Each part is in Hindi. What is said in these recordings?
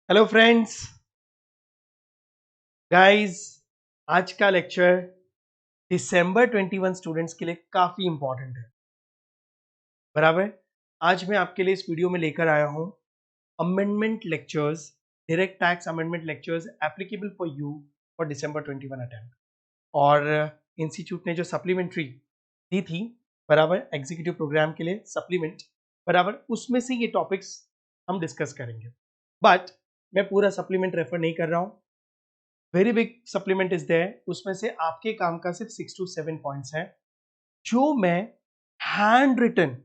Hello friends, guys. आज का लेक्चर दिसंबर 21 स्टूडेंट्स के लिए काफी इंपॉर्टेंट है। बराबर। आज मैं आपके लिए इस वीडियो में लेकर आया हूं amendment lectures, direct tax amendment lectures applicable for you for December 21 attempt. और इंस्टीट्यूट ने जो सप्लीमेंट्री दी थी, बराबर, एग्जीक्यूटिव प्रोग्राम के लिए सप्लीमेंट, बराबर, उसमें से ये टॉपिक्स हम डिस्कस करेंगे। बट मैं पूरा सप्लीमेंट रेफर नहीं कर रहा हूं। Very big supplement is there, उसमें से आपके काम का सिर्फ 6 to 7 पॉइंट्स हैं जो मैं हैंड रिटन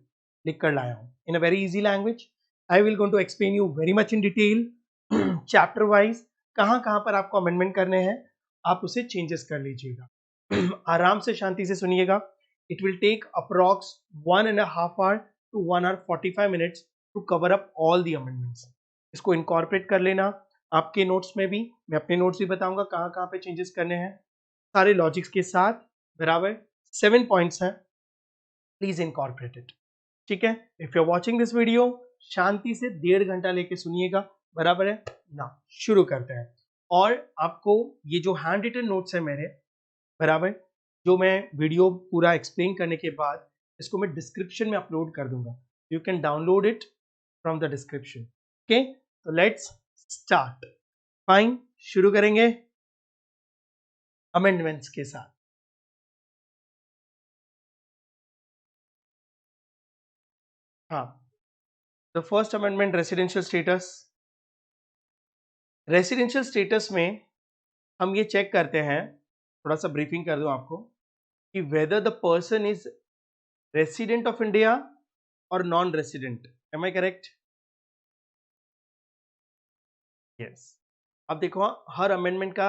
लिख कर लाया हूं in a very easy language. I will going to explain you very much in detail, chapter wise, कहां कहां पर आपको अमेंडमेंट करने हैं, आप उसे चेंजेस कर लीजिएगा। आराम से शांति से सुनिएगा। It will take approx 1.5 hour to 1 hour 45 minutes to cover up all the amendments. इसको इनकॉर्पोरेट कर लेना आपके नोट्स में भी। मैं अपने नोट्स भी बताऊंगा कहां कहां पे चेंजेस करने हैं, सारे लॉजिक्स के साथ। बराबर, 7 पॉइंट्स हैं, प्लीज इनकॉर्पोरेट इट। ठीक है। If you are watching this video, शांति से 1.5 घंटा लेके सुनिएगा। बराबर है ना। शुरू करते हैं। और आपको ये जो हैंड रिटन नोट्स है मेरे, बराबर, जो मैं वीडियो पूरा एक्सप्लेन करने के बाद इसको मैं डिस्क्रिप्शन में अपलोड कर दूंगा। You can download it from the description. Okay, तो लेट्स स्टार्ट। फाइन, शुरू करेंगे अमेंडमेंट्स के साथ। हाँ, the first amendment, residential status. Residential status में हम ये चेक करते हैं, थोड़ा सा ब्रीफिंग कर दूं आपको, कि whether the person is resident of India और non resident. Am I correct? Yes. अब देखो, हर अमेंडमेंट का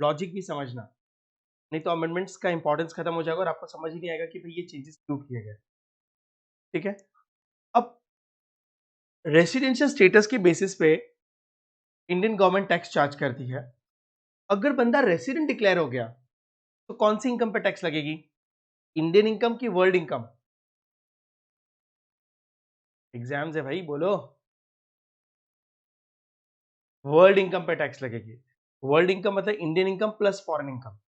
लॉजिक भी समझना, नहीं तो अमेंडमेंट्स का इंपॉर्टेंस खत्म हो जाएगा और आपको समझ ही नहीं आएगा कि भाई ये चेंजेस क्यों किए गए। ठीक है। अब रेसिडेंशियल स्टेटस के बेसिस पे इंडियन गवर्नमेंट टैक्स चार्ज करती है। अगर बंदा रेसिडेंट डिक्लेयर हो गया तो कौन सी इनकम पे टैक्स लगेगी? इंडियन इनकम की वर्ल्ड इनकम? एग्जाम्स है भाई, बोलो। वर्ल्ड इनकम पे टैक्स लगेगी। वर्ल्ड इनकम मतलब Indian income plus foreign income.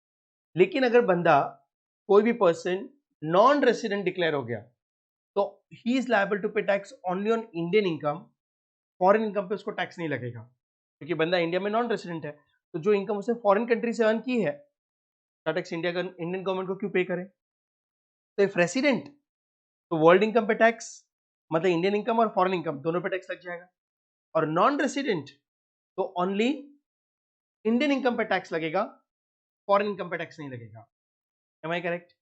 लेकिन अगर बंदा, कोई भी पर्सन, नॉन रेसिडेंट डिक्लेयर हो गया तो ही इज लायबल टू पे tax only on Indian income. Foreign income पे उसको टैक्स नहीं लगेगा, क्योंकि बंदा इंडिया में नॉन रेसिडेंट है। तो जो इनकम उसने फॉरेन कंट्री से अर्न की है, टैक्स इंडिया का इंडियन गवर्नमेंट को क्यों पे करे? तो इफ रेसिडेंट, तो वर्ल्ड इनकम पे टैक्स, मतलब इंडियन इनकम और फॉरेन इनकम दोनों पे टैक्स लग जाएगा। और नॉन रेसिडेंट तो ओनली इंडियन इनकम पे टैक्स लगेगा, फॉरेन इनकम पे टैक्स नहीं लगेगा। Am I correct?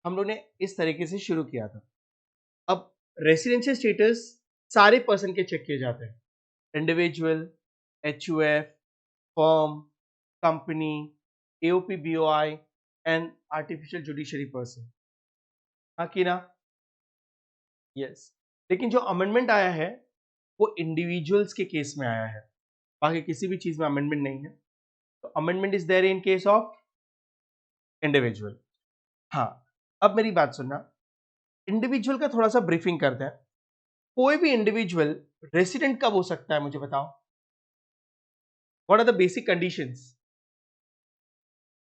हम लोग ने इस तरीके से शुरू किया था। अब रेसिडेंशियल स्टेटस सारे पर्सन के चेक किए जाते हैं, individual, HUF, firm, company, AOP, BOI and artificial judiciary person. हाँ कि ना? यस। लेकिन जो अमेंडमेंट आया है वो इंडिविजुअल्स के केस में आया है, बाकी किसी भी चीज में अमेंडमेंट नहीं है। तो amendment is there in case of individual. हाँ, अब मेरी बात सुनना। इंडिविजुअल का थोड़ा सा ब्रीफिंग करते हैं। कोई भी इंडिविजुअल रेसिडेंट कब हो सकता है, मुझे बताओ। What are the basic conditions?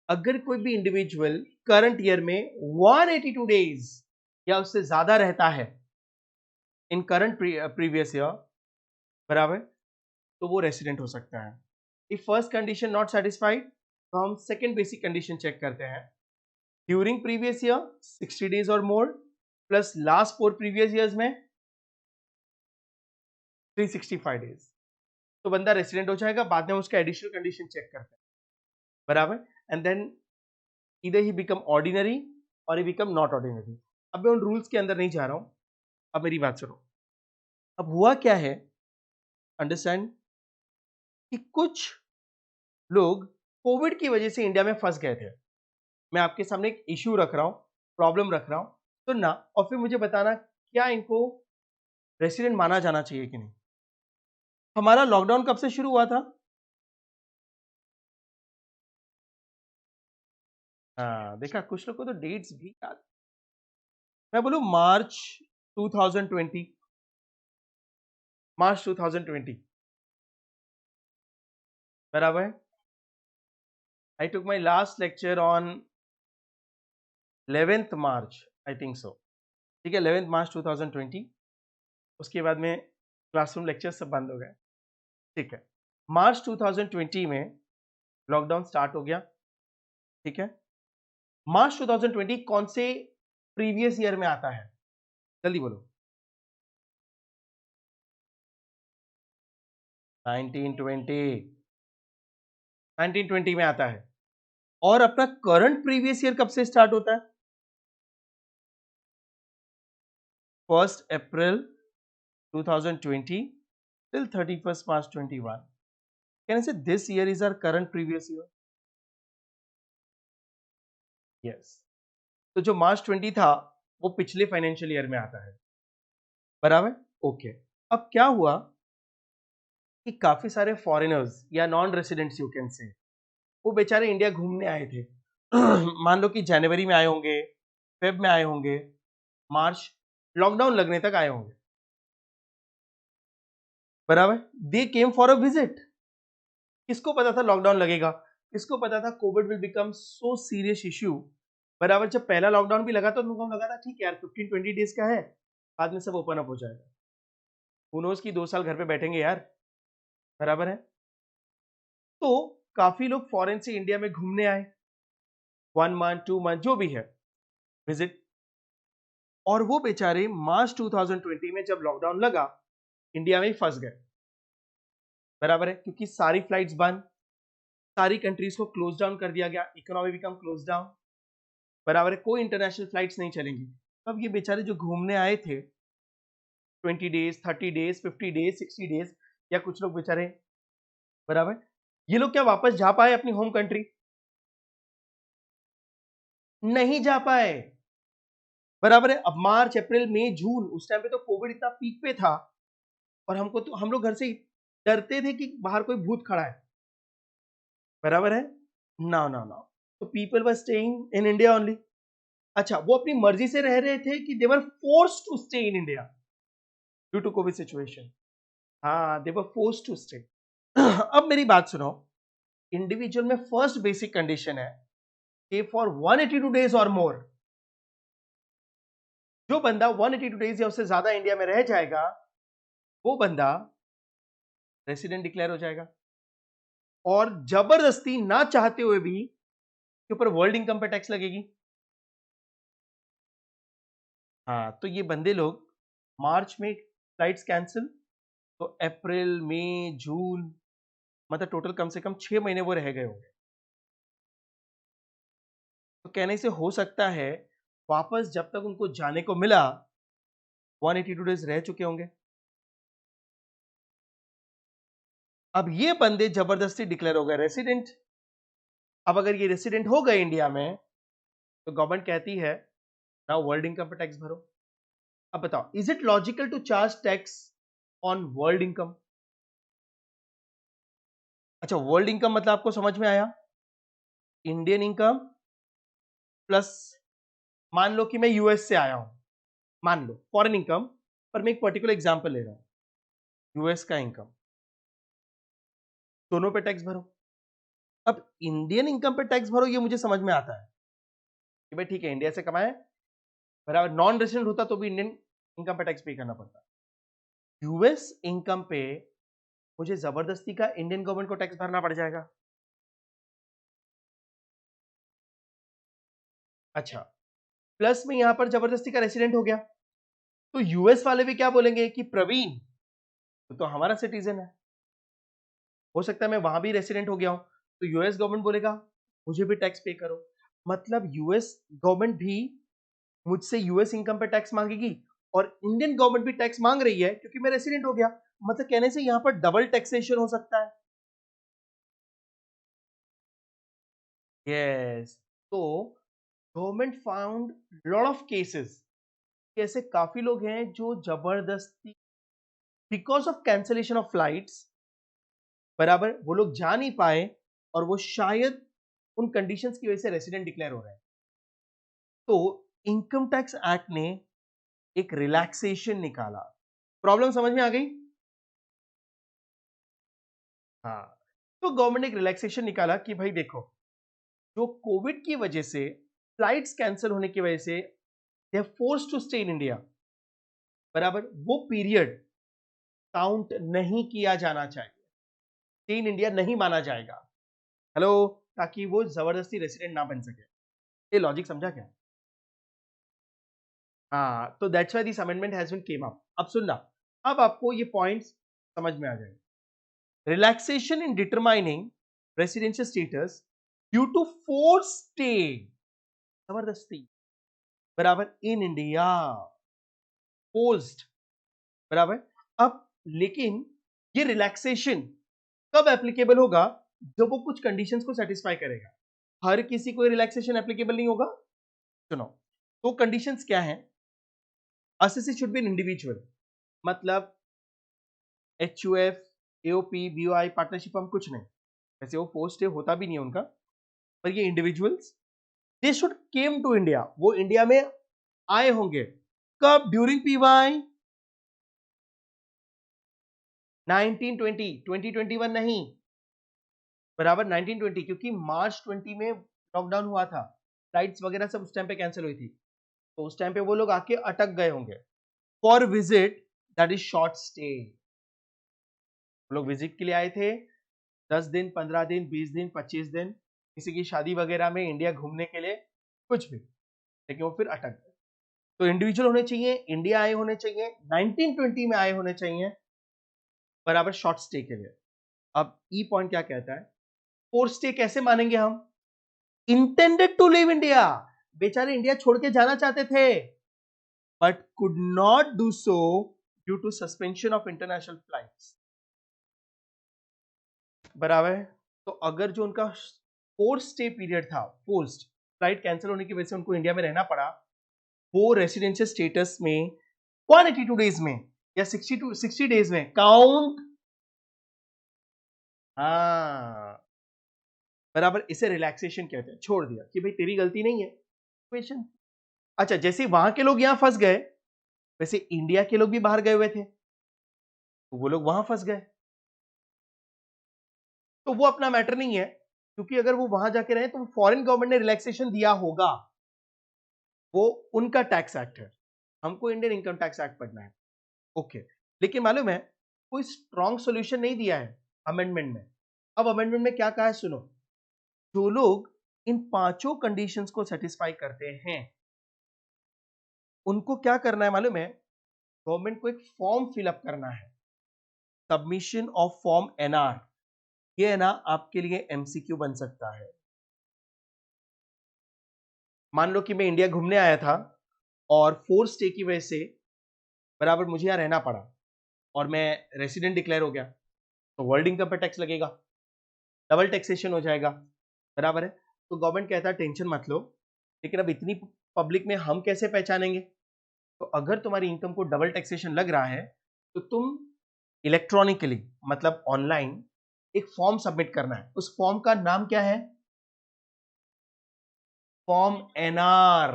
अगर कोई भी इंडिविजुअल करंट ईयर में 182 डेज या उससे ज्यादा रहता है इन करंट प्रीवियस ईयर, बराबर, तो वो रेसिडेंट हो सकता है। If first condition not satisfied, तो हम सेकेंड बेसिक कंडीशन चेक करते हैं। ड्यूरिंग प्रीवियस ईयर 60 डेज और मोर, प्लस लास्ट 4 प्रीवियस ईयर्स में 365 डेज, तो बंदा रेसिडेंट हो जाएगा। बाद में उसका एडिशनल कंडीशन चेक करते हैं, बराबर, एंड देन इधर ही बिकम ऑर्डिनरी और ही बिकम नॉट ऑर्डिनरी। अब मैं उन रूल्स के अंदर नहीं जा रहा हूं, अब मेरी बात सुनो। अब हुआ क्या है, अंडरस्टैंड, कि कुछ लोग कोविड की वजह से इंडिया में फंस गए थे। मैं आपके सामने एक इश्यू रख रहा हूं, प्रॉब्लम रख रहा हूं, सुनना और फिर मुझे बताना क्या इनको रेसिडेंट माना जाना चाहिए कि नहीं। हमारा लॉकडाउन कब से शुरू हुआ था? हाँ, देखा, कुछ लोग को तो डेट्स भी याद। मैं बोलूं मार्च 2020, मार्च 2020। बराबर। I took my last lecture on 11th March, I think so, ठीक है, 11th मार्च 2020। उसके बाद में क्लासरूम लेक्चर सब बंद हो गए, ठीक है। मार्च 2020 में लॉकडाउन स्टार्ट हो गया, ठीक है। मार्च 2020 कौन से प्रीवियस ईयर में आता है, जल्दी बोलो। 1920, 1920 में आता है। और अपना करंट प्रीवियस ईयर कब से स्टार्ट होता है? 1 अप्रैल 2020 till 31st March 21. Can I say this year is our current previous year? Yes. तो जो मार्च 20 था वो पिछले फाइनेंशियल ईयर में आता है, बराबर। ओके। अब क्या हुआ कि काफी सारे फॉरेनर्स या non residents, you can say, वो बेचारे इंडिया घूमने आए थे। मान लो कि जनवरी में आए होंगे, फेब में आए होंगे, मार्च लॉकडाउन लगने तक आए होंगे, बराबर। दे केम फॉर अ विजिट। किसको पता था लॉकडाउन लगेगा? किसको पता था Covid will become so serious issue? बराबर। जब पहला लॉकडाउन भी लगा तो उनको लगा था ठीक है यार 15-20 डेज का है, बाद में सब ओपन अप हो जाएगा। हुनोस की 2 साल घर पे बैठेंगे यार, बराबर है। तो काफी लोग फॉरेन से इंडिया में घूमने आए, 1 मंथ 2 मंथ जो भी है विजिट। और वो बेचारे मार्च 2020 में जब लॉकडाउन लगा इंडिया में ही फंस गए, बराबर है, क्योंकि सारी फ्लाइट्स बंद, सारी कंट्रीज को क्लोज डाउन कर दिया गया, इकोनॉमी बिकम क्लोज डाउन, बराबर है, कोई इंटरनेशनल फ्लाइट्स नहीं चलेंगी। अब ये बेचारे जो घूमने आए थे 20 डेज 30 डेज 50 डेज 60 डेज, या कुछ लोग बेचारे, बराबर, ये लोग क्या वापस जा पाए अपनी होम कंट्री? नहीं जा पाए, बराबर है। अब मार्च अप्रैल मई जून उस टाइम पे तो कोविड इतना पीक पे था, और हमको तो हम लोग घर से डरते थे कि बाहर कोई भूत खड़ा है, बराबर है। ना ना ना, तो people were staying in India only. अच्छा, वो अपनी मर्जी से रह रहे थे कि they were forced to stay in India due to COVID situation? हाँ, they were forced to stay. अब मेरी बात सुनो, इंडिविजुअल में फर्स्ट बेसिक कंडीशन है कि फॉर 182 डेज और मोर, जो बंदा 182 डेज या उससे ज्यादा इंडिया में रह जाएगा वो बंदा रेसिडेंट डिक्लेयर हो जाएगा, और जबरदस्ती ना चाहते हुए भी के ऊपर वर्ल्ड इनकम पे टैक्स लगेगी। हाँ, तो ये बंदे लोग मार्च में फ्लाइट्स कैंसिल, तो अप्रैल मई जून, मतलब टोटल कम से कम 6 महीने वो रह गए होंगे। तो कहने से हो सकता है वापस जब तक उनको जाने को मिला 182 डेज रह चुके होंगे। अब ये बंदे जबरदस्ती डिक्लेयर हो गए रेसिडेंट। अब अगर ये रेसिडेंट हो गए इंडिया में तो गवर्नमेंट कहती है ना वर्ल्ड इनकम पे टैक्स भरो। अब बताओ, is it logical to charge tax on world income? अच्छा, वर्ल्ड इनकम मतलब आपको समझ में आया, इंडियन इनकम प्लस, मान लो कि मैं यूएस से आया हूं, मान लो फॉरेन इनकम, पर मैं एक पर्टिकुलर एग्जांपल ले रहा हूं, यूएस का इनकम, दोनों पे टैक्स भरो। अब इंडियन इनकम पे टैक्स भरो, ये मुझे समझ में आता है कि भाई ठीक है इंडिया से कमाए, बराबर, नॉन रेसिडेंट होता तो भी इंडियन इनकम पे टैक्स पे करना पड़ता। यूएस इनकम पे मुझे जबरदस्ती का इंडियन गवर्नमेंट को टैक्स भरना पड़ जाएगा। अच्छा, प्लस में यहां पर जबरदस्ती का रेसिडेंट हो गया, तो यूएस वाले भी क्या बोलेंगे कि प्रवीण तो हमारा सिटीजन है, हो सकता है मैं वहां भी रेसिडेंट हो गया हूं, तो यूएस गवर्नमेंट बोलेगा मुझे भी टैक्स पे करो। मतलब यूएस गवर्नमेंट भी मुझसे यूएस इनकम पे टैक्स मांगेगी, और इंडियन गवर्नमेंट भी टैक्स मांग रही है क्योंकि मैं रेसिडेंट हो गया। मतलब कहने से यहां पर डबल टैक्सेशन हो सकता है। यस, तो government found lot of cases, ऐसे काफी लोग हैं जो जबरदस्ती because of cancellation of flights, बराबर, वो लोग जा नहीं पाए, और वो शायद उन कंडीशंस की वजह से रेसिडेंट डिक्लेयर हो रहे हैं। तो इनकम टैक्स एक्ट ने एक रिलैक्सेशन निकाला। प्रॉब्लम समझ में आ गई? हाँ, तो गवर्नमेंट ने एक रिलैक्सेशन निकाला कि भाई देखो, जो कोविड की वजह से फ्लाइट्स कैंसिल होने की वजह से they are forced to stay in India, बराबर, वो पीरियड काउंट नहीं किया जाना चाहिए, स्टे इन इंडिया नहीं माना जाएगा। हेलो, ताकि वो जबरदस्ती रेसिडेंट ना बन सके। ये लॉजिक समझा क्या? हाँ, तो that's why this amendment has been came up. अब सुनना, अब आपको ये पॉइंट्स समझ में आ जाएंगे। Relaxation in determining residential status due to force stay, जबरदस्ती, बराबर, इन इंडिया, फोर्स्ड, बराबर। अब लेकिन ये रिलैक्सेशन कब एप्लीकेबल होगा? जब वो कुछ कंडीशंस को सेटिस्फाई करेगा। हर किसी को रिलैक्सेशन एप्लीकेबल नहीं होगा। सुनो, तो कंडीशंस क्या हैं? Assessee should be an individual, मतलब एचयूएफ, एओपी, बीओआई, पार्टनरशिप हम कुछ नहीं, वैसे वो पोस्ट होता भी नहीं है उनका, पर ये individuals they should came to India, वो इंडिया में आए होंगे। कब? ड्यूरिंग पीवाई 1920, 2021 नहीं, बराबर 1920, क्योंकि मार्च 20 में लॉकडाउन हुआ था, फ्लाइट्स वगैरह सब उस टाइम पे कैंसिल हुई थी, तो उस टाइम पे वो लोग आके अटक गए होंगे। For visit, that is short stay, वो लोग विजिट के लिए आए थे, 10 दिन, 15 दिन, 20 दिन, 25 दिन, किसी की शादी वगैरह में, इंडिया घूमने के लिए, कुछ भी, लेकिन वो फिर अटक गए। तो इंडिविजुअल होने चाहिए, इंडिया आए होने चाहिए, 1920 में आए होने चाहिए, बराबर, शॉर्ट स्टे के लिए। अब ई पॉइंट क्या कहता है? फोर्स स्टे कैसे मानेंगे हम? इंटेंडेड टू लिव इंडिया, बेचारे इंडिया छोड़ के जाना चाहते थे, but could not do so due to suspension of international flights, बराबर है। तो अगर जो उनका फोर्स स्टे पीरियड था, फोर्स्ड, फ्लाइट कैंसिल होने की वजह से उनको इंडिया में रहना पड़ा, वो रेसिडेंशियल स्टेटस में 182 डेज में या 60 डेज में काउंट, हाँ, बराबर, इसे रिलैक्सेशन कहते हैं, छोड़ दिया कि भाई तेरी गलती नहीं है, क्वेश्चन। अच्छा, जैसे वहां के लोग यहां फंस गए, वैसे इंडिया के लोग भी बाहर गए हुए थे, तो वो लोग वहां फंस गए, तो वो अपना मैटर नहीं है, क्योंकि अगर वो वहां जाके रहे तो फॉरेन गवर्नमेंट ने रिलैक्सेशन दिया होगा, वो उनका टैक्स एक्ट है, हमको इंडियन इनकम टैक्स एक्ट पढ़ना है, ओके। लेकिन मालूम है, कोई स्ट्रॉन्ग सॉल्यूशन नहीं दिया है अमेंडमेंट में। अब अमेंडमेंट में क्या कहा है, सुनो, जो लोग इन पांचों कंडीशंस को सेटिस्फाई करते हैं, उनको क्या करना है मालूम है? गवर्नमेंट को एक फॉर्म फिलअप करना है, सबमिशन ऑफ फॉर्म एनआर। ये है ना, आपके लिए एमसीक्यू बन सकता है। मान लो कि मैं इंडिया घूमने आया था और फोर्स स्टे की वजह से, बराबर, मुझे यहां रहना पड़ा और मैं रेसिडेंट डिक्लेयर हो गया, तो वर्ल्ड इनकम पे टैक्स लगेगा, डबल टैक्सेशन हो जाएगा, बराबर है। तो गवर्नमेंट कहता है टेंशन मत लो, लेकिन अब इतनी पब्लिक में हम कैसे पहचानेंगे? तो अगर तुम्हारी इनकम को डबल टैक्सेशन लग रहा है, तो तुम इलेक्ट्रॉनिकली, मतलब ऑनलाइन, एक फॉर्म सबमिट करना है। उस फॉर्म का नाम क्या है? फॉर्म एनआर,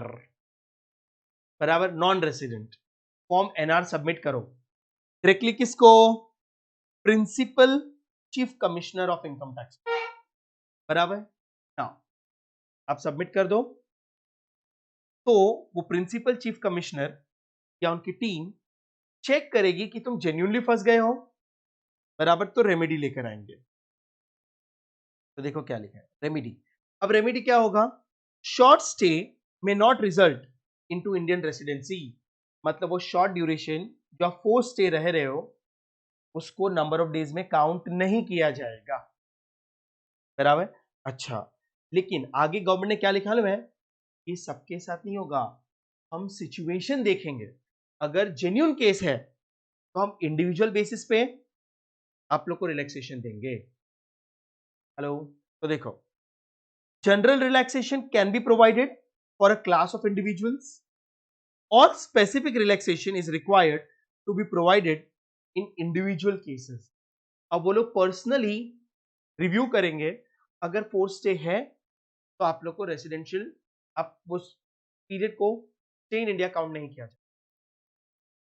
बराबर, non resident, form NR submit करो डायरेक्टली। किसको? Principal chief commissioner of income tax, बराबर ना। आप सबमिट कर दो, तो वो प्रिंसिपल चीफ कमिश्नर या उनकी टीम चेक करेगी कि तुम जेन्युइनली फंस गए हो, बराबर, तो रेमेडी लेकर आएंगे। तो देखो क्या लिखा है, रेमेडी। अब रेमेडी क्या होगा? शॉर्ट स्टे में not result into Indian residency, मतलब वो शॉर्ट ड्यूरेशन जो आप फोर्स स्टे रह रहे हो, उसको नंबर ऑफ डेज में काउंट नहीं किया जाएगा, बराबर। अच्छा, लेकिन आगे गवर्नमेंट ने क्या लिखा है? ये सबके साथ नहीं होगा, हम सिचुएशन देखेंगे। अगर जेन्युइन केस है तो हम इंडिविजुअल बेसिस पे आप लोग को रिलैक्सेशन देंगे। हेलो, तो देखो, general relaxation can be provided for a class of individuals, और specific relaxation is required to be provided in individual cases. अब वो लोग पर्सनली रिव्यू करेंगे, अगर फोर्स स्टे है तो आप लोग को रेसिडेंशियल, आप वो पीरियड को स्टे इन इंडिया काउंट नहीं किया जाए।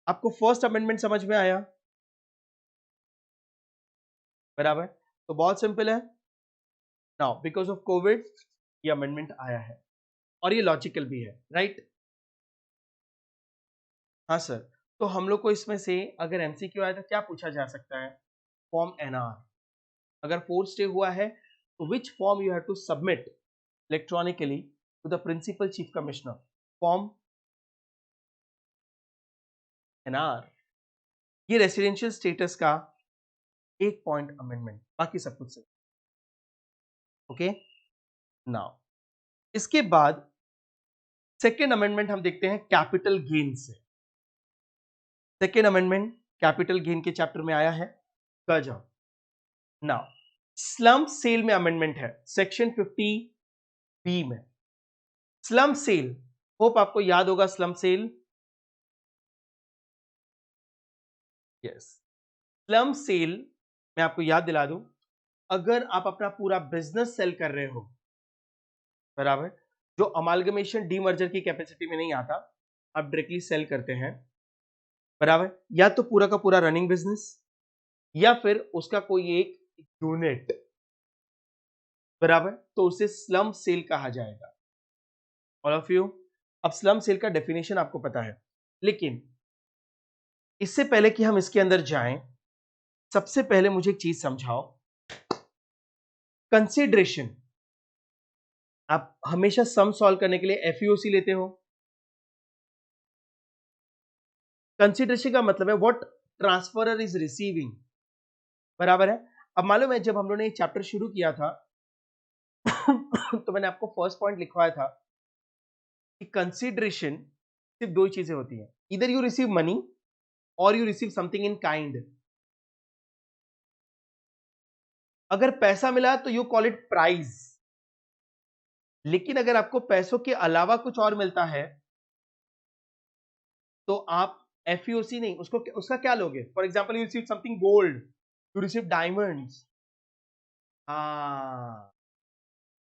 आपको फर्स्ट अमेंडमेंट समझ में आया, बराबर। तो बहुत सिंपल है। नाउ बिकॉज ऑफ कोविड ये अमेंडमेंट आया है और ये लॉजिकल भी है, राइट? हाँ सर। तो हम लोग को इसमें से अगर एमसीक्यू आया तो क्या पूछा जा सकता है? Form NR. अगर फोर्थ स्टे हुआ है तो which form you have to submit electronically to the principal chief commissioner? Form NR. ये रेसिडेंशियल स्टेटस का एक पॉइंट अमेंडमेंट, बाकी सब कुछ सही। ओके, नाउ इसके बाद सेकेंड अमेंडमेंट हम देखते हैं कैपिटल गेन से। सेकेंड अमेंडमेंट कैपिटल गेन के चैप्टर में आया है। कर जाओ। नाउ स्लम सेल में अमेंडमेंट है सेक्शन 50 बी में। स्लम सेल, होप आपको याद होगा slump sale. Yes, slump sale मैं आपको याद दिला दूं, अगर आप अपना पूरा बिजनेस सेल कर रहे हो, बराबर, जो अमालगमेशन डीमर्जर की कैपेसिटी में नहीं आता, आप डायरेक्टली सेल करते हैं, बराबर, या तो पूरा का पूरा रनिंग बिजनेस या फिर उसका कोई एक यूनिट, बराबर, तो उसे स्लम सेल कहा जाएगा। ऑल ऑफ यू, अब स्लम सेल का डेफिनेशन आपको पता है, लेकिन इससे पहले कि हम इसके अंदर जाएं, सबसे पहले मुझे एक चीज समझाओ। कंसिडरेशन, आप हमेशा सम सॉल्व करने के लिए एफईओसी लेते हो। कंसिडरेशन का मतलब है व्हाट ट्रांसफरर इज रिसीविंग, बराबर है। अब मालूम है जब हम लोगों ने चैप्टर शुरू किया था तो मैंने आपको फर्स्ट पॉइंट लिखवाया था कि कंसिडरेशन सिर्फ दो ही चीजें होती हैं, इधर यू रिसीव मनी और you receive something in kind. अगर पैसा मिला तो यू कॉल इट प्राइज, लेकिन अगर आपको पैसों के अलावा कुछ और मिलता है तो आप एफईओसी नहीं, उसको उसका क्या लोगे? For example you receive something gold, you receive diamonds, हाँ,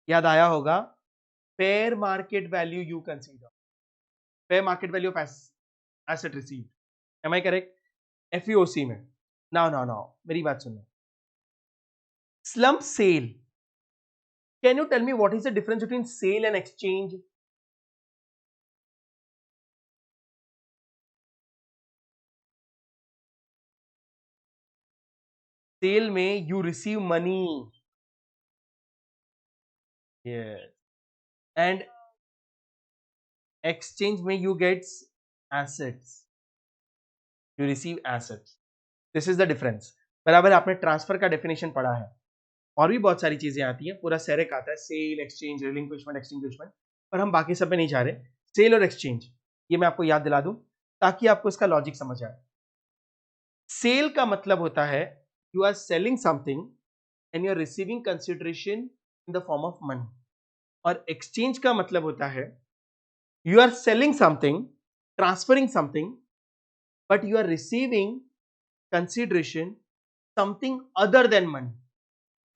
याद आया होगा, fair market value you consider, fair market value of asset received, am I correct? FEOC में। नाउ नाउ नाउ मेरी बात सुनो, slump sale, can you tell me what is the difference between sale and exchange? Sale में you receive money, and exchange में you gets assets, you receive assets, this is the difference, बराबर। आपने ट्रांसफर का डेफिनेशन पढ़ा है, और भी बहुत सारी चीजें आती हैं, पूरा सेरेक आता है, सेल, एक्सचेंज, रिलिंक्विशमेंट, एक्सटिंग्विशमेंट, पर हम बाकी सब पे नहीं जा रहे। सेल और एक्सचेंज ये मैं आपको याद दिला दूं ताकि आपको इसका लॉजिक समझ आए। सेल का मतलब होता है you are selling something and you are receiving consideration in the form of money, और एक्सचेंज का मतलब होता है you are selling something, transferring something, but you are receiving consideration something other than money,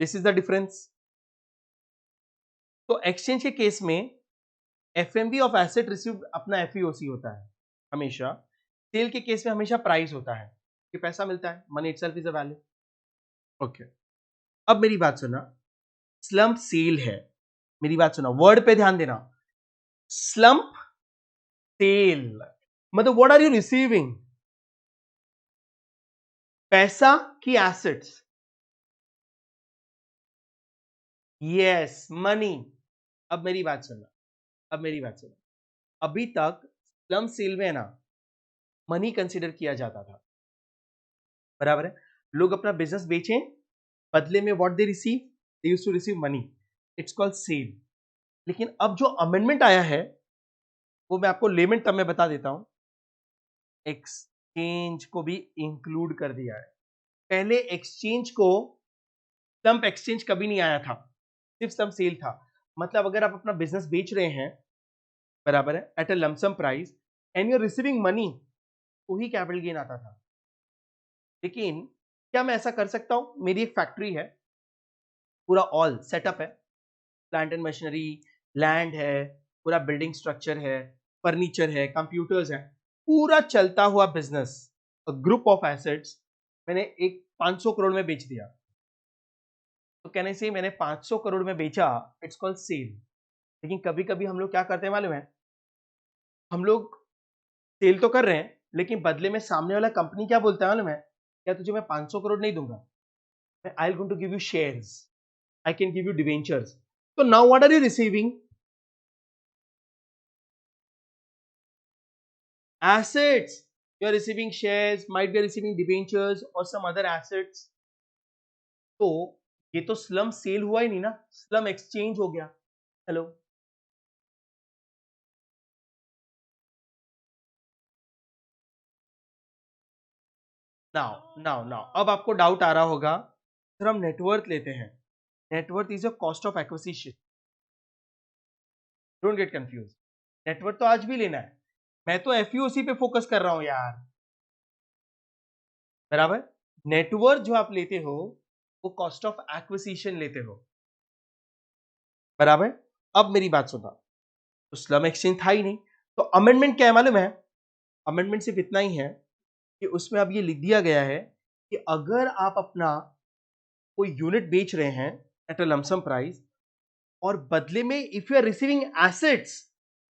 this is the difference. तो एक्सचेंज के केस में एफएमवी ऑफ एसेट रिसीव्ड अपना एफईओसी होता है हमेशा, सेल के केस में हमेशा प्राइस होता है कि पैसा मिलता है, money itself is a value. Okay, अब मेरी बात सुना, स्लम्प सेल है, मेरी बात सुना, वर्ड पे ध्यान देना, स्लम्प सेल मतलब व्हाट आर यू रिसीविंग? पैसा की एसेट्स? Yes, money. अब मेरी बात सुनना, अब मेरी बात सुनना, अभी तक स्लम्प सेल में ना मनी कंसीडर किया जाता था, बराबर है, लोग अपना बिजनेस बेचें, बदले में what they receive, they used to receive money, it's called sale. लेकिन अब जो अमेंडमेंट आया है वो मैं आपको लेमन टर्म में बता देता हूं, एक्सचेंज को भी इंक्लूड कर दिया है। पहले एक्सचेंज को, स्टंप एक्सचेंज कभी नहीं आया था, सिर्फ स्टंप सेल था। मतलब अगर आप अपना बिजनेस बेच रहे हैं, बराबर है, at a lumpsum price and you are receiving money, तो ही कैपिटल गेन आता था। लेकिन क्या मैं ऐसा कर सकता हूं? मेरी एक फैक्ट्री है, पूरा ऑल सेटअप है, प्लांट एंड मशीनरी, लैंड है, पूरा बिल्डिंग स्ट्रक्चर है, फर्नीचर है, कंप्यूटर्स है, पूरा चलता हुआ बिजनेस, ग्रुप ऑफ एसेट्स मैंने एक 500 करोड़ में बेच दिया, तो कहने से मैंने 500 करोड़ में बेचा, इट्स कॉल्ड सेल। लेकिन कभी कभी हम लोग क्या करते हैं मालूम है, हम लोग सेल तो कर रहे हैं लेकिन बदले में सामने वाला कंपनी क्या बोलता है मालूम है, क्या तुझे मैं 500 करोड़ नहीं दूंगा, मैं I going to give you shares, I can give you debentures. तो now what are you receiving? assets. You are receiving shares, might be receiving debentures or some other assets. तो ये तो स्लम सेल हुआ ही नहीं ना, स्लम एक्सचेंज हो गया। हेलो, नाउ अब आपको डाउट आ रहा होगा, सर हम नेटवर्थ लेते हैं, net worth is a cost of acquisition. Don't get confuse, net worth तो आज भी लेना है, मैं तो एफईओसी पे फोकस कर रहा हूं यार, बराबर। नेटवर्थ जो आप लेते हो वो कॉस्ट ऑफ एक्विजिशन लेते हो, बराबर। अब मेरी बात सुना, तो स्लम एक्सचेंज था ही नहीं, तो अमेंडमेंट क्या है मालूम है? अमेंडमेंट सिर्फ इतना ही है कि उसमें अब ये लिख दिया गया है कि अगर आप अपना कोई यूनिट बेच रहे हैं एट अ लमसम प्राइस और बदले में if you are receiving assets,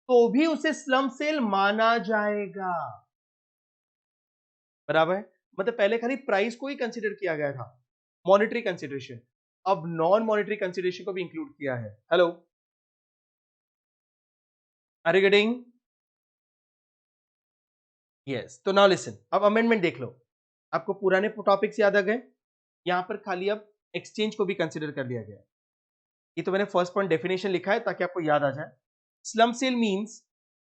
तो भी उसे स्लम सेल माना जाएगा, बराबर है। मतलब पहले खाली प्राइस को ही कंसीडर किया गया था, मॉनेटरी कंसीडरेशन, अब नॉन मॉनेटरी कंसीडरेशन को भी इंक्लूड किया है। Hello, are you getting? Yes, तो नाउ लिसन, अब अमेंडमेंट देख लो, आपको पुराने टॉपिक्स याद आ गए, यहां पर खाली अब एक्सचेंज को भी कंसीडर कर लिया गया। ये तो मैंने फर्स्ट पॉइंट डेफिनेशन लिखा है ताकि आपको याद आ जाए। Slump sale means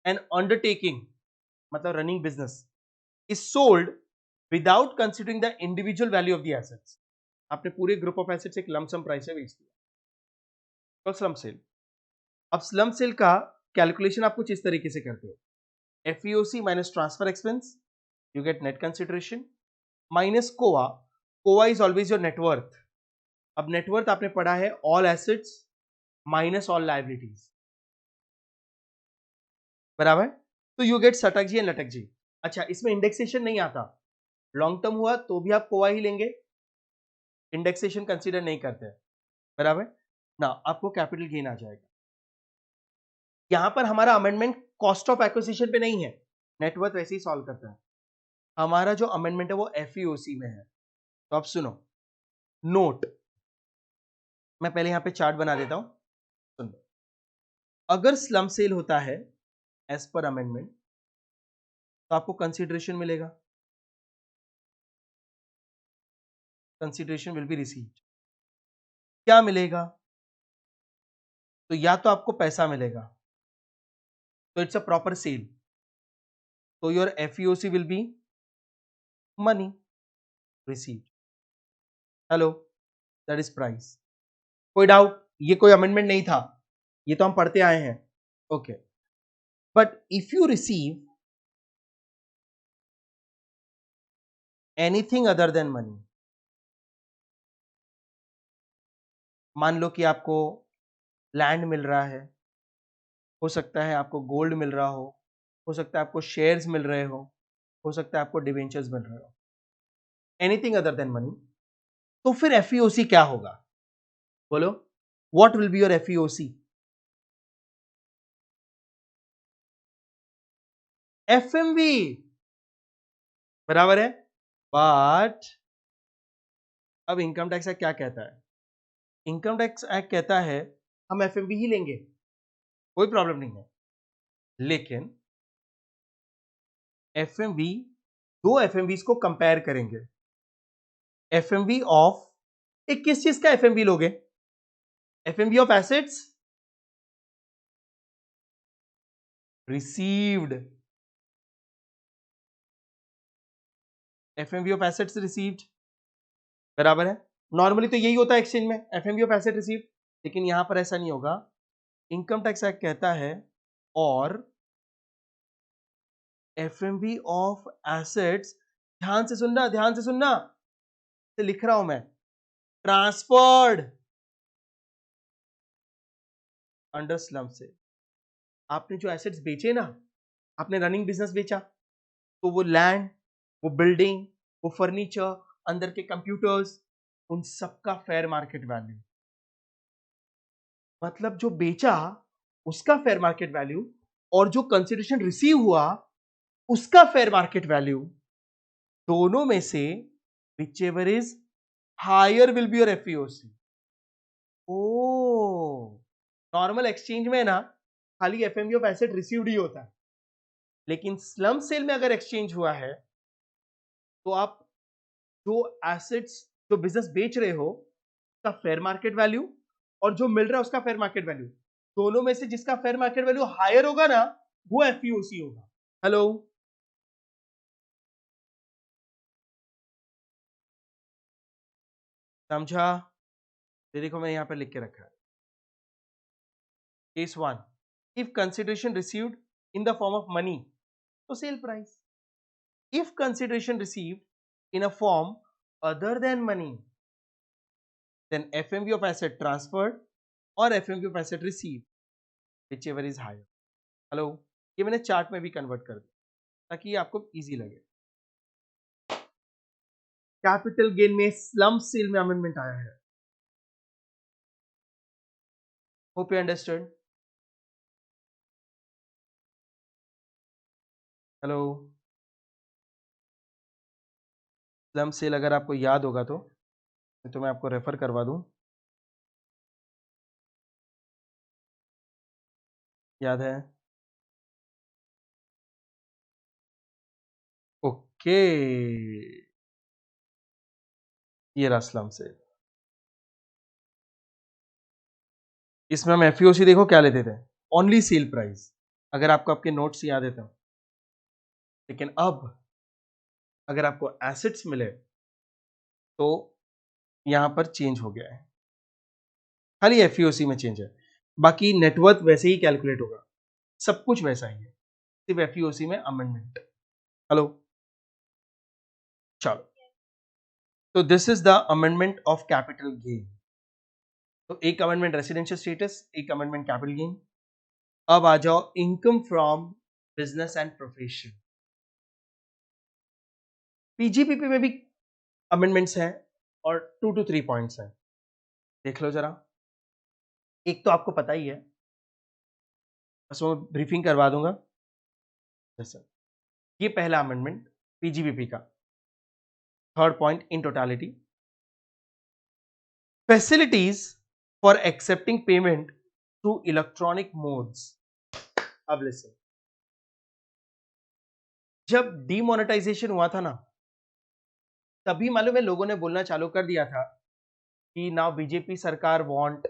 an undertaking, मतलब running business is sold without considering the individual value of the assets. आपने पूरे ग्रुप ऑफ एसेट्स एक लमसम प्राइस में बेच दिया, तो स्लम सेल। अब स्लम सेल का कैलकुलेशन आप कुछ इस तरीके से करते हो, FEOC minus transfer expense, you get net consideration, minus COA, COA is always your net worth. अब नेटवर्थ आपने पढ़ा है all assets minus all liabilities, बराबर। तो यू गेट सटक जी एंड लटक जी। अच्छा, इसमें इंडेक्सेशन नहीं आता, लॉन्ग टर्म हुआ तो भी आप कोआ ही लेंगे, इंडेक्सेशन कंसीडर नहीं करते हैं, बराबर ना। आपको कैपिटल गेन आ जाएगा। यहां पर हमारा अमेंडमेंट कॉस्ट ऑफ एक्विजिशन पे नहीं है, नेटवर्थ वैसे ही सॉल्व करता है। हमारा जो अमेंडमेंट है वो एफईओसी में है। तो अब सुनो, नोट, मैं पहले यहां पे चार्ट बना देता हूं, सुन लो। अगर स्लम सेल होता है एज पर अमेंडमेंट, तो आपको कंसीडरेशन मिलेगा, कंसीडरेशन विल बी रिसीव्ड। क्या मिलेगा? तो या तो आपको पैसा मिलेगा, तो इट्स अ प्रॉपर सेल, तो your FEOC will be money received. Hello, that is price. कोई डाउट? ये कोई अमेंडमेंट नहीं था, ये तो हम पढ़ते आए हैं, okay. But if you receive anything other than money, मान लो कि आपको लैंड मिल रहा है, हो सकता है आपको गोल्ड मिल रहा हो सकता है आपको शेयर्स मिल रहे हो सकता है आपको डिवेंचर्स मिल रहे हो, एनीथिंग अदर देन मनी, तो फिर एफईओसी क्या होगा? बोलो, what will be your FEOC? FMV, बराबर है। बट अब इनकम टैक्स एक्ट क्या कहता है? इनकम टैक्स एक्ट कहता है हम एफएमवी ही लेंगे, कोई प्रॉब्लम नहीं है, लेकिन एफएमवी, दो एफएमवीज को कंपेयर करेंगे। एफएमवी ऑफ, एक किस चीज का एफएमवी लोगे? FMV of assets received, FMV of assets received, बराबर है। नॉर्मली तो यही होता है एक्सचेंज में, एफएमवी ऑफ एसेट रिसीव्ड, लेकिन यहां पर ऐसा नहीं होगा। इनकम टैक्स एक्ट कहता है और एफएमवी ऑफ एसेट्स, ध्यान से सुनना, ध्यान से सुनना, से लिख रहा हूं मैं, ट्रांसफर्ड अंडर स्लम से। आपने जो एसेट्स बेचे ना, आपने रनिंग बिजनेस बेचा, तो वो लैंड, वो बिल्डिंग, वो फर्नीचर, अंदर के कंप्यूटर्स, उन सबका फेयर मार्केट वैल्यू मतलब जो बेचा उसका फेयर मार्केट वैल्यू और जो कंसिडरेशन रिसीव हुआ उसका फेयर मार्केट वैल्यू, दोनों में से whichever is higher will be your FEOC. ओ, नॉर्मल एक्सचेंज में ना खाली एफएमवी ऑफ एसेट रिसीव्ड ही होता है, लेकिन स्लम सेल में अगर एक्सचेंज हुआ है तो आप जो एसेट्स, जो बिजनेस बेच रहे हो उसका फेयर मार्केट वैल्यू और जो मिल रहा है उसका फेयर मार्केट वैल्यू, दोनों में से जिसका फेयर मार्केट वैल्यू हायर होगा ना वो एफईओसी होगा। हेलो, समझा? ये देखो मैं यहां पर लिख के रखा है। Case 1, if consideration received in the form of money तो sale price, if consideration received in a form other than money then FMV of asset transferred or FMV of asset received, whichever is higher। Hello, ये मैंने चार्ट में भी कन्वर्ट कर दिया ताकि ये आपको इजी लगे। कैपिटल गेन में स्लम सेल में अमेंडमेंट आया है। Hope you understand. Hello, slump sale अगर आपको याद होगा तो मैं आपको रेफर करवा दूं। याद है? ओके, ये रहा स्लम सेल। इसमें हम एफईओसी देखो क्या लेते थे, ओनली सेल प्राइस, अगर आपको आपके नोट्स याद है तो। लेकिन अब अगर आपको एसेट्स मिले तो यहां पर चेंज हो गया है, खाली एफईओसी में चेंज है, बाकी नेटवर्थ वैसे ही कैलकुलेट होगा, सब कुछ वैसा ही है, सिर्फ एफईओसी में अमेंडमेंट। हेलो, चलो, तो this is the amendment of capital gain. तो एक अमेंडमेंट रेसिडेंशियल स्टेटस, एक अमेंडमेंट कैपिटल गेन। अब आ जाओ income from business and profession. PGPP में भी अमेंडमेंट्स हैं और 2 to 3 पॉइंट्स हैं, देख लो जरा। एक तो आपको पता ही है, बस मैं ब्रीफिंग करवा दूंगा। जैसे ये पहला अमेंडमेंट पीजीबीपी का, third point in totality, facilities for accepting payment through electronic modes. अब लिसन, जब डीमोनेटाइजेशन हुआ था ना, तभी मालूम है लोगों ने बोलना चालू कर दिया था कि नाउ बीजेपी सरकार वांट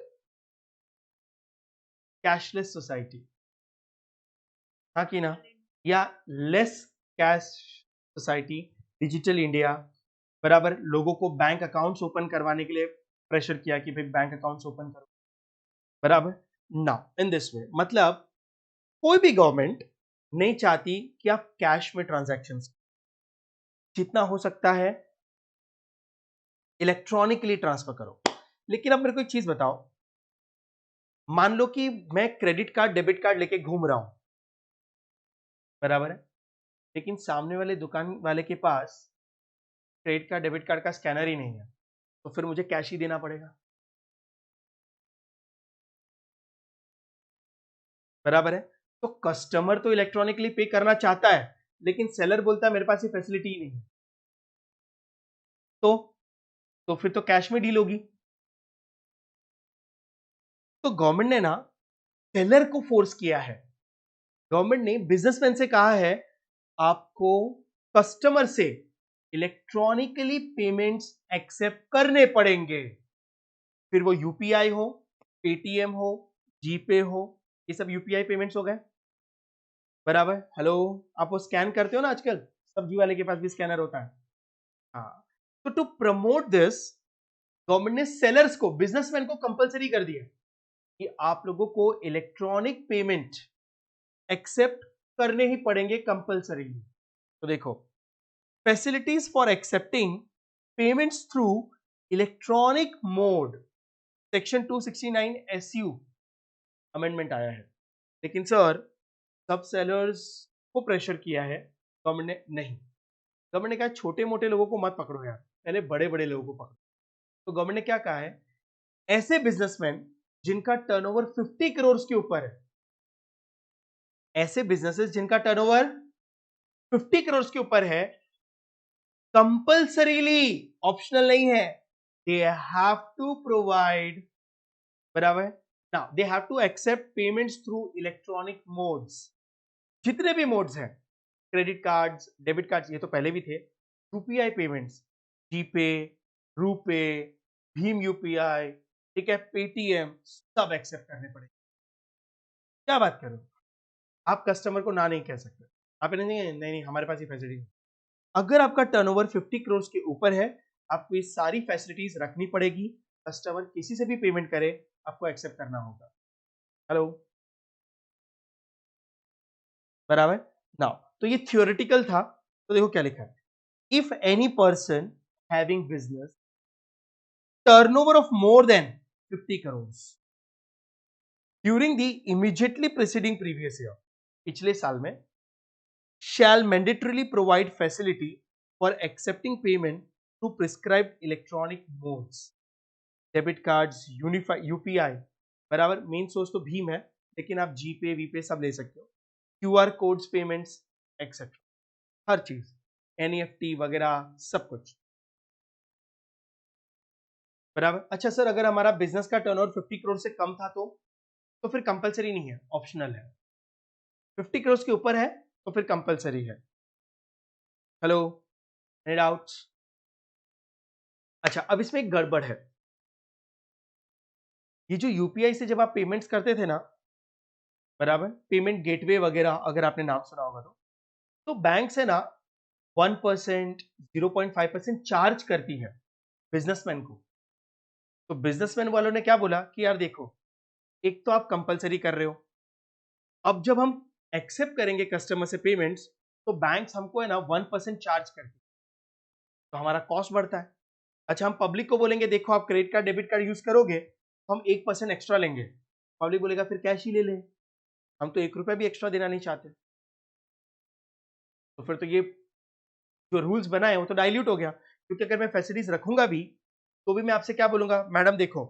कैशलेस सोसाइटी, हाँ कि ना, या less cash society, digital India, बराबर। लोगों को बैंक अकाउंट्स ओपन करवाने के लिए प्रेशर किया कि भाई बैंक अकाउंट्स ओपन करो, बराबर। नाउ इन दिस वे, मतलब कोई भी गवर्नमेंट नहीं चाहती कि आप कैश में ट्रांजैक्शंस, जितना हो सकता है इलेक्ट्रॉनिकली ट्रांसफर करो। लेकिन अब मेरे को एक चीज बताओ, मान लो कि मैं क्रेडिट कार्ड डेबिट कार्ड लेके घूम रहा हूं, बराबर है, लेकिन सामने वाले दुकान वाले के पास क्रेडिट कार्ड डेबिट कार्ड का स्कैनर ही नहीं है, तो फिर मुझे कैश ही देना पड़ेगा, बराबर है। तो कस्टमर तो इलेक्ट्रॉनिकली पे करना चाहता है, लेकिन सेलर बोलता है मेरे पास ये फैसिलिटी ही नहीं है, तो फिर तो कैश में डील होगी। तो गवर्नमेंट ने ना सेलर को फोर्स किया है, गवर्नमेंट ने बिजनेसमैन से कहा है आपको कस्टमर से इलेक्ट्रॉनिकली पेमेंट्स एक्सेप्ट करने पड़ेंगे, फिर वो यूपीआई हो, पेटीएम हो, जीपे हो, ये सब यूपीआई पेमेंट्स हो गए, बराबर। हेलो, आप वो स्कैन करते हो ना आजकल, सब्जी वाले के पास भी स्कैनर होता है, हाँ। तो टू प्रमोट दिस, गवर्नमेंट ने सेलर्स को, बिजनेसमैन को कंपलसरी कर दिया कि आप लोगों को इलेक्ट्रॉनिक पेमेंट एक्सेप्ट करने ही पड़ेंगे कंपलसरी। तो देखो, facilities for accepting payments through electronic mode, section 269 SU amendment आया है, लेकिन सर सब सेलर्स को प्रेशर किया है गवर्नमेंट ने, नहीं, गवर्नमेंट ने कहा छोटे मोटे लोगों को मत पकड़ो यार, पहले बड़े बड़े लोगों को पकड़ो। तो गवर्नमेंट ने क्या कहा है, ऐसे बिजनेसमैन जिनका टर्नओवर 50 करोड़ के ऊपर है, ऐसे बिजनेसेस जिनका टर्नओवर 50 करोड़ के ऊपर है, कंपल्सरीली, ऑप्शनल नहीं है, दे हैव टू प्रोवाइड, बराबर, now they have to accept payments through electronic modes. जितने भी मोड्स हैं, क्रेडिट कार्ड्स, डेबिट कार्ड्स, ये तो पहले भी थे, यूपीआई पेमेंट्स, जीपे, रूपे, भीम यूपीआई, ठीक है, पेटीएम, सब एक्सेप्ट करने पड़ेंगे। क्या बात करो, आप कस्टमर को ना नहीं कह सकते, आप नहीं हमारे पास ये फैसिलिटी। अगर आपका टर्नओवर 50 करोड़ के ऊपर है, आपको ये सारी फैसिलिटीज रखनी पड़ेगी। कस्टमर किसी से भी पेमेंट करे, आपको एक्सेप्ट करना होगा। हेलो, बराबर नाउ, तो ये थियोरेटिकल था। तो देखो क्या लिखा है, if any person having business turnover of more than 50 crore during the immediately preceding previous year, पिछले साल में, shall mandatorily provide facility for accepting payment through prescribed electronic modes, debit cards, UPI, बराबर, मेन सोर्स तो भीम है, लेकिन आप जीपे वीपे सब ले सकते हो, क्यूआर कोड्स पेमेंट्स एक्सेट्रा, हर चीज, एनईएफटी वगैरह सब कुछ, बराबर। अच्छा सर, अगर हमारा बिजनेस का टर्नओवर 50 करोड़ से कम था तो फिर कंपलसरी नहीं है, ऑप्शनल है। 50 करोड़ के ऊपर है तो फिर कंपलसरी है। Hello, any doubts? अच्छा, अब इसमें एक गड़बड़ है, ये जो यूपीआई से जब आप पेमेंट्स करते थे ना, बराबर, पेमेंट गेटवे वगैरह अगर आपने नाम सुना होगा तो बैंक से ना 1%, 0.5% चार्ज करती है बिजनेसमैन को। तो बिजनेसमैन वालों ने क्या बोला कि यार देखो, एक तो आप कंपलसरी कर रहे हो, अब जब हम एक्सेप्ट करेंगे कस्टमर से पेमेंट्स, तो बैंक्स हमको है ना 1% चार्ज करती है, तो हमारा कॉस्ट बढ़ता है। अच्छा, हम पब्लिक को बोलेंगे देखो आप credit card debit card use करोगे तो हम 1% एक्स्ट्रा लेंगे, पब्लिक बोलेगा फिर कैश ही ले ले, हम तो 1 रुपया भी एक्स्ट्रा देना नहीं चाहते। तो फिर तो ये जो रूल्स बनाए वो तो डाइल्यूट हो गया, क्योंकि अगर मैं फैसिलिटीज रखूंगा भी तो भी मैं आपसे क्या बोलूंगा, मैडम देखो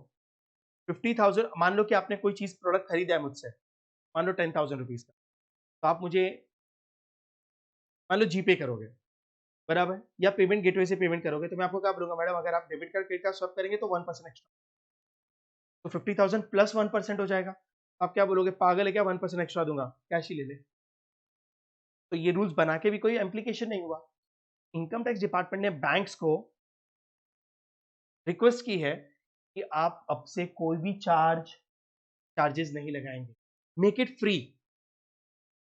50,000, मान लो कि आपने कोई चीज प्रोडक्ट खरीदा है मुझसे, मान लो 10,000 रुपीज का, तो आप मुझे मान लो जीपे करोगे, बराबर, या पेमेंट गेटवे से पेमेंट करोगे, तो मैं आपको क्या बोलूंगा, मैडम अगर आप debit card credit card swipe करेंगे तो 1% एक्स्ट्रा, तो 50,000 प्लस 1% हो जाएगा। आप क्या बोलोगे, पागल है क्या, 1% एक्स्ट्रा दूंगा, कैश ही ले ले। तो ये रूल्स बना के भी कोई एप्लीकेशन नहीं हुआ। इनकम टैक्स डिपार्टमेंट ने बैंक्स को रिक्वेस्ट की है कि आप अब से कोई भी चार्जेस नहीं लगाएंगे, मेक इट फ्री।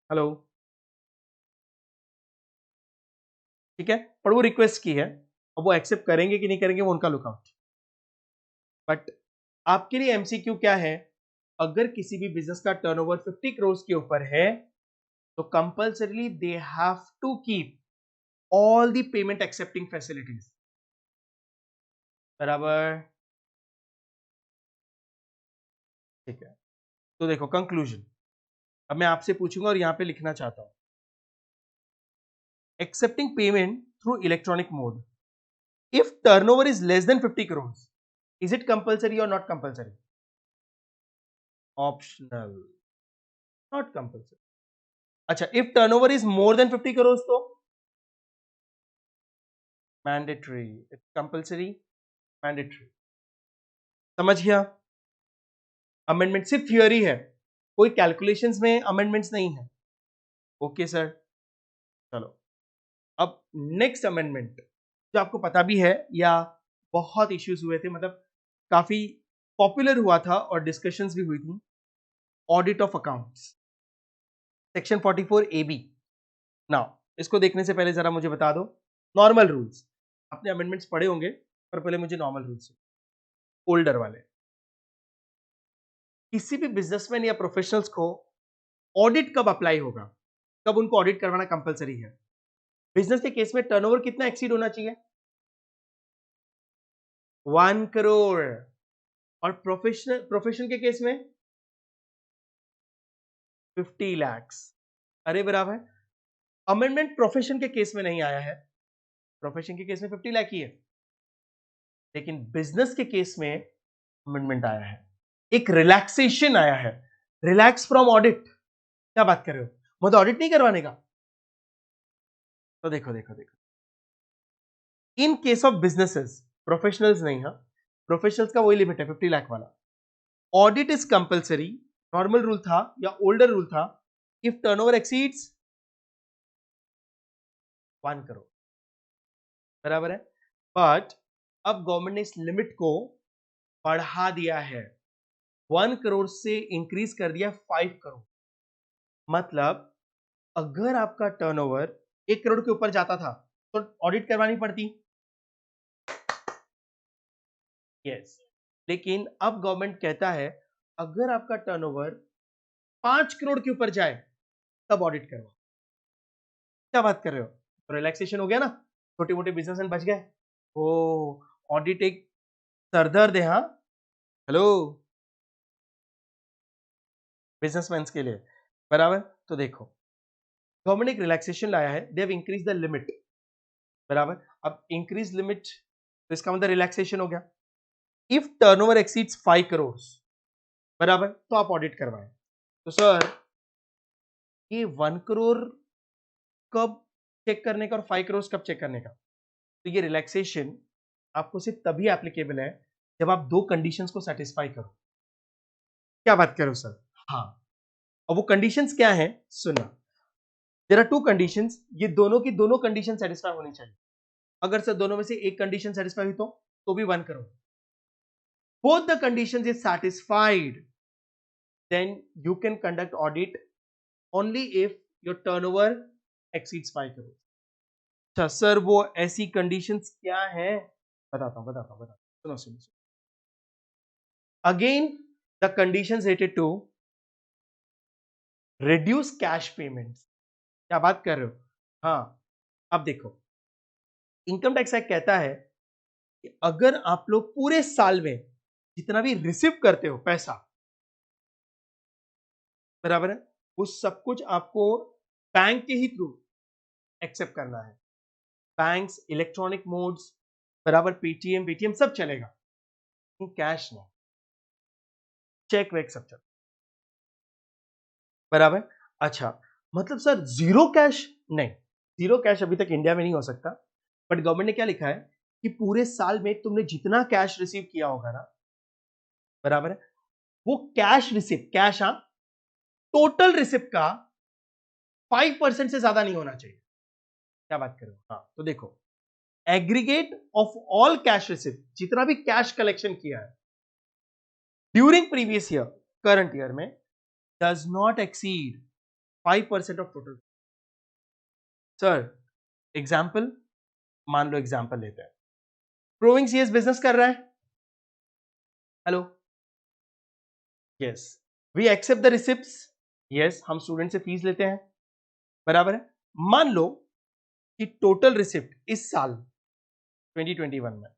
हेलो, ठीक है, पर वो रिक्वेस्ट की है, अब वो एक्सेप्ट करेंगे कि नहीं करेंगे वो उनका लुकआउट। बट आपके लिए एमसीक्यू क्या है, अगर किसी भी बिजनेस का टर्नओवर 50 करोड़ के ऊपर है तो compulsorily they have to keep all the payment accepting facilities, बराबर, ठीक है। तो देखो कंक्लूजन, अब मैं आपसे पूछूंगा और यहां पे लिखना चाहता हूं, accepting payment through electronic mode if turnover is less than 50 crore, is it compulsory और not compulsory? Optional, not compulsory. अच्छा, if turnover is more than 50 crore तो मैंडेटरी, इट्स कंपल्सरी, मैंडेटरी। समझ गया? अमेंडमेंट सिर्फ थियोरी है, कोई कैलकुलेशंस में अमेंडमेंट्स नहीं है। ओके सर, चलो अब नेक्स्ट अमेंडमेंट जो आपको पता भी है या बहुत इश्यूज हुए थे, मतलब काफी पॉपुलर हुआ था और डिस्कशंस भी हुई थी, audit of accounts, section 44 AB। Now इसको देखने से पहले जरा मुझे बता दो नॉर्मल रूल्स, आपने अमेंडमेंट्स पढ़े होंगे पर पहले मुझे नॉर्मल रूल्स, ओल्डर वाले। किसी भी बिजनेसमैन या प्रोफेशनल्स को ऑडिट कब अप्लाई होगा, कब उनको ऑडिट करवाना कंपलसरी है? बिजनेस के केस में टर्नओवर कितना एक्सीड होना चाहिए, 1 करोड़, और प्रोफेशन के केस में 50 lakhs। अरे बराबर, अमेंडमेंट प्रोफेशन के केस में नहीं आया है, प्रोफेशन के केस में 50 लाख ही है, लेकिन बिजनेस के केस में अमेंडमेंट आया है। एक रिलैक्सेशन आया है, रिलैक्स फ्रॉम ऑडिट। क्या बात कर रहे हो, मुझे ऑडिट नहीं करवाने का? तो देखो देखो देखो, इन केस ऑफ बिजनेसेस, प्रोफेशनल्स नहीं, हाँ प्रोफेशनल्स का वही लिमिट है 50 लाख वाला। Audit is compulsory, normal rule था या ओल्डर रूल था, इफ टर्नओवर एक्सीड्स 1 करोड़, बराबर है। बट अब गवर्नमेंट ने इस लिमिट को बढ़ा दिया है, 1 करोड़ से इंक्रीज कर दिया 5 करोड़। मतलब अगर आपका टर्नओवर 1 करोड़ के ऊपर जाता था तो ऑडिट करवानी पड़ती, यस। लेकिन अब गवर्नमेंट कहता है अगर आपका टर्नओवर 5 करोड़ के ऊपर जाए तब ऑडिट करवाओ। क्या बात कर रहे हो, तो रिलैक्सेशन हो गया ना, छोटे मोटे बिजनेसमैन बच गए। ओ, ऑडिट एक सरदर्द है, हाँ हेलो, बिजनेसमैन के लिए, बराबर। तो देखो गवर्नमेंट एक रिलैक्सेशन लाया है, they have increase the limit, बराबर। अब इंक्रीज लिमिट तो इसका मतलब रिलैक्सेशन हो गया। इफ टर्नओवर एक्सीड्स 5 करोड़, बराबर, तो आप ऑडिट करवाएं। तो सर ये 1 करोड़ कब चेक करने का और 5 करोड़ कब चेक करने का? तो ये रिलैक्सेशन आपको सिर्फ तभी एप्लीकेबल है जब आप दो कंडीशंस को सेटिस्फाई करो। क्या बात करो सर? हाँ, और वो कंडीशंस क्या है, सुनना। देयर आर टू कंडीशंस, ये दोनों की दोनों कंडीशन सेटिस्फाई होनी चाहिए। अगर सर दोनों में से एक कंडीशन सेटिस्फाई हुई तो भी 1 crore. Both the conditions is satisfied, then you can conduct audit only if your turnover exceeds 5 crore। अच्छा सर वो ऐसी कंडीशंस क्या है, बताता हूँ सुनो सुनो। Again the conditions related to reduce cash payments. क्या बात कर रहे हो? हाँ, अब देखो इनकम टैक्स एक्ट कहता है कि अगर आप लोग पूरे साल में जितना भी रिसीव करते हो पैसा, बराबर है, वो सब कुछ आपको बैंक के ही थ्रू एक्सेप्ट करना है। बैंक्स, इलेक्ट्रॉनिक मोड्स, बराबर, पेटीएम पेटीएम सब चलेगा, कैश नहीं, चेक वेक सब चलेगा, बराबर। अच्छा, मतलब सर जीरो कैश नहीं, जीरो कैश अभी तक इंडिया में नहीं हो सकता। बट गवर्नमेंट ने क्या लिखा है कि पूरे साल में तुमने जितना कैश रिसीव किया होगा ना, बराबर है, वो कैश रिसिप्ट, कैश, हाँ, टोटल रिसिप्ट का 5% से ज्यादा नहीं होना चाहिए। क्या बात करो, हाँ। तो देखो aggregate of all cash receipt, जितना भी कैश कलेक्शन किया है during previous year, current year में, does not exceed 5% of total. Sir example, मान लो एग्जाम्पल लेते हैं, प्रोविंग सीएस बिजनेस कर रहा है, hello, yes, we accept the receipts, yes, हम स्टूडेंट से फीस लेते हैं, बराबर है। मान लो कि टोटल रिसिप्ट इस साल 2021 में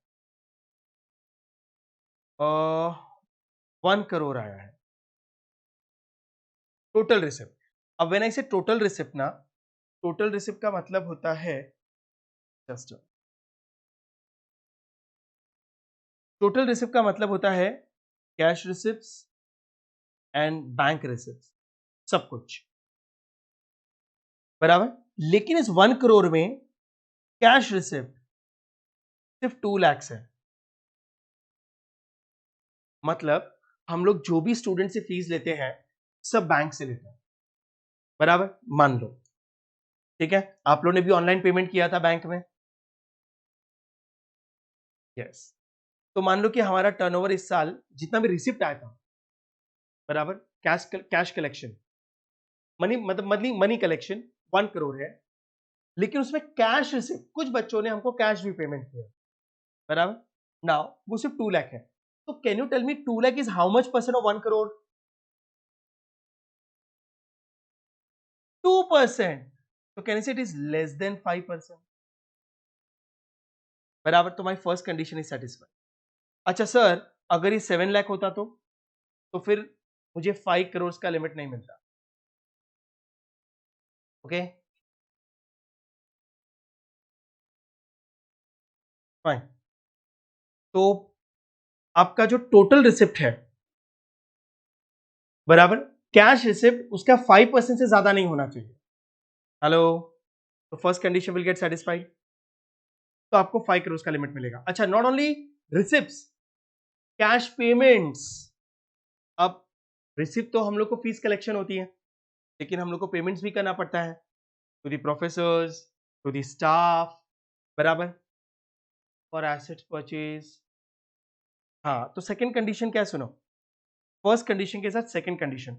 1 करोड़ आया है, टोटल रिसिप्ट। अब व्हेन आई से टोटल रिसिप्ट ना, टोटल रिसिप्ट का मतलब होता है, जस्ट टोटल रिसिप्ट का मतलब होता है cash receipts and bank receipts, सब कुछ, बराबर। लेकिन इस 1 करोड़ में कैश रिसिप्ट सिर्फ 2 लाख है। मतलब हम लोग जो भी स्टूडेंट से फीस लेते हैं सब बैंक से लेते हैं, बराबर, मान लो, ठीक है। आप लोगों ने भी ऑनलाइन पेमेंट किया था बैंक में, यस। तो मान लो कि हमारा टर्नओवर इस साल जितना भी रिसिप्ट आया था, बराबर, कैश कलेक्शन, मनी मतलब मनी कलेक्शन 1 करोड़ है, लेकिन उसमें कैश रिसिप्ट कुछ बच्चों ने हमको कैश भी पेमेंट किया, बराबर। नाउ वो सिर्फ 2 लाख है। तो can you tell me 2 lakh is how much percent of 1 crore? 2%। तो can say it is less then 5%, बराबर। तो my first condition is satisfied. अच्छा सर अगर ये 7 लाख होता तो फिर मुझे 5 करोड़ का लिमिट नहीं मिलता, ओके फाइन। तो आपका जो टोटल रिसिप्ट है बराबर। कैश रिसिप्ट उसका 5% से ज्यादा नहीं होना चाहिए। हेलो, तो first condition will get satisfied, तो आपको 5 करोड़ का लिमिट मिलेगा। अच्छा, not only receipts, cash payments. अब रिसिप्ट तो हम लोग को फीस कलेक्शन होती है, लेकिन हम लोग को पेमेंट्स भी करना पड़ता है to the professors, to the staff, बराबर, फॉर एसेट्स परचेज। हाँ, तो सेकंड कंडीशन क्या है सुनो, फर्स्ट कंडीशन के साथ सेकंड कंडीशन,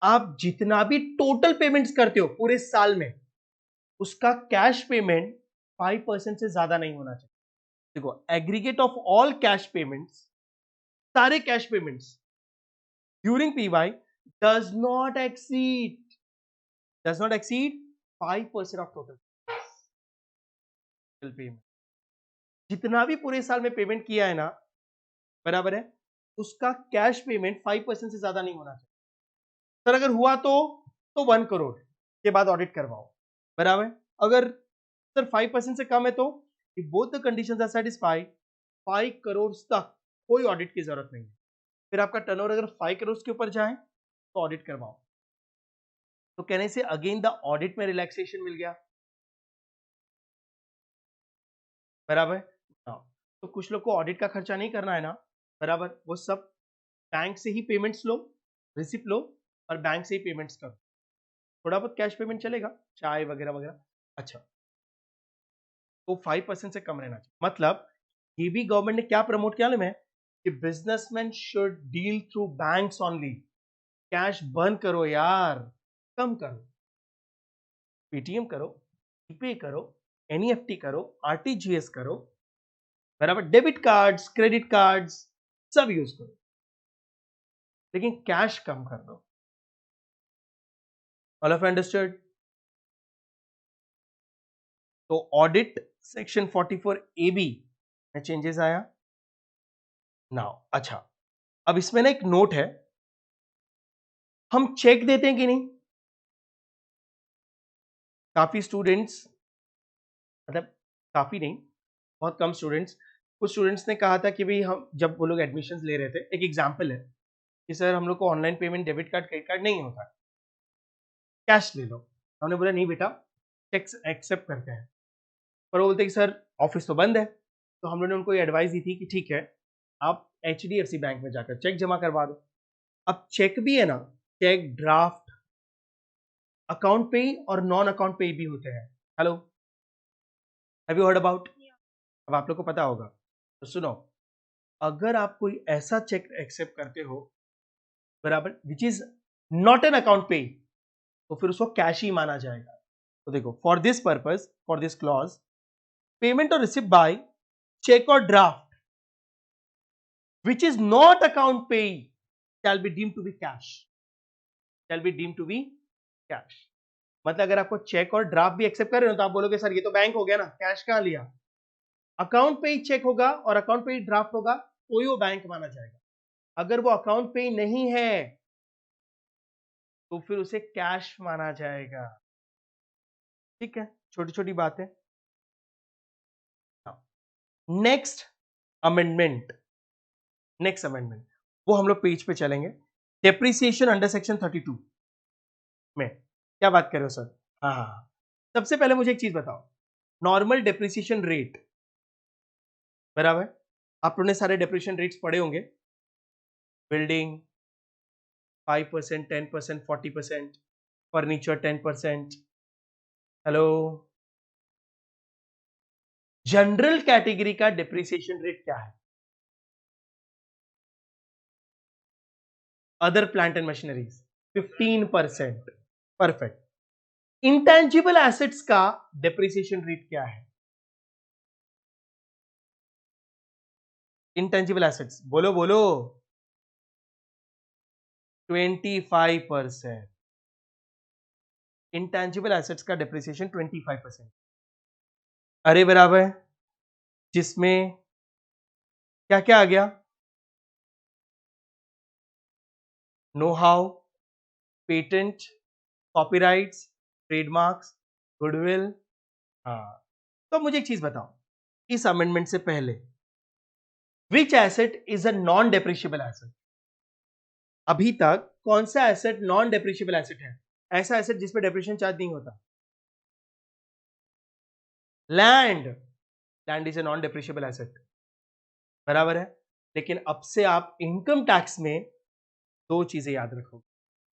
आप जितना भी टोटल पेमेंट्स करते हो पूरे साल में, उसका कैश पेमेंट 5% से ज्यादा नहीं होना चाहिए। देखो, aggregate of all cash payments, सारे cash payments during PY does not exceed 5% of total payment. जितना भी पूरे साल में पेमेंट किया है ना, बराबर है, उसका कैश पेमेंट 5% से ज्यादा नहीं होना चाहिए। सर अगर हुआ तो 1 करोड़ के बाद ऑडिट करवाओ, बराबर। अगर सर 5% से कम है तो both the conditions are satisfied, 5 crore तक कोई ऑडिट की जरूरत नहीं है। फिर आपका टर्नओवर अगर 5 करोड़ के ऊपर जाए तो ऑडिट करवाओ। तो कहने से अगेन द ऑडिट में रिलैक्सेशन मिल गया, बराबर। तो कुछ लोग को ऑडिट का खर्चा नहीं करना है ना, बराबर, वो सब बैंक से ही पेमेंट्स लो, रिसिप्ट लो और बैंक से ही पेमेंट्स करो, थोड़ा बहुत कैश पेमेंट चलेगा, चाय वगैरह वगैरह। अच्छा, तो 5% से कम रहना चाहिए। मतलब ये भी गवर्नमेंट ने क्या प्रमोट किया में कि businessman should deal through banks only. Cash burn करो यार, कम करो, पेटीएम करो, जीपे करो, एनईएफटी करो, आरटीजीएस करो, बराबर, डेबिट कार्ड्स, क्रेडिट कार्ड्स सब यूज करो, लेकिन कैश कम कर दो। All of understood? तो ऑडिट सेक्शन 44AB में चेंजेस आया नाउ। अच्छा, अब इसमें ना एक नोट है, हम चेक देते हैं कि नहीं? काफी स्टूडेंट्स, मतलब काफी नहीं, बहुत कम स्टूडेंट्स, कुछ स्टूडेंट्स ने कहा था कि भाई हम जब वो लोग एडमिशंस ले रहे थे, एक एग्जांपल है कि सर हम लोग को online payment debit card credit card नहीं होता, कैश ले लो। हमने बोला नहीं बेटा, चेक एक्सेप्ट करते हैं, पर वो बोलते कि सर ऑफिस तो बंद है। तो हम लोगों ने उनको ये एडवाइस दी थी कि ठीक है, आप एचडीएफसी बैंक में जाकर चेक जमा करवा दो। अब चेक भी है ना, चेक, ड्राफ्ट, अकाउंट पे और नॉन अकाउंट पे भी होते हैं। Hello, have you heard about? अब आप लोग को पता होगा, तो सुनो, अगर आप कोई ऐसा चेक एक्सेप्ट करते हो, बराबर, which is not an account पे, तो फिर उसको कैश ही माना जाएगा। तो देखो, for this purpose, for this clause, payment और रिसिप्ट बाय चेक और draft which is not account पे shall be deemed to be cash, shall be deemed to be cash। मतलब अगर आपको चेक और ड्राफ्ट भी एक्सेप्ट कर रहे हो तो आप बोलोगे सर ये तो बैंक हो गया ना, कैश कहां लिया? अकाउंट पे ही चेक होगा और अकाउंट पे ही ड्राफ्ट होगा तो ही वो बैंक माना जाएगा। अगर वो अकाउंट पे ही नहीं है तो फिर उसे कैश माना जाएगा। ठीक है, छोटी छोटी बातें। नेक्स्ट अमेंडमेंट, नेक्स्ट अमेंडमेंट वो हम लोग पेज पे चलेंगे। डेप्रिसिएशन अंडर सेक्शन 32 में क्या बात कर रहे हो सर? हाँ हाँ हाँ। सबसे पहले मुझे एक चीज बताओ, नॉर्मल डेप्रिसिएशन रेट, बराबर, आप लोगों ने सारे डेप्रिसिएशन रेट्स पढ़े होंगे, building 5%, 10%, 40%, furniture 10%। Hello, general category का डेप्रिसिएशन रेट क्या है? Other plant and machineries 15%। Perfect. Intangible assets का डेप्रिसिएशन रेट क्या है? इंटेंजिबल एसेट्स, बोलो बोलो। 25%। इंटेंजिबल एसेट्स का डेप्रिसिएशन 25%। अरे बराबर, जिसमें क्या क्या आ गया? No how, patent, copyrights, trademarks, goodwill. हाँ, तो मुझे एक चीज बताओ, इस अमेंडमेंट से पहले which asset is a non depreciable asset? अभी तक कौन सा एसेट नॉन डेप्रिशिएबल एसेट है? ऐसा एसेट जिसपे डेप्रिसिएशन चार्ज नहीं होता। Land. Land is a non depreciable asset, बराबर है। लेकिन अब से आप इनकम टैक्स में दो चीजें याद रखो,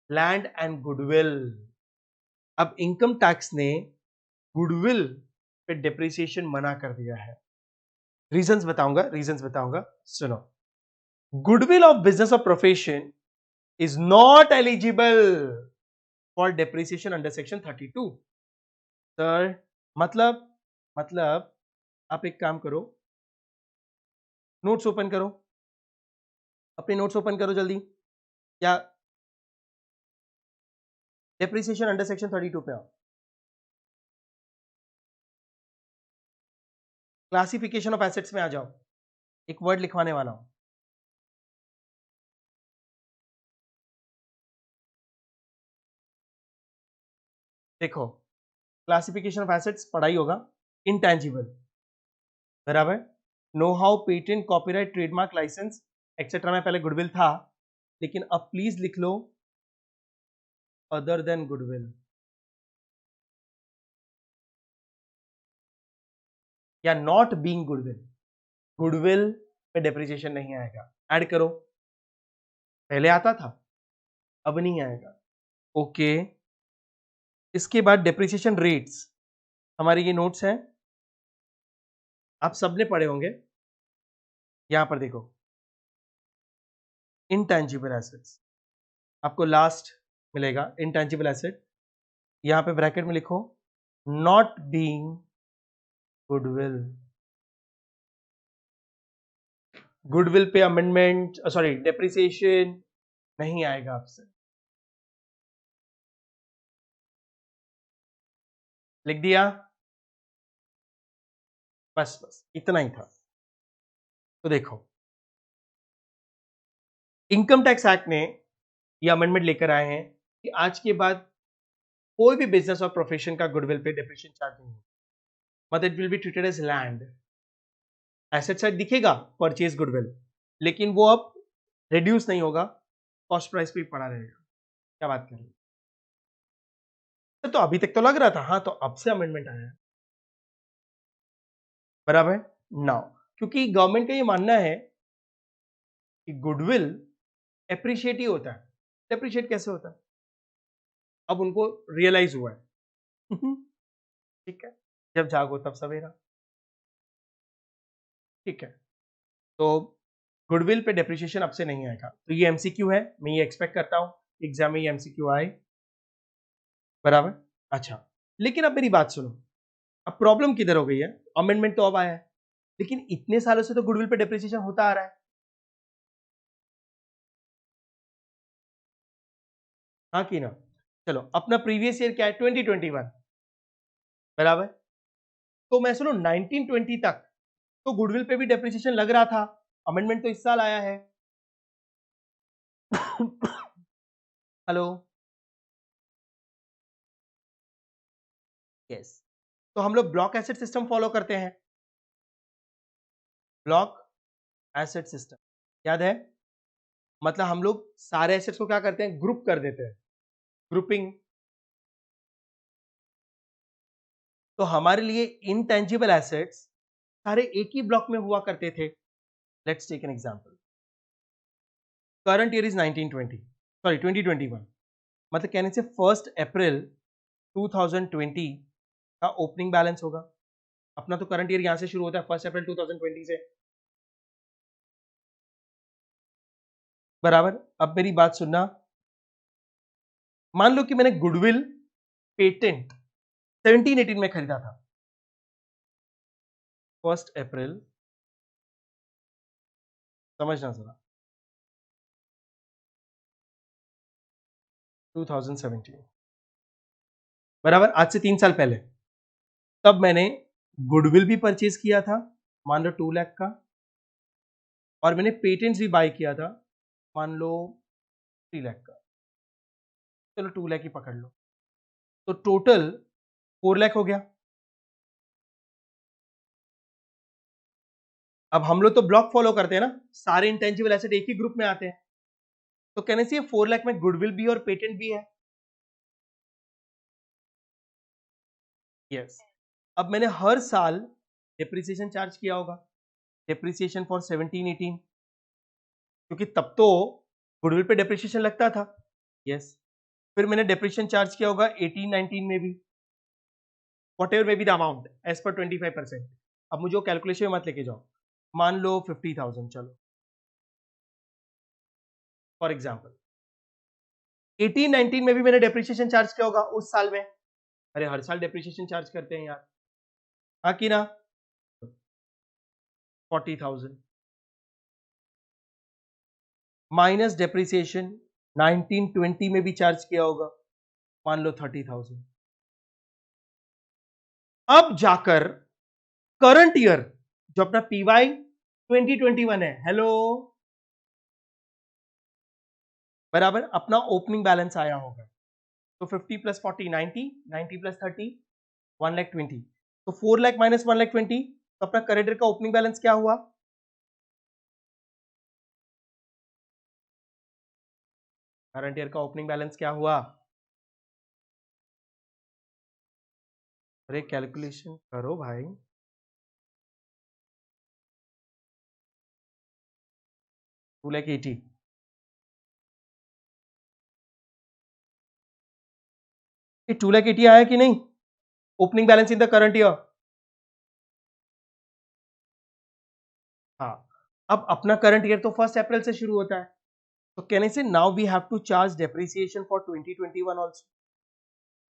लैंड एंड गुडविल। अब इनकम टैक्स ने गुडविल पे डेप्रिसिएशन मना कर दिया है। रीजंस बताऊंगा, सुनो। गुडविल ऑफ बिजनेस और profession is not eligible for depreciation under section 32। Sir मतलब आप एक काम करो, नोट्स ओपन करो, अपने नोट्स ओपन करो जल्दी, या डेप्रिसिएशन अंडर सेक्शन 32 पे आओ। क्लासिफिकेशन ऑफ एसेट्स में आ जाओ, एक वर्ड लिखवाने वाला हूं। देखो, क्लासिफिकेशन ऑफ एसेट्स पढ़ा ही होगा। इंटेंजिबल, बराबर। Know how, patent, copyright, trademark, license etcetera में पहले गुडविल था, लेकिन अब प्लीज लिख लो अदर देन गुडविल, या नॉट बीइंग गुडविल। गुडविल पे डेप्रिसिएशन नहीं आएगा, ऐड करो। पहले आता था, अब नहीं आएगा। ओके, इसके बाद डेप्रिसिएशन रेट्स, हमारे ये नोट्स हैं, आप सबने पढ़े होंगे। यहां पर देखो, इंटेंजिबल एसेट्स आपको लास्ट मिलेगा, इंटेंजिबल एसेट। यहां पे ब्रैकेट में लिखो नॉट बीइंग गुडविल। गुडविल पे अमेंडमेंट, सॉरी, डेप्रिसिएशन नहीं आएगा आपसे। लिख दिया, बस इतना ही था। तो देखो, इनकम टैक्स एक्ट ने ये अमेंडमेंट लेकर आए हैं कि आज के बाद कोई भी बिजनेस और प्रोफेशन का गुडविल पे डेप्रिसिएशन चार्ज नहीं होगा, मतलब it will be treated as land. Asset side दिखेगा परचेज गुडविल, लेकिन वो अब रिड्यूस नहीं होगा, कॉस्ट प्राइस पे ही पड़ा रहेगा। क्या बात कर रहे हैं? तो अभी तक तो लग रहा था, हाँ, तो अब से अमेंडमेंट आया है, बराबर। नाउ, क्योंकि गवर्नमेंट का ये मानना है कि गुडविल एप्रिशिएट ही होता है। एप्रिशिएट कैसे होता है, अब उनको रियलाइज हुआ है। ठीक है, जब जागो तब सवेरा। ठीक है, तो गुडविल पे डेप्रिसिएशन अब से नहीं आएगा। तो ये एमसीक्यू है, मैं ये एक्सपेक्ट करता हूं एग्जाम में ये एमसीक्यू आए, बराबर। अच्छा, लेकिन अब मेरी बात सुनो, अब प्रॉब्लम किधर हो गई है? अमेंडमेंट तो अब आया है, लेकिन इतने सालों से तो गुडविल पे डेप्रिसिएशन होता आ रहा है। हाँ कि ना? चलो, अपना प्रीवियस ईयर क्या है? 2021, बराबर। तो मैं सुनो 1920 तक तो गुडविल पे भी डेप्रिसिएशन लग रहा था, अमेंडमेंट तो इस साल आया है। Hello, yes. तो हम लोग ब्लॉक एसेट सिस्टम फॉलो करते हैं, ब्लॉक एसेट सिस्टम, याद है? मतलब हम लोग सारे एसेट्स को क्या करते हैं? ग्रुप कर देते हैं, ग्रुपिंग। तो हमारे लिए इनटेंजिबल एसेट्स सारे एक ही ब्लॉक में हुआ करते थे। Let's take an example. Current year is 1920, sorry 2021, मतलब कहने से 1 अप्रैल 2020 का ओपनिंग बैलेंस होगा। अपना तो करंट ईयर यहां से शुरू होता है 1 अप्रैल 2020 से, बराबर। अब मेरी बात सुनना, मान लो कि मैंने गुडविल पेटेंट 1718 में खरीदा था, 1 अप्रैल, समझना जरा, 2017, बराबर, आज से 3 साल पहले। तब मैंने गुडविल भी परचेज किया था, मान लो 2 लाख का, और मैंने पेटेंट्स भी बाय किया था, मान लो 3 लाख का। चलो 2 लाख ही पकड़ लो, तो टोटल 4 लाख हो गया। अब हम लोग तो ब्लॉक फॉलो करते हैं ना, सारे इंटेंजिबल एसेट एक ही ग्रुप में आते हैं। तो कहने से 4 लाख में गुडविल भी और पेटेंट भी है। यस अब मैंने हर साल डेप्रिसिएशन चार्ज किया होगा, डेप्रिसिएशन फॉर 17-18, क्योंकि तब तो गुडविल पे डेप्रिसिएशन लगता था। यस फिर मैंने डेप्रिसिएशन चार्ज किया होगा 18-19 में भी, whatever may be the amount as per 25%। अब मुझे वो कैलकुलेशन में मत लेके जाओ, मान लो 50,000, चलो फॉर एग्जाम्पल 18-19 में भी मैंने डेप्रिसिएशन चार्ज किया होगा उस साल में। अरे हर साल डेप्रिसिएशन चार्ज करते हैं यार, हाँ कि ना, 40,000 माइनस डेप्रिसिएशन 19-20 में भी चार्ज किया होगा, मान लो 30,000। अब जाकर करंट ईयर जो अपना पीवाई 2021 है, हेलो, बराबर अपना ओपनिंग बैलेंस आया होगा, तो 50 प्लस 40 90, 90 प्लस 30 1,20,000, तो 4 लाख माइनस 1,20,000, तो अपना करंट ईयर का ओपनिंग बैलेंस क्या हुआ? करंट ईयर का ओपनिंग बैलेंस क्या हुआ? अरे कैलकुलेशन करो भाई, टू लाख 80। ये 2 लाख 80 आया कि नहीं opening balance in the current year? हाँ अब अपना करंट ईयर तो 1 अप्रैल से शुरू होता है, तो कहने से now we have to charge depreciation for 2021 also.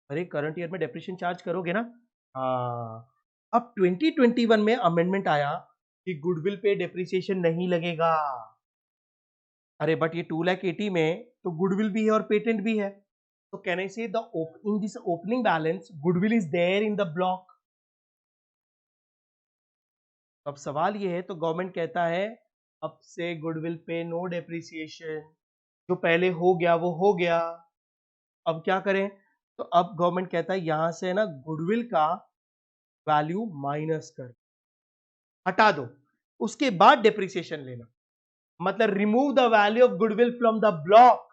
अरे करंट ईयर में डेप्रिसिएशन चार्ज करोगे ना। हाँ अब 2021 में अमेंडमेंट आया कि गुडविल पे डेप्रिसिएशन नहीं लगेगा। अरे बट ये 2 लाख 80 में तो गुडविल भी है और पेटेंट भी है, तो कहने से the in this opening balance goodwill is there in the block. अब सवाल ये है, तो गवर्नमेंट कहता है अब से गुडविल पे नो डेप्रिसिएशन, जो पहले हो गया वो हो गया, अब क्या करें? तो अब गवर्नमेंट कहता है यहां से ना गुडविल का वैल्यू माइनस कर, हटा दो, उसके बाद डेप्रिसिएशन लेना, मतलब remove the value of goodwill from the block.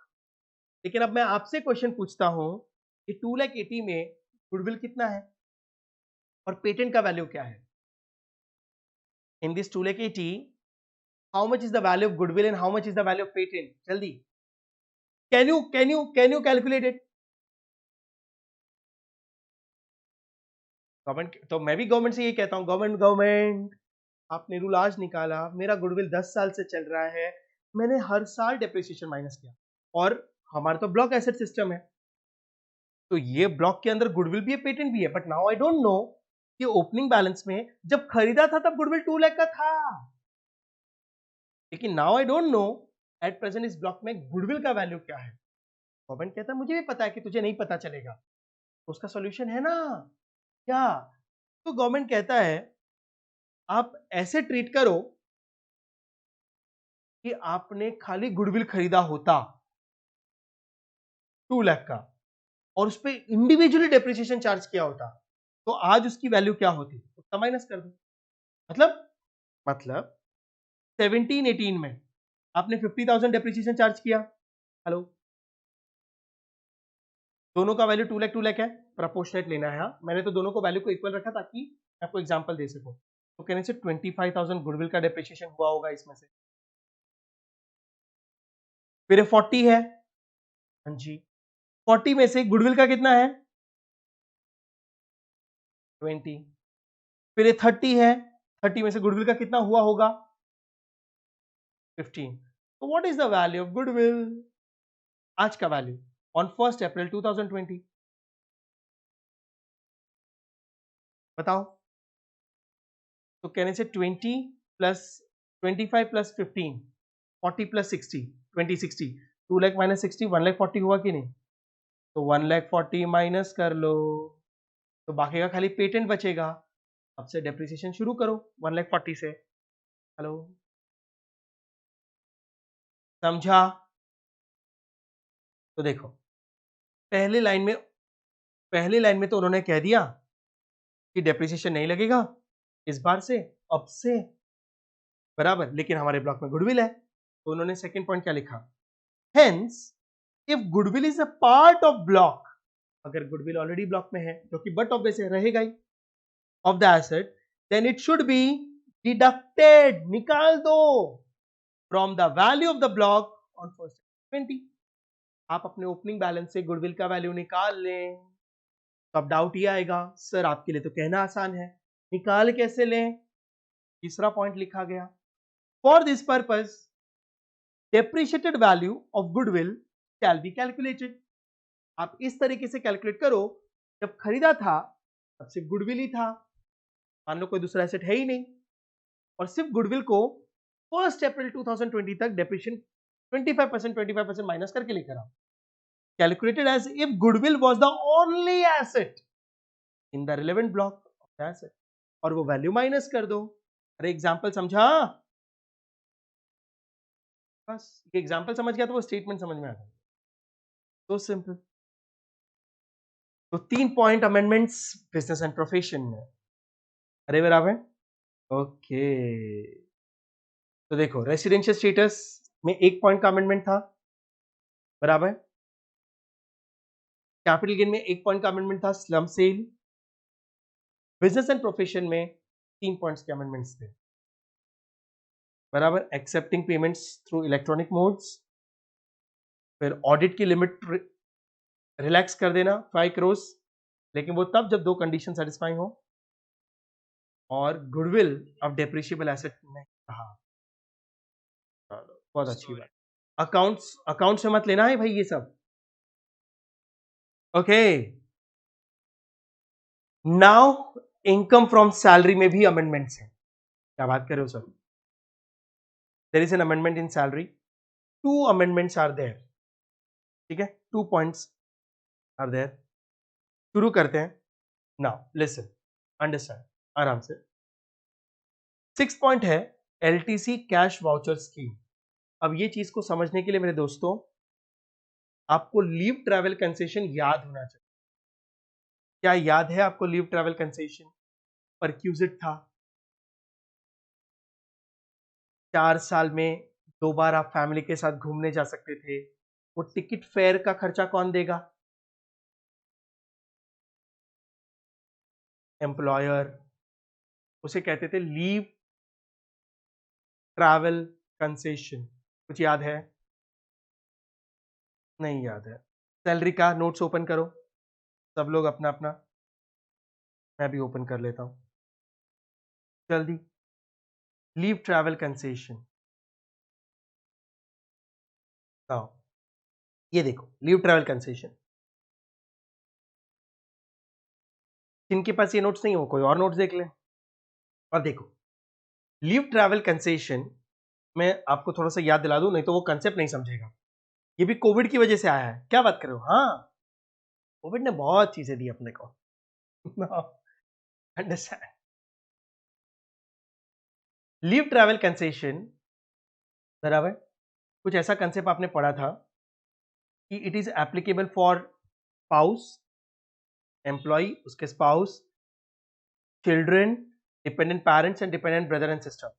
लेकिन अब मैं आपसे क्वेश्चन पूछता हूं कि 2 लाख 80 में गुडविल कितना है और पेटेंट का वैल्यू क्या है? In this 2 lakh 80 how much is the value of goodwill and how much is the value of patent? जल्दी, can you calculate it? Government, तो मैं भी गवर्नमेंट से ये कहता हूं, गवर्नमेंट आपने रूल आज निकाला, मेरा गुडविल 10 साल से चल रहा है, मैंने हर साल डेप्रिसिएशन माइनस किया, और हमारा तो ब्लॉक एसेट सिस्टम है, तो ये ब्लॉक के अंदर गुडविल भी है पेटेंट भी है, but now I don't know कि ओपनिंग बैलेंस में जब खरीदा था तब गुडविल 2 लाख का था, लेकिन now I don't know at present इस ब्लॉक में गुडविल का वैल्यू क्या है। गवर्नमेंट कहता है मुझे भी पता है कि तुझे नहीं पता चलेगा, तो उसका सॉल्यूशन है ना क्या? तो गवर्नमेंट कहता है आप ऐसे ट्रीट करो कि आपने खाली गुडविल खरीदा होता 2 लाख का और उस पर इंडिविजुअली डेप्रिसिएशन चार्ज किया होता, तो आज उसकी वैल्यू क्या होती, उसका माइनस कर दो। मतलब 17-18 में आपने 50,000 डेप्रिसिएशन चार्ज किया, हेलो, दोनों का वैल्यू 2 लाख है, प्रपोर्शनेट लेना है। हाँ मैंने तो दोनों को वैल्यू को इक्वल रखा ताकि आपको एग्जांपल दे सकूं, तो कहने से 25,000 गुडविल का डेप्रिसिएशन हुआ होगा इसमें से, फिर 40 है, हाँ जी, 40 में से गुडविल का कितना है 20, फिर 30 है, 30 में से गुडविल का कितना हुआ होगा 15, तो what is the value of goodwill, आज का वैल्यू ऑन 1 अप्रैल 2020, बताओ। तो कहने से 20 plus 25 plus 15 40 plus 60 2060, 2 lakh minus 60 1 lakh 40 हुआ कि नहीं, तो 1 लाख 40 माइनस कर लो, तो बाकी का खाली पेटेंट बचेगा, अब से डेप्रिसिएशन शुरू करो 1 लाख 40 से, हेलो, समझा? तो देखो पहले लाइन में तो उन्होंने कह दिया कि डेप्रिसिएशन नहीं लगेगा इस बार से, अब से, बराबर, लेकिन हमारे ब्लॉक में गुडविल है, तो उन्होंने सेकंड पॉइंट क्या लिखा, hence if goodwill is a part of block, अगर गुडविल ऑलरेडी ब्लॉक में है जो कि बट ऑब्वियस रहेगा ही of the asset, then it should be deducted, निकाल दो from the value of the block on first 20। आप अपने ओपनिंग बैलेंस से गुडविल का वैल्यू निकाल लें। तो अब डाउट ये आएगा, सर आपके लिए तो कहना आसान है, निकाल कैसे लें? तीसरा पॉइंट लिखा गया, for this purpose depreciated value of goodwill shall be calculated। आप इस तरीके से कैलकुलेट करो, जब खरीदा था तब सिर्फ गुडविल ही था, मान लो कोई दूसरा एसेट है ही नहीं, और सिर्फ गुडविल को 1 अप्रैल 2020 तक डेप्रिशिएशन 25% माइनस करके लेकर आओ, calculated as if goodwill was the only asset in the relevant block of the asset, और वो वैल्यू माइनस कर दो। अरे एग्जांपल समझा? बस ये एग्जांपल समझ गया तो वो स्टेटमेंट समझ में आ गया, तो सिंपल। तो 3 point amendments business and profession में। अरे बराबर, ओके। तो देखो रेसिडेंशियल स्टेटस में 1 पॉइंट का अमेंडमेंट था, बराबर। कैपिटल गेन में 1 पॉइंट का अमेंडमेंट था, slump sale. Business and profession में 3 पॉइंट्स के अमेंडमेंट्स थे, बराबर। Accepting payments through electronic modes, फिर ऑडिट की लिमिट रिलैक्स कर देना 5 करोड़, लेकिन वो तब जब 2 कंडीशन सेटिस्फाइंग हो, और गुडविल ऑफ डेप्रिशिएबल एसेट नहीं कहा। बहुत अच्छी बात। अकाउंट्स में मत लेना है भाई ये सब, okay. Now income from salary में भी अमेंडमेंट्स हैं। क्या बात कर रहे हो sir? There is an amendment in salary, 2 amendments are there, ठीक है, 2 पॉइंट्स आर देयर। शुरू करते हैं। नाउ लिसन, अंडरस्टैंड आराम से। 6 पॉइंट है एलटीसी कैश वाउचर स्कीम। अब ये चीज को समझने के लिए मेरे दोस्तों, आपको लीव ट्रैवल कंसेशन याद होना चाहिए। क्या याद है आपको लीव ट्रैवल कंसेशन? परक्यूजिट था, 4 साल में 2 बार आप फैमिली के साथ घूमने जा सकते थे। वो टिकट फेयर का खर्चा कौन देगा? एम्प्लॉयर। उसे कहते थे लीव ट्रैवल कंसेशन। कुछ याद है? नहीं याद है। सैलरी का नोट्स ओपन करो सब लोग अपना अपना, मैं भी ओपन कर लेता हूं जल्दी। लीव ट्रैवल कंसेशन, ये देखो लीव ट्रैवल कंसेशन। जिनके पास ये नोट्स नहीं हो कोई और नोट्स देख ले। और देखो लीव ट्रैवल कंसेशन मैं आपको थोड़ा सा याद दिला दूं, नहीं तो वो कंसेप्ट नहीं समझेगा। ये भी कोविड की वजह से आया है। क्या बात कर रहे हो? हाँ, कोविड ने बहुत चीजें दी अपने को। अंडरस्टैंड। लीव ट्रैवल कंसेशन, बराबर, कुछ ऐसा कंसेप्ट आपने पढ़ा था कि it is applicable for spouse, employee, उसके spouse, children, dependent parents and dependent brother and sister.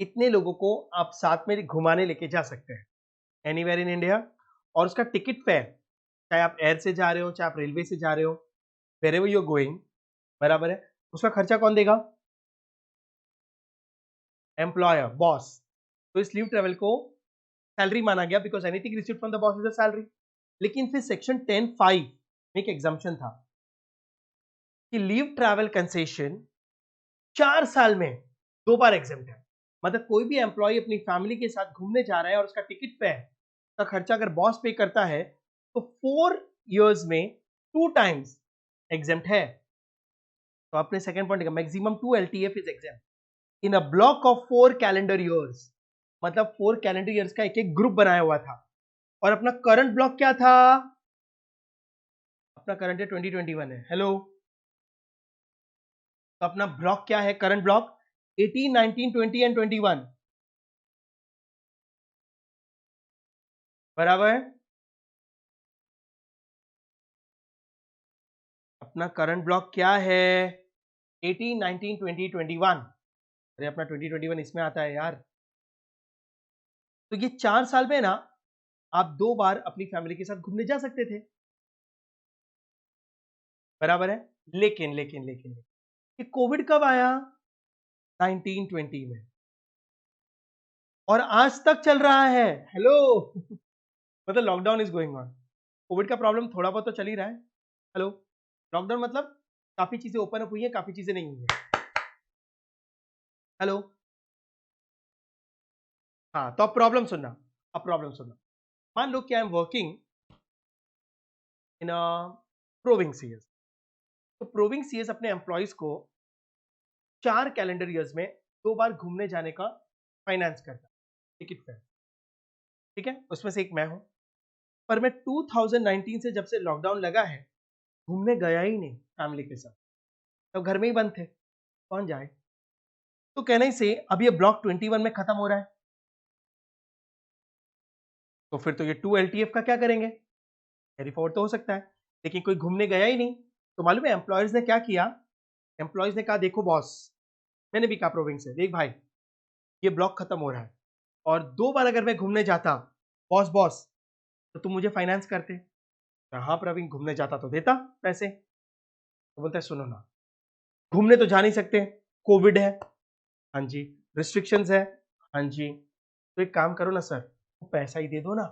इतने लोगों को आप साथ में घुमाने लेके जा सकते हैं एनीवेयर इन इंडिया। और उसका टिकट फेयर, चाहे आप एयर से जा रहे हो, चाहे आप रेलवे से जा रहे हो, वेरेवर यू आर गोइंग, बराबर है, उसका खर्चा कौन देगा? Employer, boss. तो इस लीव ट्रैवल को सैलरी माना गया, because anything received from the boss is a salary. लेकिन फिर सेक्शन 10(5) में एक एग्जाम्पशन था कि लीव ट्रैवल कंसेशन 4 साल में 2 बार एग्जाम्प्ट है। मतलब कोई भी एम्प्लॉय अपनी फैमिली के साथ घूमने जा रहा है और उसका टिकट पे का खर्चा अगर बॉस पे करता है तो 4 इयर्स में 2 टाइम्स एग्जाम्प्ट है। तो आपने second point, maximum 2 LTF is exempt in a block of 4 calendar years. मतलब 4 कैलेंडर ईयर्स का एक एक ग्रुप बनाया हुआ था। और अपना करंट ब्लॉक क्या था? अपना करंट है 2021 है, हेलो। तो अपना ब्लॉक क्या है? करंट ब्लॉक 18, 19, 20 एंड 21, बराबर है। अपना करंट ब्लॉक क्या है? 18, 19, 20, 21। अरे अपना 2021 इसमें आता है यार। तो ये 4 साल में ना आप 2 बार अपनी फैमिली के साथ घूमने जा सकते थे, बराबर है। लेकिन लेकिन लेकिन ये कोविड कब आया? 1920 में, और आज तक चल रहा है। हेलो मतलब lockdown is going on. Covid का प्रॉब्लम थोड़ा बहुत तो चल ही रहा है। हेलो, लॉकडाउन मतलब काफी चीजें ओपन अप हुई हैं, काफी चीजें नहीं हुई हैं। हेलो, हाँ, तो अब प्रॉब्लम सुनना। अब प्रॉब्लम सुनना। मान लो कि I am working in a proving CS. तो प्रोविंग सीएस अपने एम्प्लॉयज को 4 कैलेंडर ईयर्स में 2 बार घूमने जाने का फाइनेंस करता है, टिकट फेयर। ठीक है, उसमें से एक मैं हूं। पर मैं 2019 से जब से लॉकडाउन लगा है घूमने गया ही नहीं फैमिली के साथ। तो घर में ही बंद थे, कौन जाए। तो कहने से अब ये ब्लॉक 21 में खत्म हो रहा है, तो फिर तो ये 2 LTF का क्या करेंगे? कैरी फॉरवर्ड तो हो सकता है, लेकिन कोई घूमने गया ही नहीं। तो मालूम है एम्प्लॉयज ने क्या किया? एम्प्लॉयज ने कहा देखो बॉस, मैंने भी कहा प्रोविंस से, देख भाई ये ब्लॉक खत्म हो रहा है और 2 बार अगर मैं घूमने जाता बॉस बॉस तो तुम मुझे फाइनेंस करते। हाँ प्रवीण, घूमने जाता तो देता पैसे। तो बोलता है सुनो ना, घूमने तो जा नहीं सकते, कोविड है। हाँ जी। रिस्ट्रिक्शंस है। हाँ जी। तो एक काम करो ना सर, पैसा ही दे दो ना।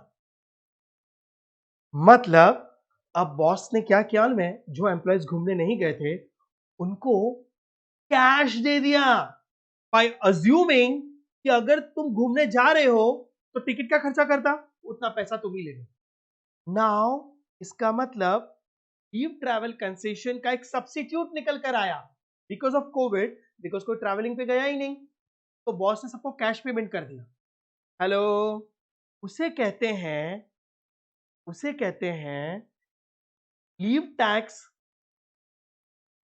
मतलब अब बॉस ने क्या किया में, जो एम्प्लॉयज घूमने नहीं गए थे उनको कैश दे दिया, बाय अज्यूमिंग कि अगर तुम घूमने जा रहे हो तो टिकट का खर्चा करता, उतना पैसा तुम ही ले लो। नाउ इसका मतलब लीव ट्रैवल कंसेशन का एक सब्स्टिट्यूट निकल कर आया बिकॉज ऑफ कोविड, बिकॉज कोई ट्रैवलिंग पे गया ही नहीं, तो बॉस ने सबको कैश पेमेंट कर दिया। हेलो, उसे कहते हैं, उसे कहते हैं leave tax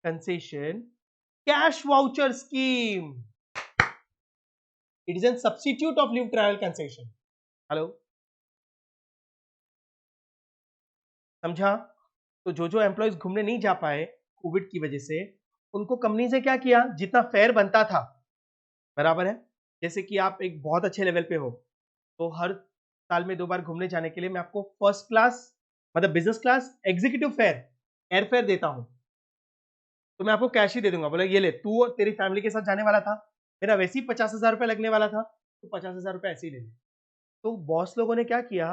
concession cash voucher scheme. It is an substitute of leave travel concession. Hello, समझा? तो जो जो एम्प्लॉयज घूमने नहीं जा पाए कोविड की वजह से, उनको कंपनी से क्या किया, जितना फेयर बनता था, बराबर है। जैसे कि आप एक बहुत अच्छे लेवल पे हो तो हर साल में 2 बार घूमने जाने के लिए मैं आपको फर्स्ट क्लास मतलब business class executive fair air fare देता हूं, तो मैं आपको कैश ही दे दूंगा। बोले ये ले, तू और तेरी फैमिली के साथ जाने वाला था, मेरा वैसे ही 50,000 रुपये लगने वाला था, तो 50,000 रुपये ऐसे ही ले ले। तो बॉस लोगों ने क्या किया,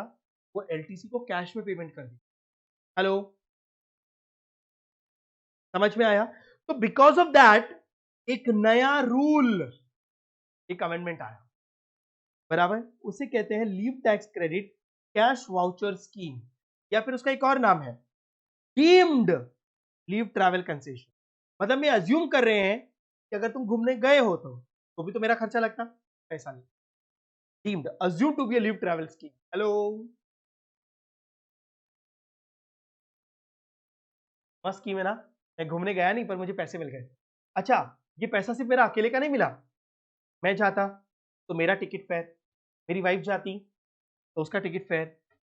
वो LTC को कैश में पेमेंट कर दी। हेलो, समझ में आया? तो बिकॉज ऑफ दैट एक नया रूल, एक अमेंडमेंट आया, बराबर। उसे कहते हैं leave tax credit cash voucher scheme, या फिर उसका एक और नाम है डीम्ड लीव ट्रैवल कंसेशन। मतलब ये अज्यूम कर रहे हैं कि अगर तुम घूमने गए हो तो भी तो मेरा खर्चा लगता, पैसा नहीं। Deemed, assume to be a leave travel scheme. Hello, मस्त स्कीम है ना? मैं घूमने गया नहीं पर मुझे पैसे मिल गए। अच्छा, ये पैसा सिर्फ मेरा अकेले का नहीं मिला। मैं जाता तो मेरा टिकट फेयर, मेरी वाइफ जाती तो उसका टिकट फेयर,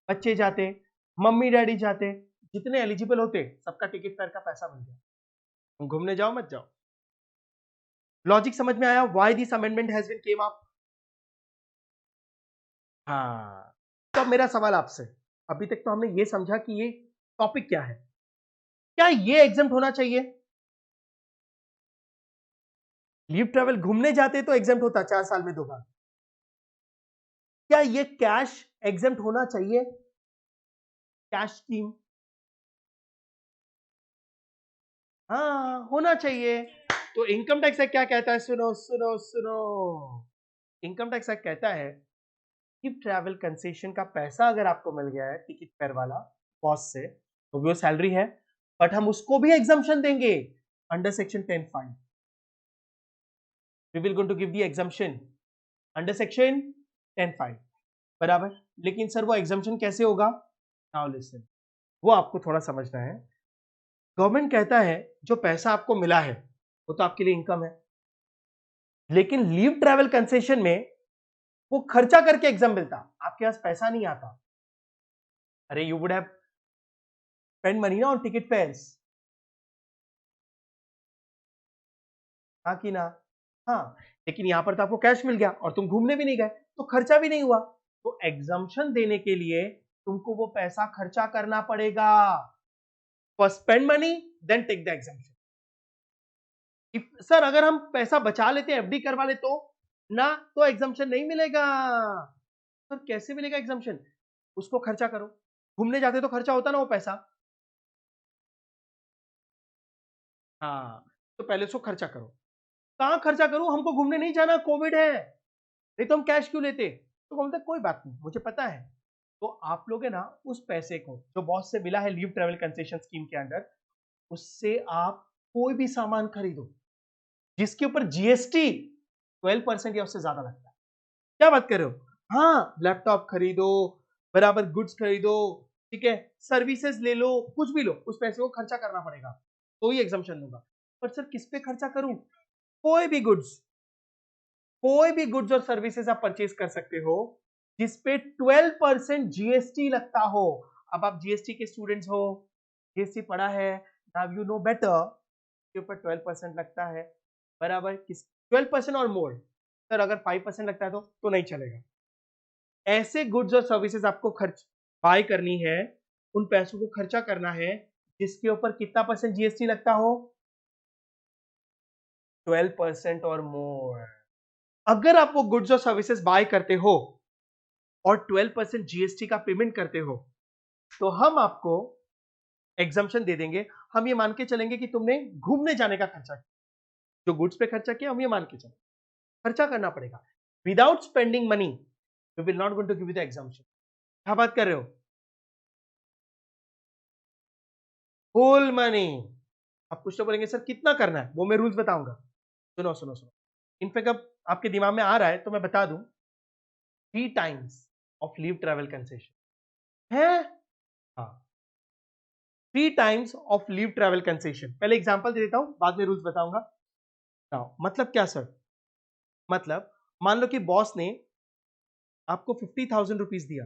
बच्चे जाते, मम्मी डैडी जाते, जितने एलिजिबल होते सबका टिकट फेयर का पैसा मिल गया। तुम घूमने जाओ मत जाओ। लॉजिक समझ में आया? Why this amendment has been came up? हाँ। तो अब मेरा सवाल आपसे, अभी तक तो हमने ये समझा कि ये टॉपिक क्या है, क्या ये एग्जाम होना चाहिए? लीव ट्रैवल घूमने जाते तो एग्जाम होता 4 साल में 2 बार। क्या ये कैश एग्जाम होना चाहिए? कैश स्कीम, हाँ होना चाहिए। तो इनकम टैक्स एक्ट क्या कहता है? सुनो सुनो सुनो, इनकम टैक्स एक्ट कहता है कि ट्रैवल कंसेशन का पैसा अगर आपको मिल गया है टिकट फेयर वाला बॉस से, तो वो सैलरी है, बट हम उसको भी एग्जाम्पशन देंगे under section 10(5). We will going to give the exemption under section 10(5), बराबर। लेकिन सर वो एग्जाम्पशन कैसे होगा? नाउ लिसन, वो आपको थोड़ा समझना है। गवर्नमेंट कहता है जो पैसा आपको मिला है वो तो आपके लिए इनकम है, लेकिन लीव ट्रैवल कंसेशन में वो खर्चा करके एग्जाम मिलता, आपके पास पैसा नहीं आता। अरे you would have spend money ना ऑन टिकट फेयर्स, हाँ कि ना? हाँ, लेकिन यहां पर तो आपको कैश मिल गया और तुम घूमने भी नहीं गए तो खर्चा भी नहीं हुआ। तो एग्जाम्पशन देने के लिए तुमको वो पैसा खर्चा करना पड़ेगा। First spend money then take the exemption. Sir अगर हम पैसा बचा लेते, एफडी करवा ले तो एग्जाम्पशन नहीं मिलेगा। सर कैसे मिलेगा एग्जाम्पशन? उसको खर्चा करो। घूमने जाते तो खर्चा होता ना वो पैसा। हाँ, तो पहले उसको खर्चा करो। कहां खर्चा करूं? हमको घूमने नहीं जाना, कोविड है, नहीं तो हम कैश क्यों लेते? तो बोलते कोई बात नहीं, मुझे पता है। तो आप लोग है ना उस पैसे को जो बॉस से मिला है लीव ट्रैवल कंसेशन स्कीम के अंडर, उससे आप कोई भी सामान खरीदो जिसके ऊपर जीएसटी 12% या उससे ज्यादा लगता है। क्या बात कर रहे हो? हाँ, लैपटॉप खरीदो, बराबर गुड्स खरीदो, ठीक है, सर्विसेज ले लो, कुछ भी लो, उस पैसे को खर्चा करना पड़ेगा, तो ही एग्जाम्पशन दूंगा। पर सर किस पे खर्चा करूं? कोई भी गुड्स और सर्विसेज आप परचेज कर सकते हो जिसपे 12% जीएसटी लगता हो। अब आप जीएसटी के स्टूडेंट्स हो, जीएसटी पढ़ा है, नाउ यू नो बेटर, के ऊपर 12% लगता है, बराबर किस 12% और मोर। सर अगर 5% लगता है तो नहीं चलेगा। ऐसे गुड्स और सर्विसेज आपको खर्च बाय करनी है, उन पैसों को खर्चा करना है जिसके ऊपर कितना परसेंट जीएसटी लगता हो? 12% और मोर। अगर आप वो गुड्स और सर्विसेज बाय करते हो और 12% जीएसटी का पेमेंट करते हो तो हम आपको एग्जम्पशन दे देंगे। हम ये मान के चलेंगे कि तुमने घूमने जाने का खर्चा किया, जो गुड्स पे खर्चा किया हम ये मान के चलेंगे, खर्चा करना पड़ेगा। Without spending money we will not going to give you the exemption. क्या बात कर रहे हो? Whole money. अब कुछ तो बोलेंगे सर कितना करना है, वो मैं रूल्स बताऊंगा। सुनो सुनो सुनो, इनफैक्ट अब आपके दिमाग में आ रहा है तो मैं बता दूं, 3 times of leave travel concession है। हाँ, 3 times of leave travel concession. पहले एग्जांपल दे देता हूं, बाद में रूल्स बताऊंगा। मतलब क्या सर? मतलब मान लो कि बॉस ने आपको 50,000 रुपीज दिया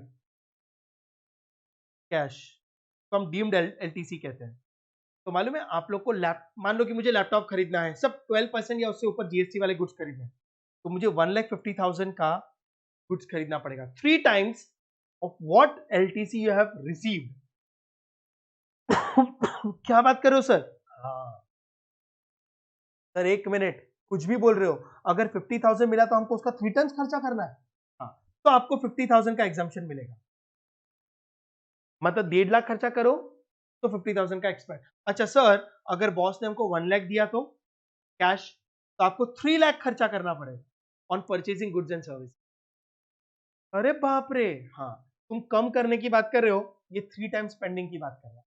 कैश, तो हम डीम्ड एलटीसी कहते हैं। तो मालूम है आप लोग को मान लो कि मुझे लैपटॉप खरीदना है, सब 12% या उससे ऊपर जीएसटी वाले गुड्स खरीदने हैं, तो मुझे 1,50,000 का गुड्स खरीदना पड़ेगा। 3 times of what LTC you have received. क्या बात कर रहे हो सर? हाँ सर, एक मिनट, कुछ भी बोल रहे हो। अगर 50,000 मिला तो हमको उसका 3 टाइम्स खर्चा करना है। हाँ, तो आपको 50,000 का एग्जाम्पशन मिलेगा। मतलब 1.5 लाख खर्चा करो तो 50,000 का एक्सपेंड। अच्छा सर, अगर बॉस ने हमको 1 लाख दिया तो कैश, तो आपको 3 लाख खर्चा करना पड़ेगा on purchasing goods and service. अरे बाप रे। हाँ, तुम कम करने की बात कर रहे हो, ये 3 टाइम्स स्पेंडिंग की बात कर रहा है।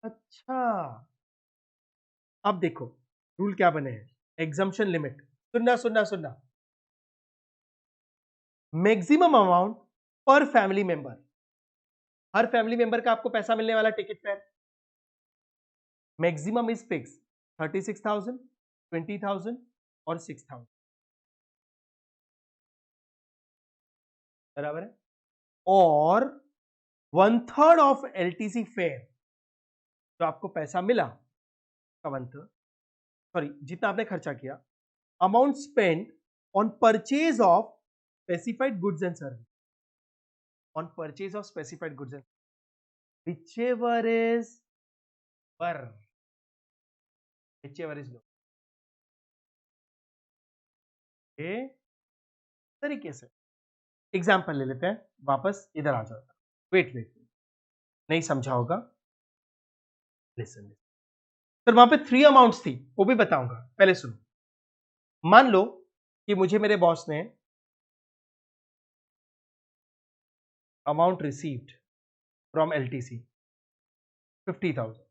अच्छा, अब देखो रूल क्या बने हैं। एग्जम्पशन लिमिट, सुनना सुनना सुनना, maximum amount per family member. हर फैमिली मेंबर का आपको पैसा मिलने वाला ticket fair. Maximum is fix 36,000, 20,000 और 6,000, बराबर है। और 1/3 ऑफ एलटीसी फेयर, जो आपको पैसा मिला का 1/3, सॉरी जितना आपने खर्चा किया, amount spend on purchase of specified goods and service, on purchase of specified goods and whichever is पर whichever is low, ये तरीके से एग्जाम्पल ले लेते हैं। वापस इधर आ जाओ, वेट वेट, नहीं समझा होगा, लिसन। सर वहां पे 3 अमाउंट्स थी, वो भी बताऊंगा, पहले सुनो। मान लो कि मुझे मेरे बॉस ने अमाउंट रिसीव्ड फ्रॉम एलटीसी 50,000,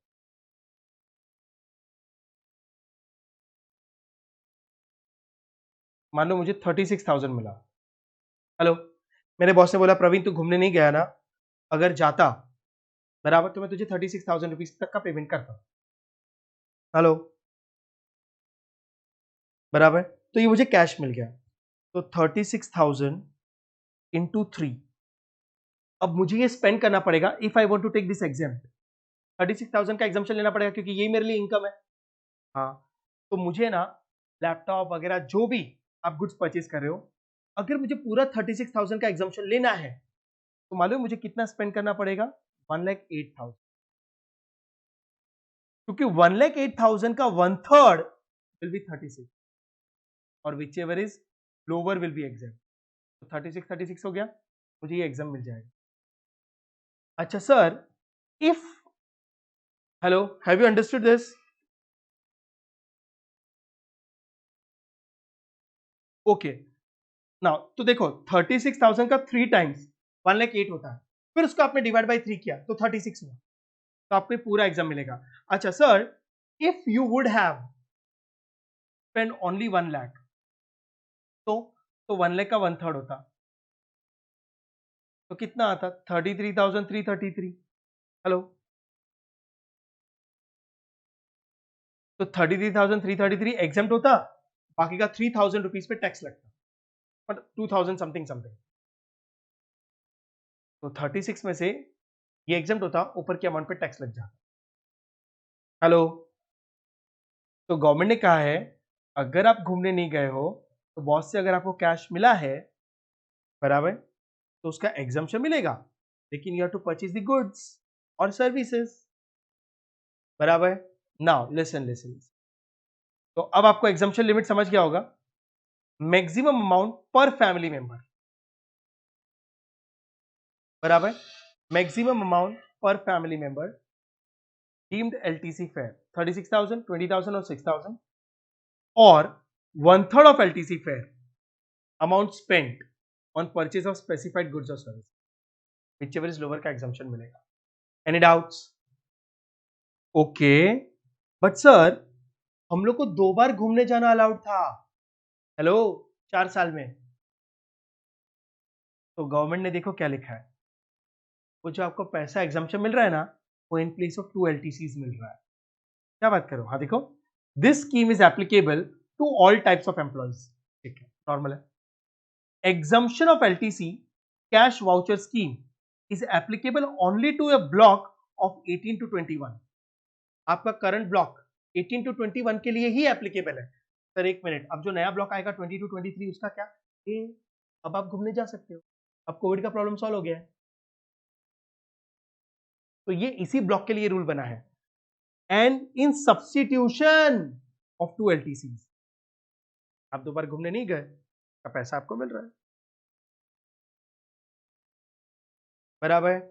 मान लो मुझे 36,000 मिला। हेलो, मेरे बॉस ने बोला प्रवीण तू घूमने नहीं गया ना, अगर जाता बराबर तो मैं तुझे 36,000 रुपीज तक का पेमेंट करता। हेलो, बराबर, तो ये मुझे कैश मिल गया, तो 36,000 इंटू 3। अब मुझे ये स्पेंड करना पड़ेगा if I want to take this exam. 36,000 का एग्जाम्पशन लेना पड़ेगा क्योंकि यही मेरे लिए इनकम है। हाँ, तो मुझे ना लैपटॉप वगैरह जो भी आप गुड्स परचेज कर रहे हो, अगर मुझे पूरा 36,000 का एग्जाम्पशन लेना है तो मालूम मुझे कितना स्पेंड करना पड़ेगा? 1,08,000, क्योंकि 1,08,000 का 1/3 विल बी 36 और which ever is lower will be exam. तो 36 हो गया, मुझे ये एग्जाम मिल जाएगा। अच्छा sir, if, hello, have you understood this? Okay, now तो देखो 36,000 का 3 टाइम्स 1,08,000 होता है, फिर उसको आपने डिवाइड बाय 3 किया तो 36 हुआ, तो आपको पूरा एग्जाम मिलेगा। अच्छा sir, if you would have spend only 1 lakh, तो 1 लाख का 1/3 होता, तो कितना आता? 33,333। हेलो, तो 33,333 एग्जाम्प्ट होता, बाकी का 3,000 रुपीज पे टैक्स लगता, मतलब 2,000 समथिंग समथिंग। तो 36 में से ये एग्जाम्प्ट होता, ऊपर के अमाउंट पे टैक्स लग जाता। हेलो, तो गवर्नमेंट ने कहा है अगर आप घूमने नहीं गए हो तो बॉस से अगर आपको कैश मिला है, बराबर, तो उसका एग्जाम्पशन मिलेगा, लेकिन you have to purchase the goods और सर्विसेज, बराबर। नाउ लिसन लिसन, तो अब आपको एग्जाम्पशन लिमिट समझ गया होगा। Maximum amount per family member, बराबर, maximum amount per family member deemed LTC fare 36,000, 20,000 और 6,000, और 1/3 of LTC fare amount spent on purchase of specified goods और सर्विस, whichever is lower का एग्जाम्पशन मिलेगा। Any doubts? Okay, but sir हम लोग को 2 बार घूमने जाना अलाउड था, हेलो, 4 साल में। तो गवर्नमेंट ने देखो क्या लिखा है, वो जो आपको पैसा एग्जाम्पशन मिल रहा है ना, वो इन प्लेस ऑफ 2 एलटीसीज मिल रहा है। क्या बात करो, हाँ देखो, this scheme is applicable to all types of employees, ठीक है, नॉर्मल है। Exemption of LTC cash voucher scheme is applicable only to a block of 18 to 21। आपका करंट ब्लॉक 18 to 21 के लिए ही एप्लीकेबल है। सर एक मिनट, अब जो नया ब्लॉक आएगा 20 to 23 उसका क्या? अब आप घूमने जा सकते हो, अब कोविड का प्रॉब्लम सॉल्व हो गया है, तो ये इसी ब्लॉक के लिए रूल बना है। एंड इन सब्स्टिट्यूशन ऑफ 2 एलटीसीज, आप 2 बार घूमने नहीं गए, का पैसा आपको मिल रहा है, बराबर।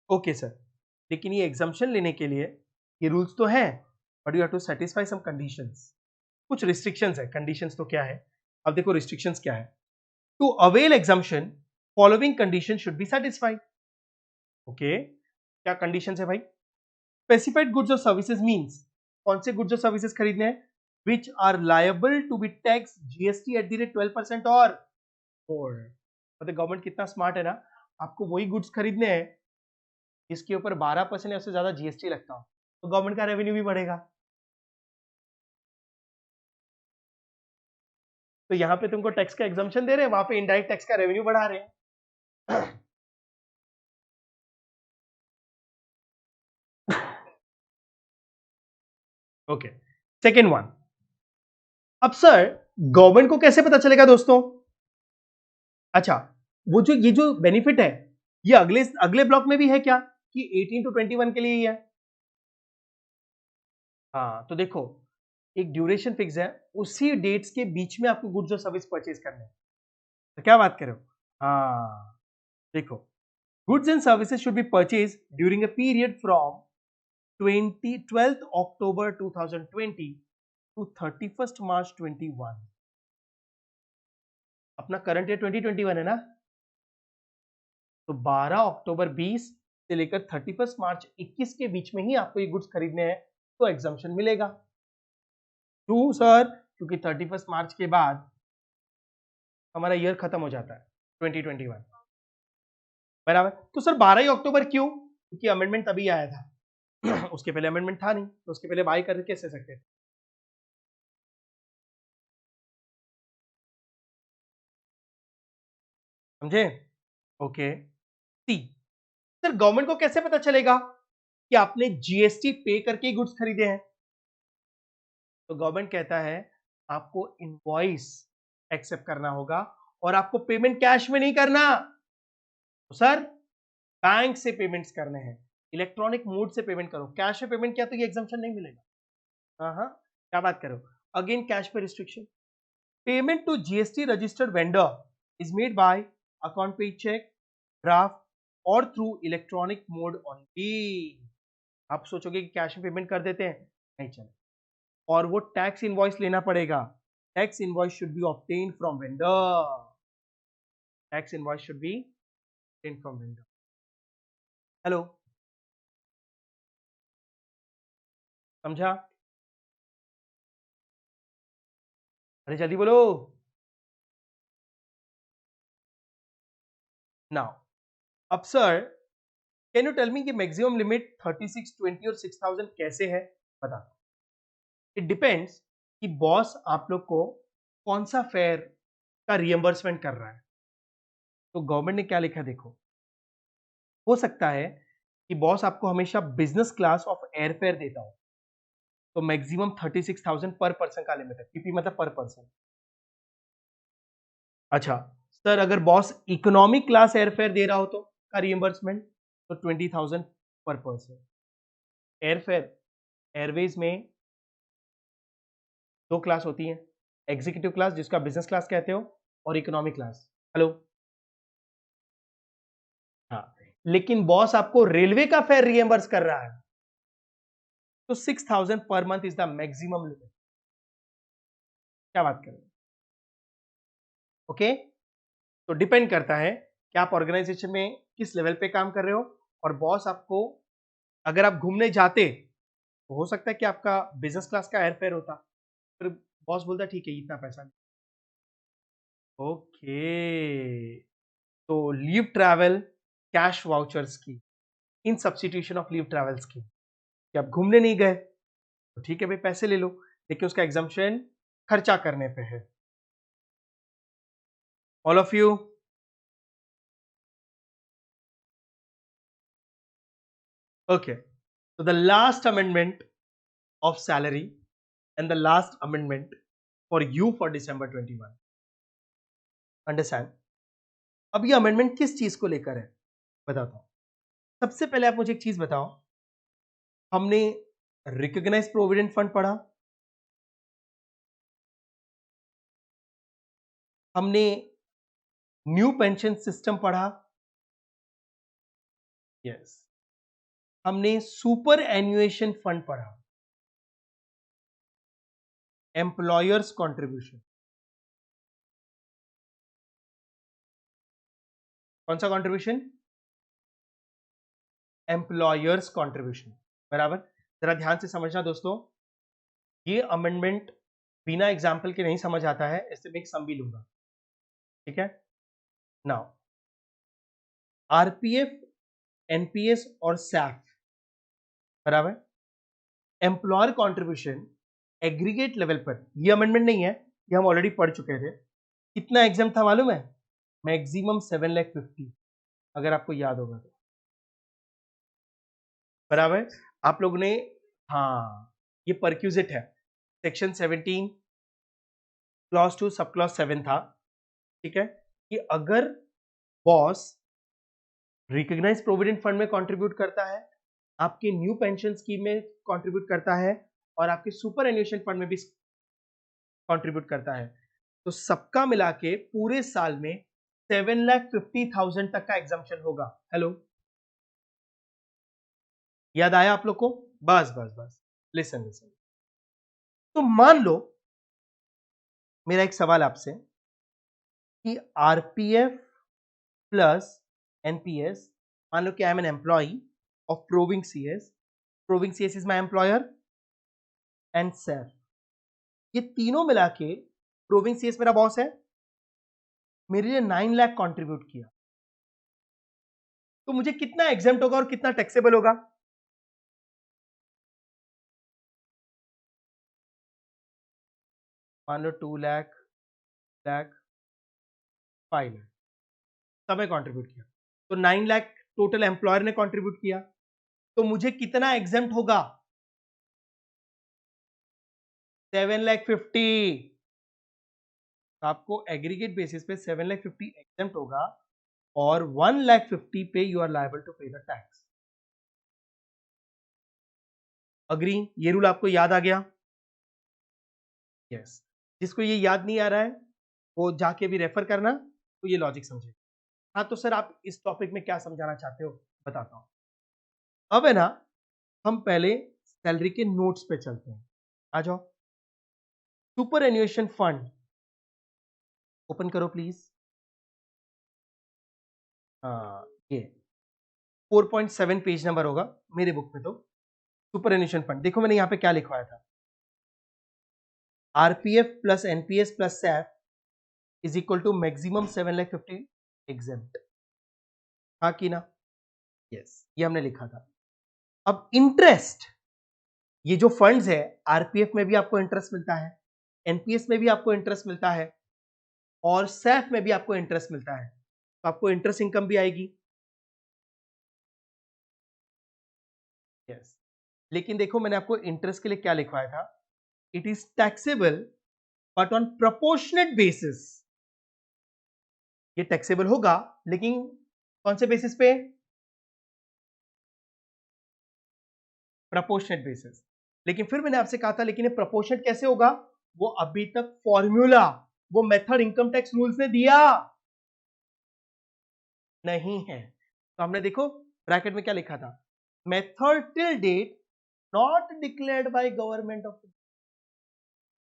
ओके सर, लेकिन ये एग्जाम्पशन लेने के लिए ये रूल्स तो हैं, but you have to satisfy some conditions, कुछ रिस्ट्रिक्शंस है। कंडीशंस तो क्या है, अब देखो रिस्ट्रिक्शंस क्या है। To avail exemption following condition should be satisfied. Okay, क्या कंडीशंस है भाई? स्पेसिफाइड गुड्स और सर्विसेज मींस कौन से गुड्स और सर्विसेज खरीदने हैं? Which are liable to be tax GST at the rate 12% और मोर। मतलब गवर्नमेंट कितना स्मार्ट है ना, आपको वही गुड्स खरीदने हैं जिसके ऊपर 12% या उससे ज्यादा जीएसटी लगता हो, तो गवर्नमेंट का रेवेन्यू भी बढ़ेगा। तो यहां पे तुमको टैक्स का एग्जाम्पशन दे रहे हैं, वहां पे इनडायरेक्ट टैक्स का रेवेन्यू बढ़ा रहे हैं। Okay, second one. अब सर गवर्नमेंट को कैसे पता चलेगा दोस्तों? अच्छा, वो जो ये जो बेनिफिट है, ये अगले अगले ब्लॉक में भी है क्या कि 18 to 21 के लिए ही है? हाँ, तो देखो एक ड्यूरेशन फिक्स है, उसी डेट्स के बीच में आपको गुड्स और सर्विस परचेज करने हैं, तो क्या बात करो। हाँ देखो, goods and services should be purchase during a period from 12th October 2020 to 31st March 21। अपना करंट ईयर 2021 है ना, तो 12 अक्टूबर 20 से लेकर 31 मार्च 21 के बीच में ही आपको ये गुड्स खरीदने हैं, तो एग्जाम्पशन मिलेगा। क्यों सर? क्योंकि 31 मार्च के बाद हमारा ईयर खत्म हो जाता है 2021, बराबर। तो सर 12 ही अक्टूबर क्यों? क्योंकि अमेंडमेंट तभी आया था। उसके पहले अमेंडमेंट था नहीं, तो उसके पहले बाय कर कैसे सकते थे? समझे? ओके, सी, सर गवर्नमेंट को कैसे पता चलेगा कि आपने जीएसटी पे करके गुड्स खरीदे हैं? तो गवर्नमेंट कहता है आपको इनवॉइस एक्सेप्ट करना होगा और आपको पेमेंट कैश में नहीं करना। तो सर बैंक से पेमेंट्स करने हैं, इलेक्ट्रॉनिक मोड से पेमेंट करो, कैश में पेमेंट किया तो ये एग्जम्पशन नहीं मिलेगा। हाँ हाँ, क्या बात करो, अगेन कैश पे restriction. Payment to GST registered vendor is made by account payee cheque, draft और थ्रू इलेक्ट्रॉनिक मोड ओनली। आप सोचोगे कि कैश में पेमेंट कर देते हैं, नहीं चले, और वो टैक्स इनवॉइस लेना पड़ेगा। Tax invoice should be obtained from vendor, tax invoice should be obtained from vendor. Hello, समझा? अरे जल्दी बोलो। नाउ अब sir, can you tell me कि मैक्सिमम लिमिट 36, 20 और 6000 कैसे है? बता। इट डिपेंड्स कि बॉस आप लोग को कौन सा फेयर का रिएम्बर्समेंट कर रहा है। तो गवर्नमेंट ने क्या लिखा देखो, हो सकता है कि बॉस आपको हमेशा बिजनेस क्लास ऑफ एयरफेयर देता हो, तो मैक्सिमम 36,000 पर पर्सन का लिमिट है, पीपी मतलब पर पर्सन। अच्छा सर, अगर बॉस इकोनॉमिक क्लास एयरफेयर दे रहा हो तो का रिएम्बर्समेंट तो 20,000 पर पर्सन। एयरफेयर, एयरवेज में दो क्लास होती हैं, एग्जीक्यूटिव क्लास जिसका बिजनेस क्लास कहते हो, और इकोनॉमिक क्लास। हेलो, हाँ, लेकिन बॉस आपको रेलवे का फेयर रिएम्बर्स कर रहा है, तो 6,000 per month is the maximum limit. क्या बात करें? ओके, तो डिपेंड करता है कि आप ऑर्गेनाइजेशन में किस लेवल पे काम कर रहे हो, और बॉस आपको, अगर आप घूमने जाते तो हो सकता है कि आपका बिजनेस क्लास का एयरफेयर होता, फिर बॉस बोलता ठीक है इतना पैसा नहीं। ओके, तो लीव ट्रैवल कैश वाउचर्स की, इन सब्सटीट्यूशन ऑफ लीव ट्रैवल्स की, कि आप घूमने नहीं गए तो ठीक है भाई पैसे ले लो, लेकिन उसका एग्जम्पशन खर्चा करने पे है। All of you, okay, so the last amendment of salary and the last amendment for you for December 21, understand? अब ये अमेंडमेंट किस चीज को लेकर है बताता हूं। सबसे पहले आप मुझे एक चीज बताओ, हमने रिकॉग्नाइज प्रोविडेंट फंड पढ़ा, हमने न्यू पेंशन सिस्टम पढ़ा, यस, हमने सुपर एन्युएशन फंड पढ़ा, एम्प्लॉयर्स कंट्रीब्यूशन, कौन सा कंट्रीब्यूशन? एम्प्लॉयर्स कंट्रीब्यूशन, बराबर। जरा ध्यान से समझना दोस्तों, ये अमेंडमेंट बिना एग्जाम्पल के नहीं समझ आता है, इससे मैं एक सम भी लूंगा, ठीक है। नाउ आरपीएफ, एनपीएस और सैफ, बराबर, एम्प्लॉयर कंट्रीब्यूशन एग्रीगेट लेवल पर, ये अमेंडमेंट नहीं है, ये हम ऑलरेडी पढ़ चुके थे। कितना एग्जाम था मालूम है? मैक्सिमम 7,50,000, अगर आपको याद होगा तो, बराबर। आप लोगों ने, हाँ, ये परक्यूजिट है, सेक्शन 17 क्लॉज 2 सब क्लॉज 7 था, ठीक है, कि अगर बॉस रिकॉग्नाइज प्रोविडेंट फंड में कंट्रीब्यूट करता है, आपके न्यू पेंशन स्कीम में कंट्रीब्यूट करता है, और आपके सुपर एन्युएशन फंड में भी कंट्रीब्यूट करता है, तो सबका मिला के पूरे साल में 7,50,000 तक का एग्जाम्पशन होगा। हेलो, याद आया आप लोग को? बस बस बस, लिसन लिसन। तो मान लो, मेरा एक सवाल आपसे, कि आरपीएफ प्लस एनपीएस, मान लो कि I am an employee of proving CS, proving CS is my employer, and SAF, ये तीनों मिला के, प्रोविंग सीएस मेरा बॉस है, मेरे लिए 9 लाख कंट्रीब्यूट किया, तो मुझे कितना एग्जेम्प्ट होगा और कितना टैक्सेबल होगा? मान लो 2 लाख, लाख, 5 लाख सबने कंट्रीब्यूट किया, तो 9 लाख टोटल एम्प्लॉयर ने कंट्रीब्यूट किया, तो मुझे कितना एग्जेम्प्ट होगा? 7,50,000। आपको एग्रीगेट बेसिस पे 7,50,000 एग्जेम्प्ट होगा, और 1,50,000 पे यू आर लायबल टू पे द टैक्स। अग्री? ये रूल आपको याद आ गया? यस। जिसको ये याद नहीं आ रहा है वो जाके भी रेफर करना, तो ये लॉजिक समझे। हाँ तो सर आप इस टॉपिक में क्या समझाना चाहते हो, बताता हूं। अब है ना, हम पहले सैलरी के नोट्स पे चलते हैं। आ जाओ। सुपर एन्युएशन फंड ओपन करो प्लीज। हाँ, ये 4.7 पेज नंबर होगा मेरे बुक में। तो सुपर एन्युएशन फंड देखो, मैंने यहां पे क्या लिखवाया था। RPF plus NPS plus SAF is equal to maximum 7,50,000 exempt. हाँ कि ना? यस, ये हमने लिखा था। अब इंटरेस्ट, ये जो फंड्स है, आरपीएफ में भी आपको इंटरेस्ट मिलता है, एनपीएस में भी आपको इंटरेस्ट मिलता है, और सैफ में भी आपको इंटरेस्ट मिलता है, तो आपको इंटरेस्ट इनकम भी आएगी। यस, लेकिन देखो मैंने आपको इंटरेस्ट के लिए क्या लिखवाया था, it is taxable but on proportionate basis. ये टैक्सेबल होगा लेकिन कौन से बेसिस पे? Proportionate basis. लेकिन फिर मैंने आपसे कहा था लेकिन ये प्रोपोर्शनेट कैसे होगा? वो अभी तक फॉर्मूला, वो मेथड इनकम टैक्स रूल्स ने दिया नहीं है। तो हमने देखो ब्रैकेट में क्या लिखा था, method till date not declared by government of.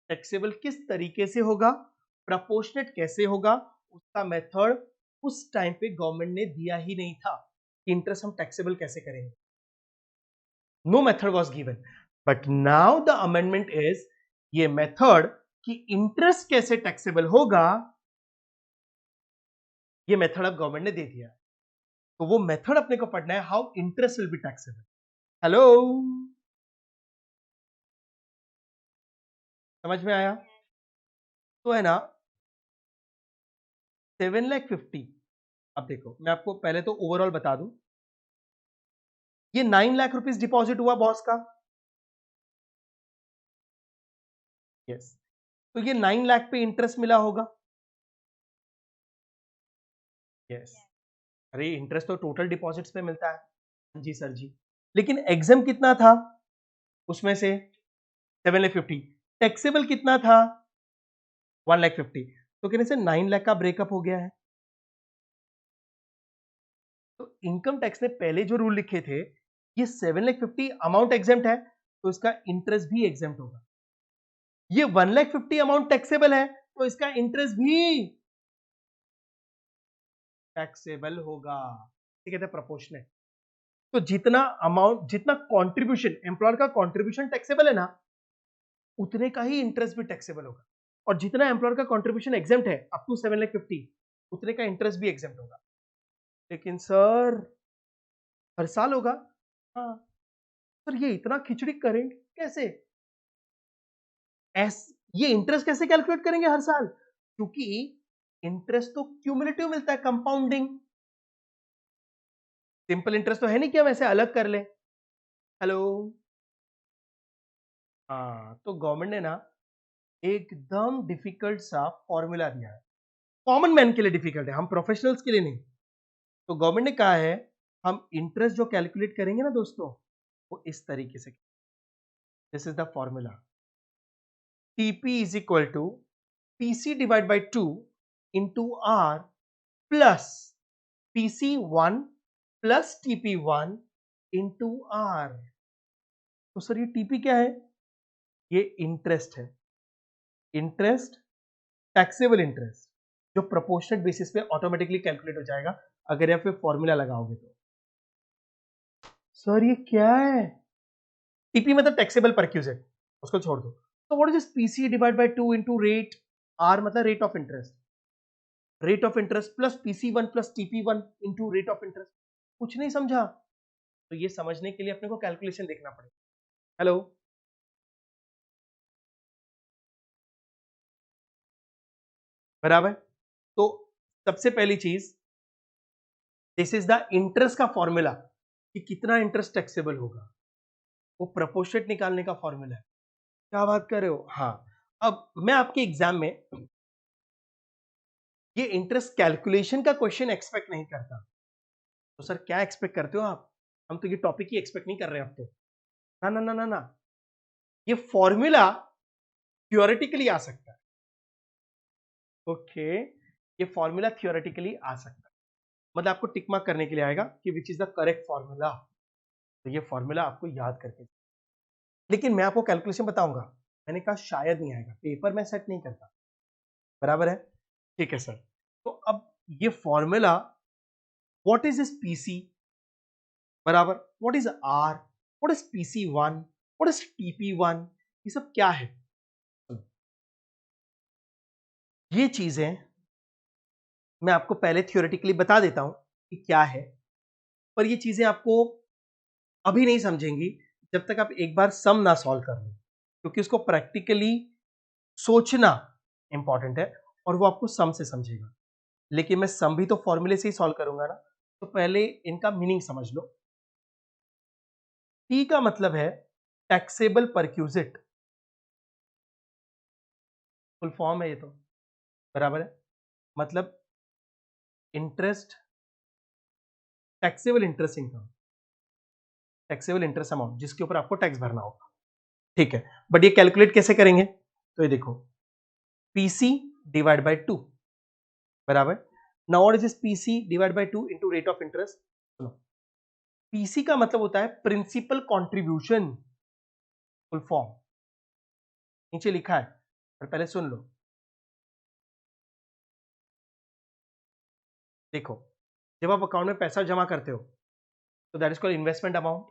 Taxable किस तरीके से होगा, प्रोपोर्शनेट कैसे होगा, उसका मेथड उस टाइम पे गवर्नमेंट ने दिया ही नहीं था कि इंटरेस्ट हम टैक्सेबल कैसे करेंगे। No method was given, but now the amendment is, ये मेथड कि इंटरेस्ट कैसे टैक्सेबल होगा, ये मेथड अब गवर्नमेंट ने दे दिया। तो वो मेथड अपने को पढ़ना है, how interest will be taxable. Hello, समझ में आया? तो है ना 7,50,000। अब देखो मैं आपको पहले तो ओवरऑल बता दूं, ये 9 लाख रुपीस डिपॉजिट हुआ बॉस का। यस, तो ये 9 लाख पे इंटरेस्ट मिला होगा। यस, अरे इंटरेस्ट तो टोटल डिपॉजिट्स पे मिलता है। जी सर जी, लेकिन एग्जाम कितना था उसमें से? 7,50,000। टैक्सेबल कितना था? 1,50,000। तो कहने से 9 लाख का ब्रेकअप हो गया है। तो इनकम टैक्स ने पहले जो रूल लिखे थे, ये 7,50,000 अमाउंट एग्जाम्प्ट है, तो इसका इंटरेस्ट भी एग्जाम्प्ट होगा। ये 1,50,000 अमाउंट टैक्सेबल है, तो इसका इंटरेस्ट भी टैक्सेबल होगा। ठीक है, प्रोपोर्शनेट। तो जितना अमाउंट, जितना कंट्रीब्यूशन, एम्प्लॉयर का कंट्रीब्यूशन टैक्सेबल है ना, उतने का ही इंटरेस्ट भी टैक्सेबल होगा। और जितना एम्प्लॉयर का कंट्रीब्यूशन एग्जाम्प्ट है अप टू 7,50,000, उतने का इंटरेस्ट भी एग्जाम्प्ट होगा। लेकिन सर हर साल होगा? हाँ सर, ये इतना खिचड़ी करेंगे कैसे? ये इंटरेस्ट कैसे कैलकुलेट करेंगे हर साल? क्योंकि इंटरेस्ट तो क्यूमुलेटिव मिलता है, कंपाउंडिंग। सिंपल इंटरेस्ट तो है नहीं कि हम ऐसे अलग कर ले। हेलो, हाँ तो गवर्नमेंट ने ना एकदम डिफिकल्ट सा फॉर्मूला दिया है, कॉमन मैन के लिए डिफिकल्ट है, हम प्रोफेशनल्स के लिए नहीं। तो गवर्नमेंट ने कहा है हम इंटरेस्ट जो कैलकुलेट करेंगे ना दोस्तों, वो इस तरीके से। This is the formula, TP is equal to PC divide by 2 into R plus PC1 plus TP1 into R. तो सर ये टीपी क्या है? ये इंटरेस्ट है, इंटरेस्ट, टैक्सेबल इंटरेस्ट, जो प्रोपोर्शनेट बेसिस पे ऑटोमेटिकली कैलकुलेट हो जाएगा अगर आप फॉर्मूला लगाओगे तो। सर ये क्या है? टीपी मतलब टैक्सेबल परक्यूजेट, उसको छोड़ दो। तो what is this PC divide by 2 into rate, R मतलब rate of interest, rate of interest plus PC1 plus TP1 into rate of interest. कुछ नहीं समझा? तो ये समझने के लिए अपने को कैलकुलेशन देखना पड़ेगा। हेलो, बराबर? तो सबसे पहली चीज, दिस इज द इंटरेस्ट का फॉर्मूला कि कितना इंटरेस्ट टैक्सेबल होगा, वो प्रोपोर्शनेट निकालने का फॉर्मूला है। क्या बात कर रहे हो? हाँ, अब मैं आपके एग्जाम में ये इंटरेस्ट कैलकुलेशन का क्वेश्चन एक्सपेक्ट नहीं करता। तो सर क्या एक्सपेक्ट करते हो आप? हम तो ये टॉपिक ही एक्सपेक्ट नहीं कर रहे अब तो। ना ना ना ना ना, ये फॉर्मूला थियोरेटिकली आ सकता है। ओके, ये फॉर्मूला थियोरेटिकली आ सकता है, मतलब आपको टिक मार्क करने के लिए आएगा कि which is the correct formula. तो ये फॉर्मूला आपको याद करके, लेकिन मैं आपको कैलकुलेशन बताऊंगा। मैंने कहा शायद नहीं आएगा, पेपर में सेट नहीं करता, बराबर है? ठीक है सर। तो अब ये formula, what is this PC, बराबर, what is R, what is PC1, what is TP1, ये सब क्या है? ये चीजें मैं आपको पहले थियोरेटिकली बता देता हूं कि क्या है, पर ये चीजें आपको अभी नहीं समझेंगी जब तक आप एक बार सम ना सॉल्व कर लो, क्योंकि उसको प्रैक्टिकली सोचना इंपॉर्टेंट है और वो आपको सम से समझेगा। लेकिन मैं सम भी तो फॉर्मूले से ही सॉल्व करूंगा ना, तो पहले इनका मीनिंग समझ लो। टी का मतलब है टैक्सेबल परक्यूजिट, फुल फॉर्म है ये तो, बराबर है? मतलब interest, taxable interest income, taxable interest amount जिसके ऊपर आपको टैक्स भरना होगा, ठीक है? बट ये कैलकुलेट कैसे करेंगे? तो ये देखो, पीसी डिवाइड बाय 2, बराबर। Now what is this PC divide by 2 into rate of interest? सुनो, पीसी का मतलब होता है प्रिंसिपल कंट्रीब्यूशन, फुल फॉर्म नीचे लिखा है, और पहले सुन लो। देखो, जब आप अकाउंट में पैसा जमा करते हो तो that is called investment amount.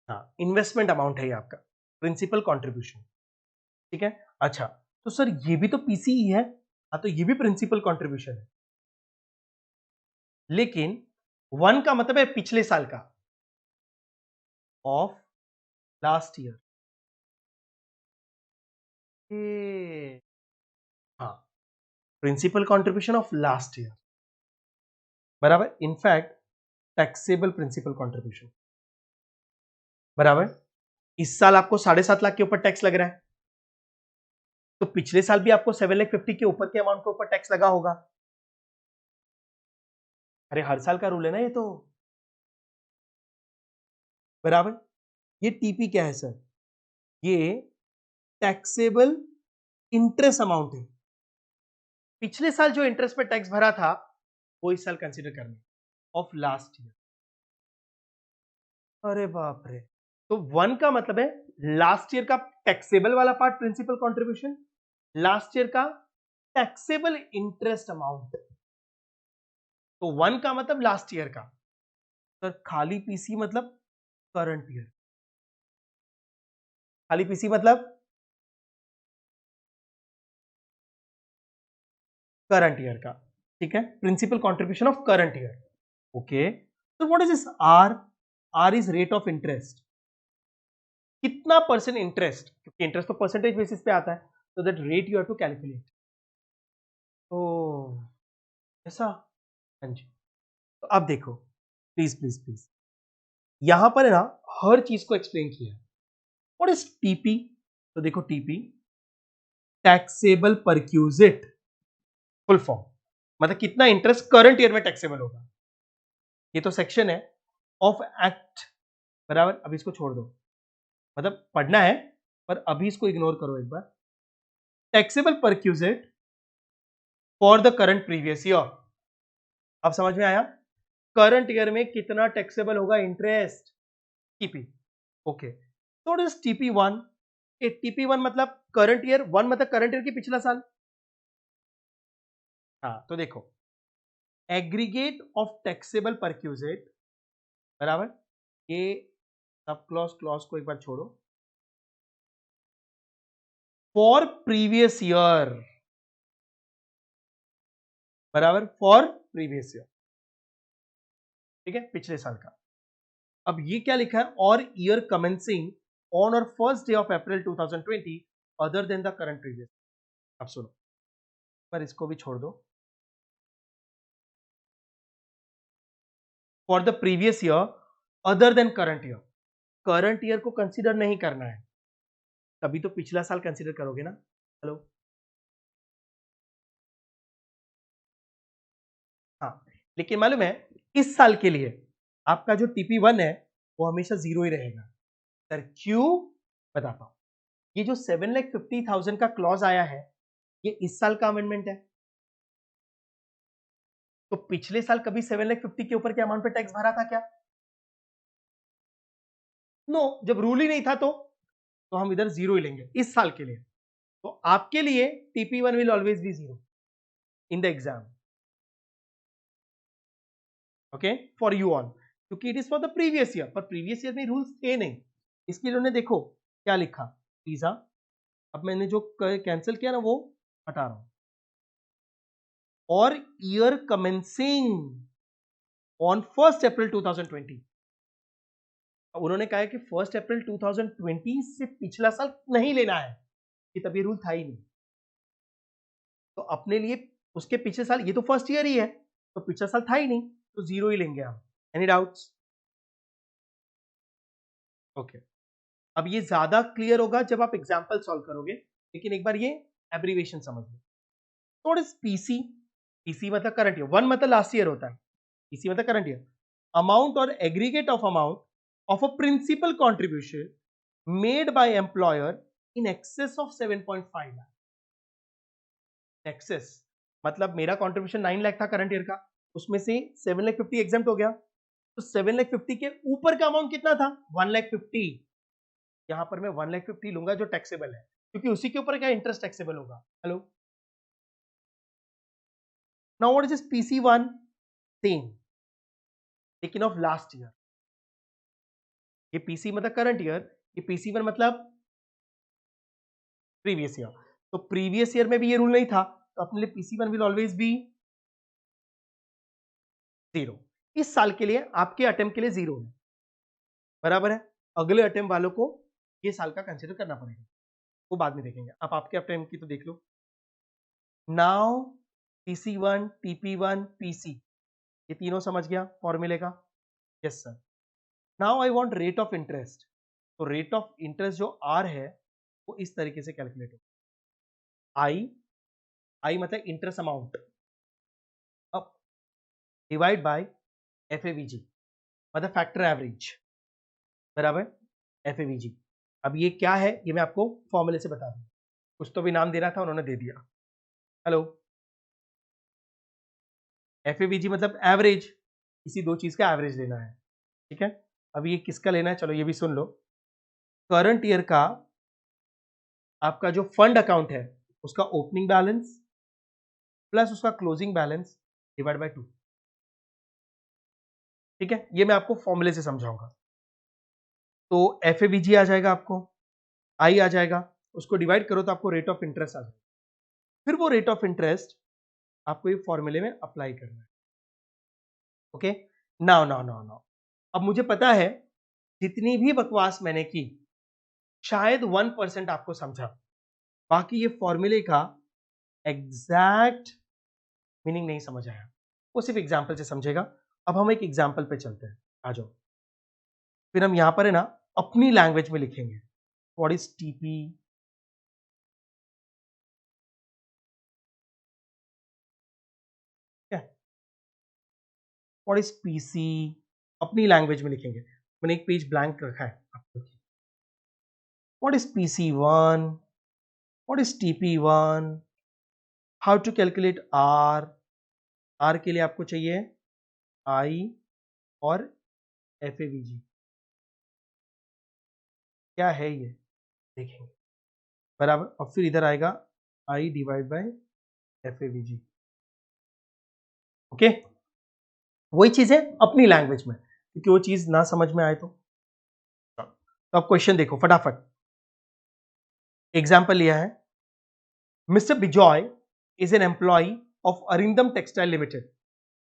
हाँ, इन्वेस्टमेंट अमाउंट है ये आपका, प्रिंसिपल कंट्रीब्यूशन, ठीक है? अच्छा, तो सर ये भी तो पीसी ही है। हाँ, तो ये भी प्रिंसिपल कंट्रीब्यूशन है, लेकिन वन का मतलब है पिछले साल का, ऑफ लास्ट ईयर। हाँ, principal contribution of last year, बराबर। इनफैक्ट टैक्सेबल प्रिंसिपल कंट्रीब्यूशन, बराबर। इस साल आपको 7.5 लाख के ऊपर टैक्स लग रहा है, तो पिछले साल भी आपको 7,50,000 के ऊपर के अमाउंट के ऊपर टैक्स लगा होगा। अरे हर साल का रूल है ना ये तो, बराबर। ये टीपी क्या है सर? ये टैक्सेबल इंटरेस्ट अमाउंट है। पिछले साल जो इंटरेस्ट पे टैक्स भरा था वो इस साल कंसीडर करना, ऑफ लास्ट ईयर। अरे बाप रे, तो वन का मतलब है लास्ट ईयर का टैक्सेबल वाला part principal contribution, last year का टैक्सेबल इंटरेस्ट अमाउंट। तो वन का मतलब लास्ट ईयर का, सर खाली पीसी मतलब करंट ईयर, खाली पीसी मतलब करंट ईयर का, ठीक है? Principal contribution of current year, okay. तो what is this R? R is rate of interest, कितना परसेंट इंटरेस्ट, क्योंकि इंटरेस्ट तो परसेंटेज बेसिस पे आता है, तो that rate you have to calculate. ओ, ऐसा? हाँ जी। तो अब देखो, प्लीज प्लीज प्लीज, यहां पर है ना हर चीज को एक्सप्लेन किया है। What is TP? तो देखो, TP taxable perquisite, full form मतलब कितना इंटरेस्ट करंट ईयर में टैक्सेबल होगा। ये तो सेक्शन है ऑफ एक्ट, बराबर। अब इसको छोड़ दो, मतलब पढ़ना है पर अभी इसको इग्नोर करो एक बार। Taxable perquisite for the current previous year, अब समझ में आया? करंट ईयर में कितना टैक्सेबल होगा इंटरेस्ट, टीपी, ओके। तो इज TP1, TP1 मतलब करंट ईयर, वन मतलब करंट ईयर की पिछला साल। हाँ, तो देखो, एग्रीगेट ऑफ टैक्सेबल परक्यूजिट, बराबर। ये सब क्लॉज क्लॉज को एक बार छोड़ो, फॉर प्रीवियस ईयर, बराबर, फॉर प्रीवियस ईयर, ठीक है, पिछले साल का। अब ये क्या लिखा है? और ईयर कमेंसिंग ऑन और first day of April 2020 other than the current previous. अब सुनो, पर इसको भी छोड़ दो, for the previous year other than current year, current year को कंसीडर नहीं करना है, तभी तो पिछला साल कंसीडर करोगे ना। हेलो, हाँ, लेकिन मालूम है इस साल के लिए आपका जो TP1 है वो हमेशा 0 ही रहेगा। सर क्यों? बताता हूं। ये जो 7,50,000 का क्लॉज आया है ये इस साल का अमेंडमेंट है। तो पिछले साल कभी 7,50,000 के ऊपर के अमाउंट पे टैक्स भरा था क्या? नो, जब रूल ही नहीं था तो हम इधर 0 ही लेंगे इस साल के लिए। तो आपके लिए TP1 will always be 0 in the exam, okay, for you all, क्योंकि it is for the previous year, पर प्रीवियस ईयर में रूल्स थे नहीं, इसके लिए उन्होंने देखो क्या लिखा, पिज्जा। अब मैंने जो कैंसिल किया ना वो हटा रहा हूं, और ईयर कमेंसिंग ऑन 1 अप्रैल 2020। उन्होंने कहा है कि 1 अप्रैल 2020 से पिछला साल नहीं लेना है, कि तब ये रूल था ही नहीं। तो अपने लिए उसके पिछले साल, ये तो फर्स्ट ईयर ही है तो पिछला साल था ही नहीं, तो 0 ही लेंगे हम। Any doubts? ओके, अब ये ज्यादा क्लियर होगा जब आप एग्जाम्पल सॉल्व करोगे, लेकिन एक बार ये एब्रीवेशन समझ लो। What is PC? पीसी मतलब करंट ईयर, 1 मतलब लास्ट ईयर होता है, पीसी मतलब करंट ईयर। अमाउंट और aggregate of amount of a principal contribution made by employer in excess of 7.5 lakh. Excess मतलब मेरा कॉन्ट्रीब्यूशन 9 लाख था करंट ईयर का, उसमें से 7,50,000 एग्जाम्प्ट हो गया, तो 7,50,000 के ऊपर का अमाउंट कितना था? 1,50,000। यहां पर मैं 1,50,000 लूंगा जो टैक्सेबल है, क्योंकि उसी के ऊपर क्या इंटरेस्ट टैक्सेबल होगा। Hello, now what is PC1? Same, लेकिन ऑफ लास्ट ईयर। ये PC मतलब करंट ईयर, ये PC1 मतलब प्रीवियस ईयर। तो प्रीवियस ईयर में भी ये रूल नहीं था, तो अपने लिए PC1 विल ऑलवेज बी 0। इस साल के लिए आपके अटेम्प्ट के लिए 0 है, बराबर है। अगले अटेम्प्ट वालों को ये साल का कंसिडर करना पड़ेगा, वो बाद में देखेंगे। आप आपके अटेम्प्ट की तो देख लो। नाउ PC1, TP1, PC, ये तीनों समझ गया फॉर्मूले का? Yes sir. Now I want rate of interest. तो रेट ऑफ इंटरेस्ट जो आर है वो इस तरीके से कैलकुलेट हो, आई, आई मतलब इंटरेस्ट अमाउंट, अब डिवाइड बाय FAVG मतलब फैक्टर एवरेज, बराबर FAVG। अब ये क्या है ये मैं आपको फॉर्मूले से बता दूं, कुछ तो भी नाम देना था उन्होंने दे दिया। हेलो, FAVG मतलब एवरेज, इसी दो चीज का एवरेज लेना है, ठीक है। अब ये किसका लेना है, चलो ये भी सुन लो। करंट ईयर का आपका जो फंड अकाउंट है उसका ओपनिंग बैलेंस प्लस उसका क्लोजिंग बैलेंस डिवाइड बाय 2, ठीक है। ये मैं आपको फॉर्मूले से समझाऊंगा। तो FAVG आ जाएगा, आपको आई आ जाएगा, उसको डिवाइड करो तो आपको रेट ऑफ इंटरेस्ट आ जाएगा। फिर वो रेट ऑफ इंटरेस्ट आपको ये फॉर्मूले में अप्लाई करना है, okay. Now now now now अब मुझे पता है जितनी भी बकवास मैंने की शायद 1% आपको समझा, बाकी ये फॉर्मूले का एग्जैक्ट मीनिंग नहीं समझ आया, वो सिर्फ एग्जाम्पल से समझेगा। अब हम एक एग्जाम्पल पे चलते हैं, आ जाओ। फिर हम यहां पर है ना अपनी लैंग्वेज में लिखेंगे, what is TP, what is PC, अपनी लैंग्वेज में लिखेंगे। मैंने एक पेज ब्लैंक रखा है आपको, what is PC1, what is TP1, how to calculate R, R के लिए आपको चाहिए I और FAVG, क्या है ये देखेंगे, बराबर। और फिर इधर आएगा I divide by FAVG, okay. वही चीज है अपनी लैंग्वेज में, क्योंकि वो चीज ना समझ में आए तो अब क्वेश्चन देखो फटाफट। एग्जाम्पल लिया है, mister Bijoy is an employee of Arindam textile limited,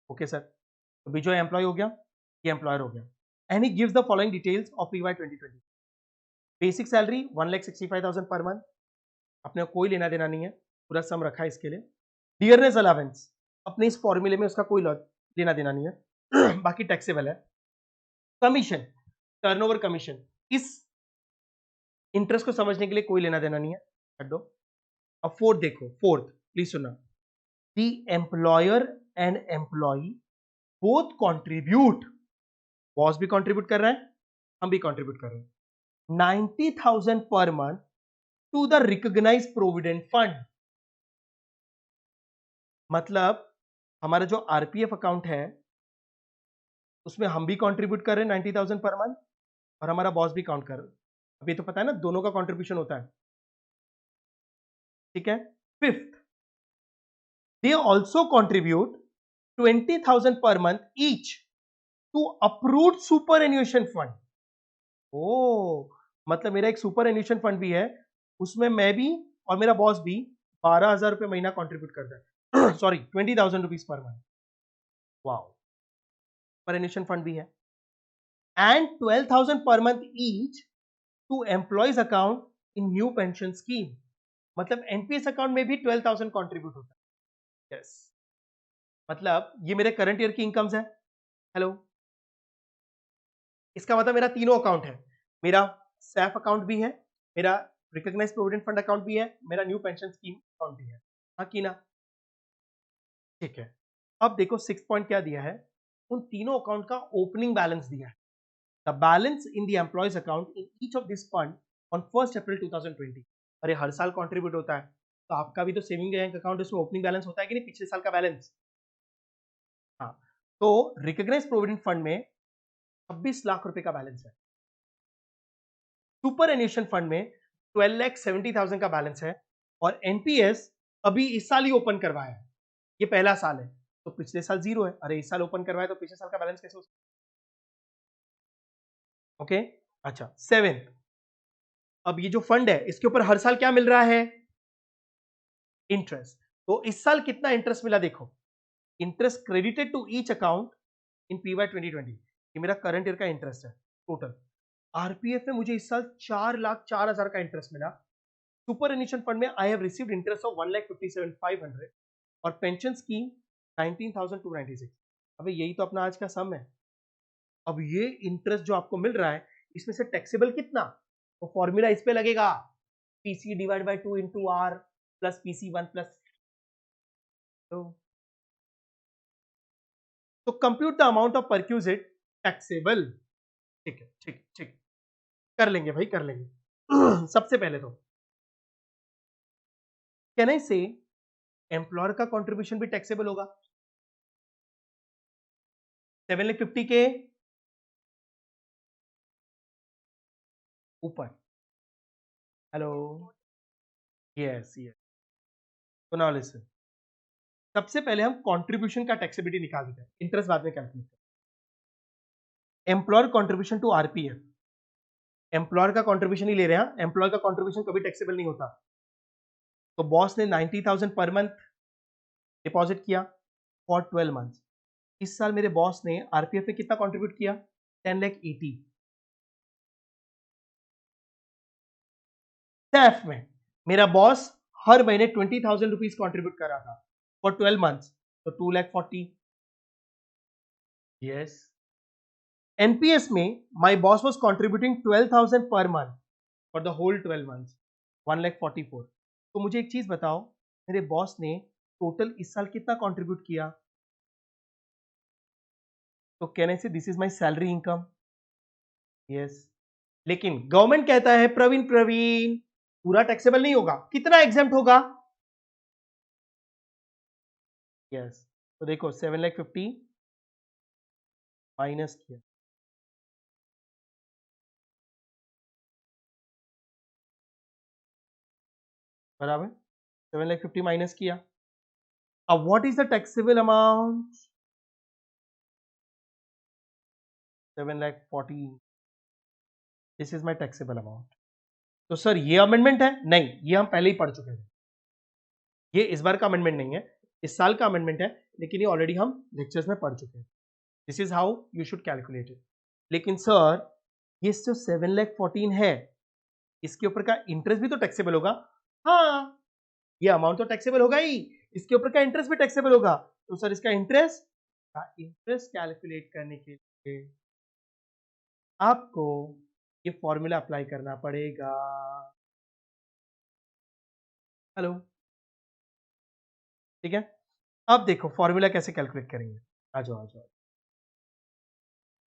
okay sir. तो बिजॉय एम्प्लॉय हो गया, ये एम्प्लॉयर हो गया, and he gives the following details of EY 2020। Basic salary 1,65,000 per month, अपने को कोई लेना देना नहीं है, पूरा सम रखा है इसके लिए। डियरनेस अलावेंस अपने इस फॉर्मूले में उसका कोई लेना देना नहीं है बाकी टैक्सेबल है। कमीशन, टर्नओवर कमीशन, इस इंटरेस्ट को समझने के लिए कोई लेना देना नहीं है, हट दो। अब फोर्थ देखो, फोर्थ प्लीज सुनना, the employer and employee both contribute, boss भी कॉन्ट्रीब्यूट कर रहा है, हम भी कॉन्ट्रीब्यूट कर रहे हैं 90,000 per month to the recognise provident fund. मतलब हमारा जो आरपीएफ अकाउंट है उसमें हम भी कंट्रीब्यूट कर रहे हैं 90,000 पर मंथ और हमारा बॉस भी काउंट कर रहा है। अभी तो पता है ना, दोनों का कंट्रीब्यूशन होता है, ठीक है। Fifth, they also contribute 20,000 per month each to approved superannuation fund. ओ, मतलब मेरा एक सुपर एन्यूएशन फंड भी है, उसमें मैं भी और मेरा बॉस भी 12,000 रुपए महीना कंट्रीब्यूट करता है sorry 20,000 rupees per month. Wow, superannuation fund भी है। And 12,000 per month each to employees account in new pension scheme. मतलब एनपीएस अकाउंट में भी 12,000 कंट्रीब्यूट होता है। यस, मतलब ये मेरे करंट ईयर की इनकम्स है। हेलो, इसका मतलब मेरा तीनों अकाउंट है, मेरा सैफ अकाउंट भी है, मेरा रिकॉग्नाइज प्रोविडेंट फंड अकाउंट भी है, मेरा न्यू पेंशन स्कीम अकाउंट भी है। हाँ की ना? ठीक है। अब देखो सिक्स पॉइंट क्या दिया है, उन तीनों अकाउंट का ओपनिंग बैलेंस दिया है। The balance in the employees account in each of this fund on 1 अप्रैल 2020। अरे हर साल कंट्रीब्यूट होता है, तो आपका भी तो सेविंग बैंक अकाउंट, उसमें ओपनिंग बैलेंस होता है कि नहीं, पिछले साल का बैलेंस। हाँ, तो रिकॉग्नाइज प्रोविडेंट फंड में 26 लाख रुपए का बैलेंस है। सुपर एन्यूएशन फंड में 12,70,000 का बैलेंस है और एनपीएस अभी इस साल ही ओपन करवाया है, ये पहला साल है, तो पिछले साल जीरो है। अरे इस साल ओपन करवाया तो पिछले साल का बैलेंस कैसे हो सकता है? ओके, अच्छा। सेवेंथ, अब ये जो फंड है इसके ऊपर हर साल क्या मिल रहा है? इंटरेस्ट। तो इस साल कितना इंटरेस्ट मिला देखो, interest credited to each account in PY 2020, ये मेरा करंट ईयर का इंटरेस्ट है टोटल। आरपीएफ में मुझे इस साल 4,04,000 का इंटरेस्ट मिला। सुपर एन्यूएशन फंड में I have received interest of 1,57,500 और पेंशन स्कीम 19,296। अबे यही तो अपना आज का सम है। अब ये इंटरेस्ट जो आपको मिल रहा है इसमें से टैक्सेबल कितना, तो फॉर्मूला इस पे लगेगा, PC divide by 2 into R plus PC 1 plus, तो compute the amount of perquisite taxable. ठीक है, ठीक ठीक, कर लेंगे भाई, कर लेंगे सबसे पहले तो कैन आई से एम्प्लॉयर का कंट्रीब्यूशन भी टैक्सेबल होगा 7,50,000 के ऊपर। हेलो, यस यस, तो नाउ लिसन, सबसे पहले हम कंट्रीब्यूशन का टैक्सेबिलिटी निकाल देते हैं, इंटरेस्ट बाद में कैलकुलेट करें। Employer contribution to RPF, employer का कंट्रीब्यूशन ही ले रहे हैं, एम्प्लॉयर का कंट्रीब्यूशन कभी टैक्सेबल नहीं होता। तो बॉस ने 90,000 पर मंथ डिपॉजिट किया फॉर 12 मंथ्स। इस साल मेरे बॉस ने आरपीएफ में कितना कंट्रीब्यूट किया? 10,80,000। सैफ में मेरा बॉस हर महीने 20,000 रुपीज कॉन्ट्रीब्यूट कर रहा था फॉर 12 मंथ्स, तो 2,40,000। यस, एनपीएस में my boss was contributing 12,000 per month for the whole 12 months, 1,44,000। तो मुझे एक चीज बताओ, मेरे बॉस ने टोटल इस साल कितना कंट्रीब्यूट किया? तो कैन आई से this is my salary income. Yes, लेकिन गवर्नमेंट कहता है प्रवीण प्रवीण पूरा टैक्सेबल नहीं होगा, कितना एग्जेम्प्ट होगा? यस, तो देखो 7,50,000 माइनस किया, बराबर 7,50,000 माइनस किया। अब what is the taxable amount? 7,40,000, this is my taxable amount. तो सर ये अमेंडमेंट है? नहीं, ये हम पहले ही पढ़ चुके थे, ये इस बार का अमेंडमेंट नहीं है, इस साल का अमेंडमेंट है, लेकिन ये ऑलरेडी हम लेक्चर्स में पढ़ चुके हैं। This is how you should calculate it. लेकिन सर ये जो 7,14,000 है इसके ऊपर का इंटरेस्ट भी तो टैक्सेबल होगा। हाँ, ये अमाउंट तो टैक्सेबल होगा ही, इसके ऊपर का इंटरेस्ट भी टैक्सेबल होगा। तो सर इसका इंटरेस्ट कैलकुलेट करने के लिए आपको ये फॉर्मूला अप्लाई करना पड़ेगा। हेलो, ठीक है, अब देखो फॉर्मूला कैसे कैलकुलेट करेंगे। आ जाओ आ जाओ।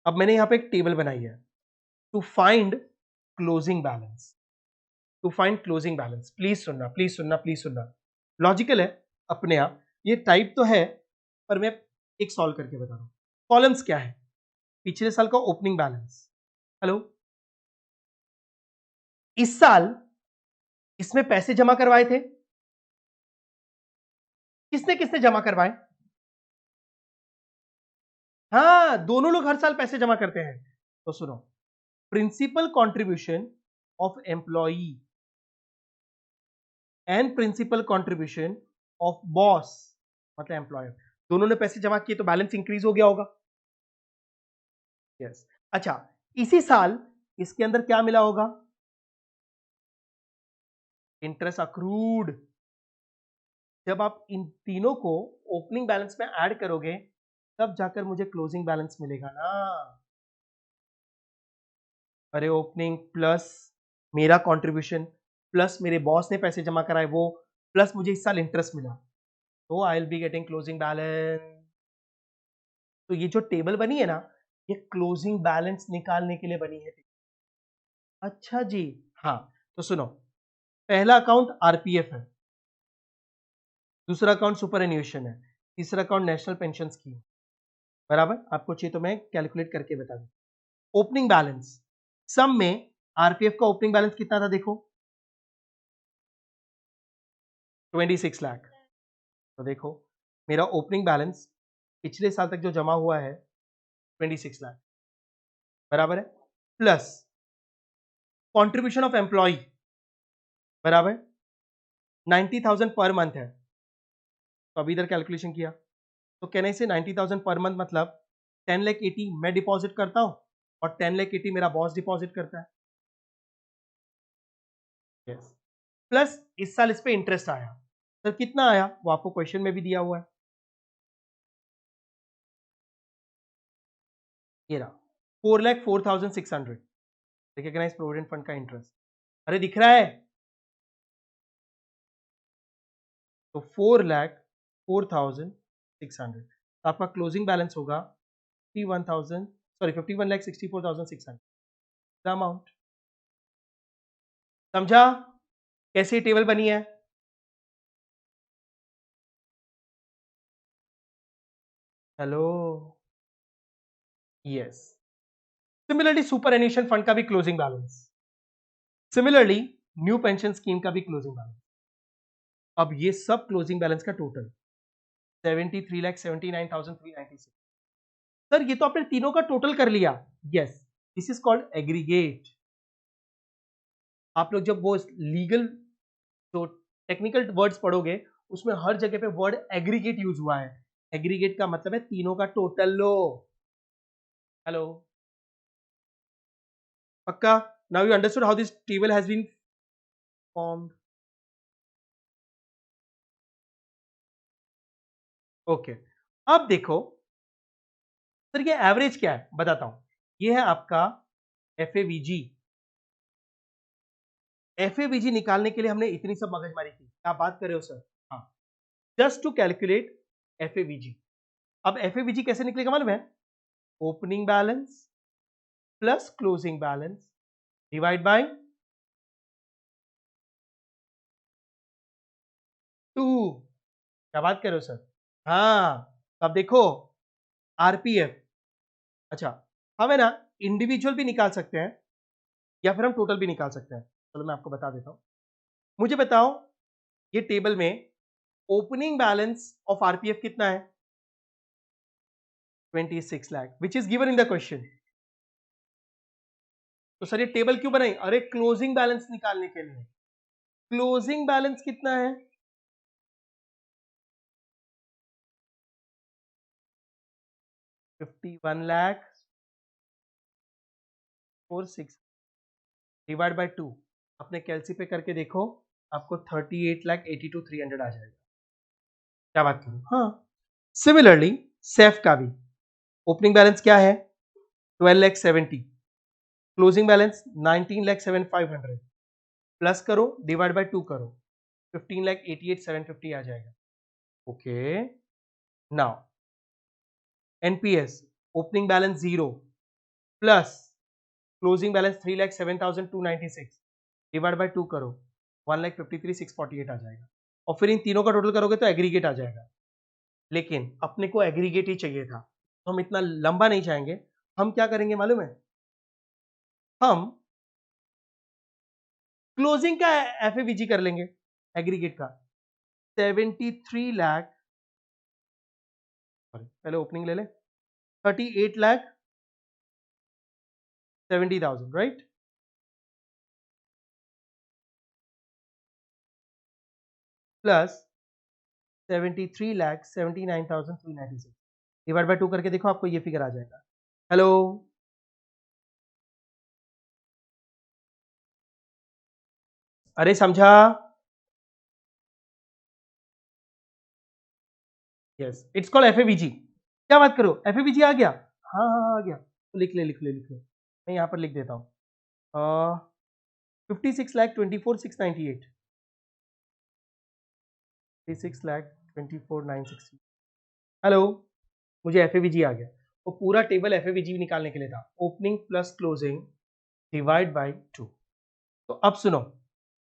अब मैंने यहां पे एक टेबल बनाई है, to find closing balance. To find closing balance, please सुनना प्लीज सुनना प्लीज सुनना। लॉजिकल है अपने आप, ये टाइप तो है पर मैं एक सॉल्व करके बता रहा हूं। कॉलम्स क्या है, पिछले साल का ओपनिंग बैलेंस। हेलो, इस साल इसमें पैसे जमा करवाए थे, किसने किसने जमा करवाए? हाँ, दोनों लोग हर साल पैसे जमा करते हैं। तो सुनो, principal contribution of employee and principal contribution of boss, मतलब एम्प्लॉयर, दोनों ने पैसे जमा किए तो बैलेंस इंक्रीज हो गया होगा। यस। अच्छा, इसी साल इसके अंदर क्या मिला होगा? Interest accrued. जब आप इन तीनों को ओपनिंग बैलेंस में ऐड करोगे तब जाकर मुझे क्लोजिंग बैलेंस मिलेगा ना। अरे ओपनिंग प्लस मेरा कंट्रीब्यूशन प्लस मेरे बॉस ने पैसे जमा कराए वो, प्लस मुझे इस साल इंटरेस्ट मिला, तो I will be getting closing balance. तो ये जो टेबल बनी है ना, ये क्लोजिंग बैलेंस निकालने के लिए बनी है। अच्छा जी, हाँ, तो सुनो, पहला अकाउंट आरपीएफ है, दूसरा अकाउंट सुपर एन्यूएशन है, तीसरा अकाउंट नेशनल पेंशन स्कीम। बराबर, आपको चाहिए तो मैं कैलकुलेट करके बता दूं। ओपनिंग बैलेंस सम में आरपीएफ का ओपनिंग बैलेंस कितना था देखो, 26 लाख। तो देखो मेरा ओपनिंग बैलेंस पिछले साल तक जो जमा हुआ है 26 लाख, बराबर है, प्लस कंट्रीब्यूशन ऑफ एम्प्लॉय बराबर 90,000 पर मंथ है। तो अभी इधर कैलकुलेशन किया तो कहने से 90,000 पर मंथ मतलब 10 लाख 80 मैं डिपॉजिट करता हूं और 10 लाख 80 मेरा बॉस डिपॉजिट करता है। यस, प्लस इस साल इस पे इंटरेस्ट आया, सर कितना आया वो आपको क्वेश्चन में भी दिया हुआ है, ये रहा 4,04,600। रिकॉग्नाइज प्रोविडेंट फंड का इंटरेस्ट, अरे दिख रहा है, तो 4,04,600। तो आपका क्लोजिंग बैलेंस होगा 51,000, सॉरी 51,64,600 अमाउंट। समझा कैसे टेबल बनी है? Hello, yes. Similarly superannuation fund का भी closing balance, similarly new pension scheme का भी क्लोजिंग बैलेंस। अब ये सब क्लोजिंग बैलेंस का टोटल 73,79,396। सर ये तो आपने तीनों का टोटल कर लिया। Yes, this is called aggregate. आप लोग जब वो लीगल जो टेक्निकल वर्ड्स पढ़ोगे उसमें हर जगह पे वर्ड एग्रीगेट यूज हुआ है। एग्रीगेट का मतलब है तीनों का टोटल लो। हेलो, पक्का? Now you understood how this table has been formed. Okay, अब देखो सर ये एवरेज क्या है बताता हूं। ये है आपका एफएवीजी। एफएवीजी निकालने के लिए हमने इतनी सब मगजमारी की, क्या बात कर रहे हो सर? हाँ, जस्ट टू कैलकुलेट एफएवीजी। अब एफएवीजी कैसे निकलेगा मालूम है? Opening balance plus closing balance divide by 2। क्या बात कर रहे हो सर? हाँ, अब देखो आरपीएफ, अच्छा हम है ना इंडिविजुअल भी निकाल सकते हैं या फिर हम टोटल भी निकाल सकते हैं। चलो मैं आपको बता देता हूं, मुझे बताओ ये टेबल में ओपनिंग बैलेंस ऑफ आरपीएफ कितना है? 26 lakh which is given in the question. तो सर ये टेबल क्यों बनाई? अरे क्लोजिंग बैलेंस निकालने के लिए। क्लोजिंग बैलेंस कितना है? 51 लाख 46 डिवाइड बाय 2, अपने कैलसी पे करके देखो, आपको 38,82,300 आ जाएगा। क्या बात करूं? हाँ, सिमिलरली सेफ का भी ओपनिंग बैलेंस क्या है? 12,70,000, क्लोजिंग बैलेंस 19,07,500, प्लस करो डिवाइड बाय 2 करो, 15,88,750 आ जाएगा। Okay, now NPS opening balance 0 plus closing balance 3,07,296 divide by 2 करो, 1,53,648 आ जाएगा। और फिर इन तीनों का टोटल करोगे तो एग्रीगेट आ जाएगा। लेकिन अपने को एग्रीगेट ही चाहिए था, तो हम इतना लंबा नहीं चाहेंगे। हम क्या करेंगे मालूम है, हम क्लोजिंग का एफएवीजी कर लेंगे एग्रीगेट का 73 लाख, पहले ओपनिंग ले ले, 38,70,000 राइट, प्लस 73,79,396 डिवाइड बाय 2 करके देखो, आपको ये फिगर आ जाएगा। हेलो, अरे समझा? Yes, it's called FAVG. क्या बात करो, एफएवीजी आ गया? हाँ हाँ हाँ, आ गया, तो लिख ले लिख ले लिख ले, मैं यहाँ पर लिख देता हूँ 56,24,698, 56,24,960। हेलो, मुझे एफएवीजी आ गया। तो पूरा टेबल एफएवीजी निकालने के लिए था, opening plus closing divide by 2। तो अब सुनो,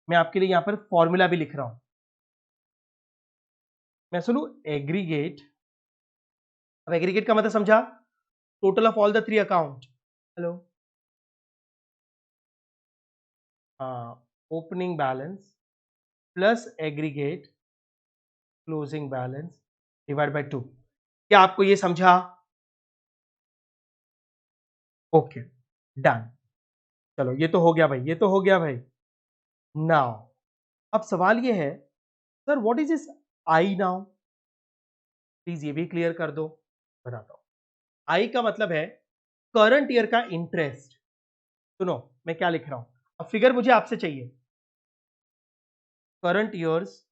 मैं आपके लिए यहाँ पर फॉर्मूला भी लिख रहा हूँ। मैं सुनू एग्रीगेट, अब एग्रीगेट का मतलब समझा, total of all the 3 account. Hello, opening balance plus aggregate closing balance divide by 2। क्या आपको ये समझा? Okay, done. चलो, ये तो हो गया भाई, ये तो हो गया भाई। नाउ अब सवाल ये है, sir what is this I now? Please ये भी क्लियर कर दो, बताता हूं। आई का मतलब है करंट ईयर का इंटरेस्ट। सुनो मैं क्या लिख रहा हूं, अब फिगर मुझे आपसे चाहिए, current year's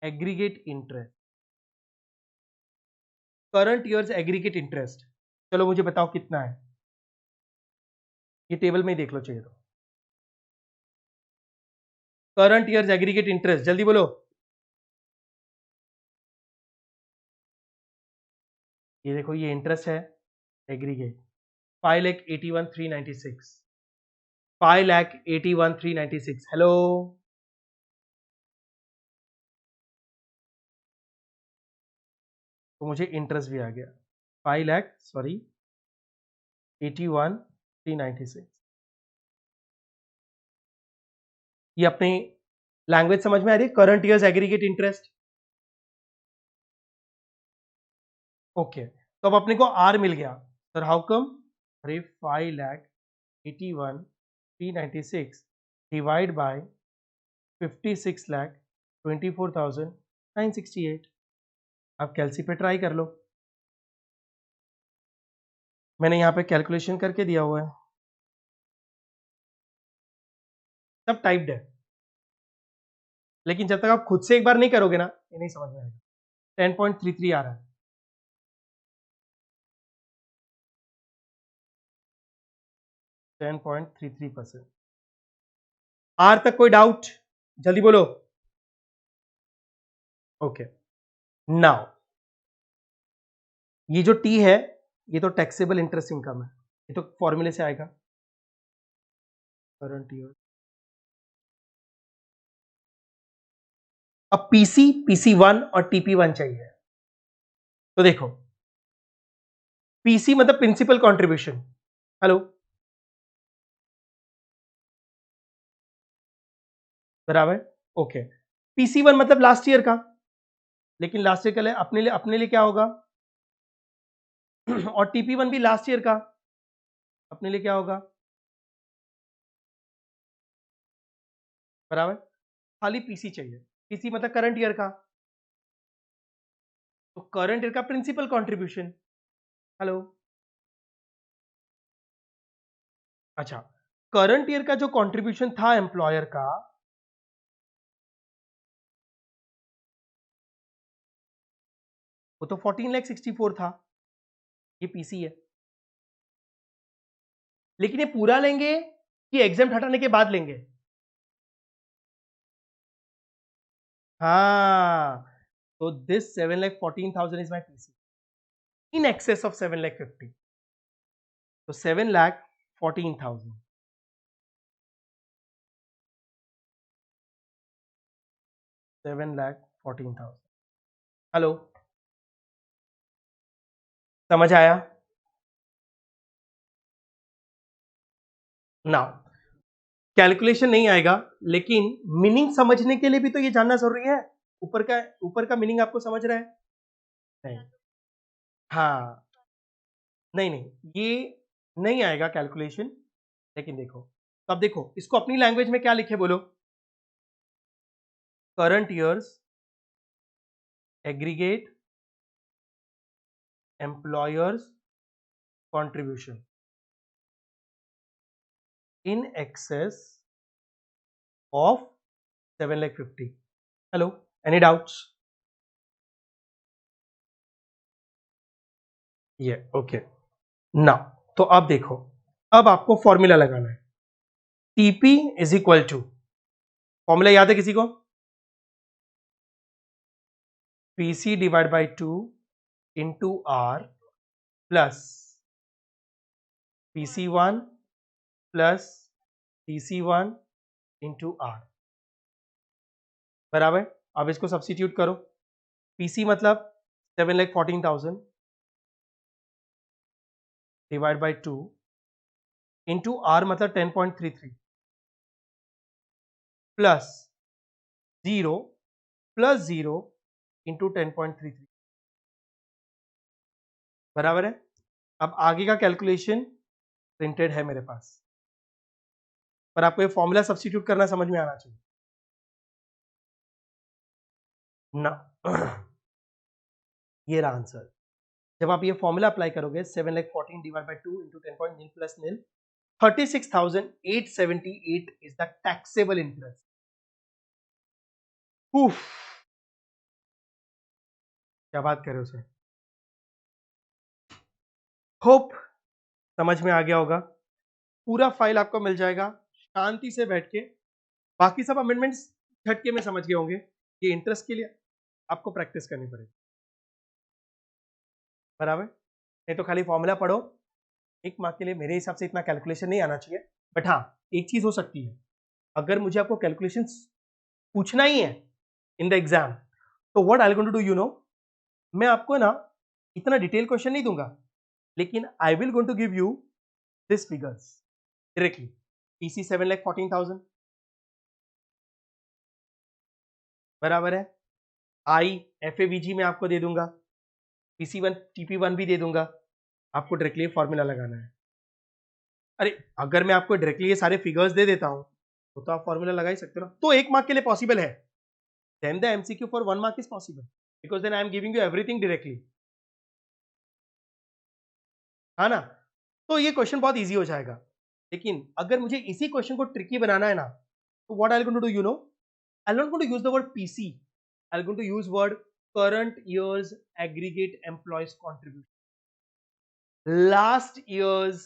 aggregate interest, current year's aggregate interest. चलो मुझे बताओ कितना है, ये टेबल में ही देख लो चाहिए तो। करंट ईयर्स एग्रीगेट इंटरेस्ट, जल्दी बोलो। ये देखो, ये इंटरेस्ट है एग्रीगेट 5,81,396, 5,81,396। हेलो, तो मुझे इंटरेस्ट भी आ गया 5 लाख, सॉरी 81,396। ये अपनी लैंग्वेज समझ में आ रही है, current year's aggregate interest. Okay, तो अब अपने को आर मिल गया। Sir how come? अरे 5,81,396 डिवाइड बाय 56,24,968। आप कैलसी पे ट्राई कर लो, मैंने यहाँ पे कैलकुलेशन करके दिया हुआ है, सब टाइप्ड है। लेकिन जब तक आप खुद से एक बार नहीं करोगे ना, ये नहीं समझ में आएगा। 10.33 आ रहा है। 10.33%। आर तक कोई डाउट? जल्दी बोलो। ओके, नाउ ये जो टी है, ये तो टैक्सेबल इंटरेस्ट इनकम है, ये तो फॉर्मूले से आएगा, करंट ईयर। अब पीसी, पीसी1 और टीपी1 चाहिए। तो देखो, पीसी मतलब प्रिंसिपल कंट्रीब्यूशन। हेलो, बराबर, ओके। पीसी1 मतलब लास्ट ईयर का, लेकिन लास्ट ईयर का अपने लिए क्या होगा और टीपी1 भी लास्ट ईयर का, अपने लिए क्या होगा, बराबर। खाली पीसी चाहिए, पीसी मतलब करंट ईयर का, तो करंट ईयर का प्रिंसिपल कंट्रीब्यूशन। हेलो, अच्छा, करंट ईयर का जो कंट्रीब्यूशन था एम्प्लॉयर का, वो तो 14,64 था, ये पीसी है। लेकिन ये पूरा लेंगे कि एग्जाम हटाने के बाद लेंगे? हाँ, तो this 7,14,000 is my PC in excess of 7,50,000. तो 7,14,000. 7,14,000. हेलो, समझ आया? नाउ कैलकुलेशन नहीं आएगा, लेकिन मीनिंग समझने के लिए भी तो ये जानना जरूरी है. ऊपर का मीनिंग आपको समझ रहा है? नहीं. हाँ, नहीं नहीं, ये नहीं आएगा कैलकुलेशन. लेकिन देखो, तो अब देखो इसको अपनी लैंग्वेज में क्या लिखे बोलो. Current year's aggregate employer's contribution in excess of 7,50,000. Hello, any doubts? ये ओके. ना, तो अब देखो, अब आपको फॉर्मूला लगाना है. TP is equal to, formula याद है किसी को? PC divide by 2 into R plus PC1 plus PC1 into R बराबर. अब इसको सब्स्टिट्यूट करो. पीसी मतलब 7,14,000 डिवाइड बाई 2 इंटू आर मतलब 10.33 प्लस 0 प्लस 0 इंटू 10.33 बराबर है. अब आगे का कैलकुलेशन प्रिंटेड है मेरे पास, पर आपको ये फॉर्मूला सब्स्टिट्यूट करना समझ में आना चाहिए ना. ये रहा आंसर. जब आप ये फॉर्मूला अप्लाई करोगे 7,14 divide by 2 into 10.0 plus nil 36,878 is the taxable interest. क्या बात कर रहे हो सर. होप समझ में आ गया होगा. पूरा फाइल आपको मिल जाएगा, शांति से बैठ के. बाकी सब अमेंडमेंट्स झटके में समझ गए होंगे. ये इंटरेस्ट के लिए आपको प्रैक्टिस करनी पड़ेगी बराबर. नहीं तो खाली फॉर्मूला पढ़ो. एक मार्क के लिए मेरे हिसाब से इतना कैलकुलेशन नहीं आना चाहिए. बट हाँ, एक चीज हो सकती है, अगर मुझे आपको कैलकुलेशन पूछना ही है इन द एग्जाम, तो what I going to do you know, मैं आपको ना इतना डिटेल क्वेश्चन नहीं दूंगा, लेकिन I will going to give you this figures directly. PC 7,14,000 बराबर है. आई एफएवीजी में आपको दे दूंगा, PC1 TP1 भी दे दूंगा. आपको डायरेक्टली फॉर्मूला लगाना है. अरे अगर मैं आपको डायरेक्टली ये सारे फिगर्स दे देता हूं तो आप फॉर्मूला लगा ही सकते हो ना. तो एक मार्क के लिए पॉसिबल है. Then the MCQ for 1 mark is possible, because then I am giving you everything directly. है ना. तो ये क्वेश्चन बहुत इजी हो जाएगा. लेकिन अगर मुझे इसी क्वेश्चन को ट्रिकी बनाना है ना, तो what I am going to do you know, I am not going to use the word PC, I am going to use word current year's aggregate employees contribution. Last year's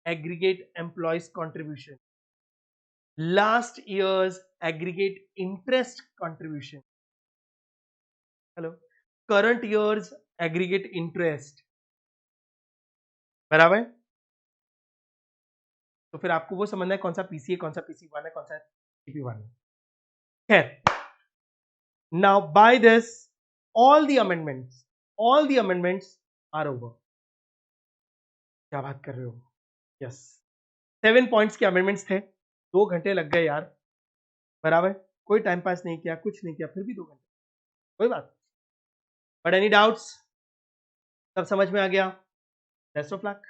aggregate employees contribution, last year's aggregate interest contribution. Hello, current year's aggregate interest बराबर. तो फिर आपको वो समझना है कौन सा पीसी है, कौन सा PC1 है, कौन सा TP1 है. खैर, now by this all the amendments are over. क्या बात कर रहे हो. यस, 7 पॉइंट्स के अमेंडमेंट्स थे. 2 घंटे लग गए यार बराबर. कोई टाइम पास नहीं किया, कुछ नहीं किया, फिर भी 2 घंटे. कोई बात. बट एनी डाउट्स, सब समझ में आ गया. Best of luck.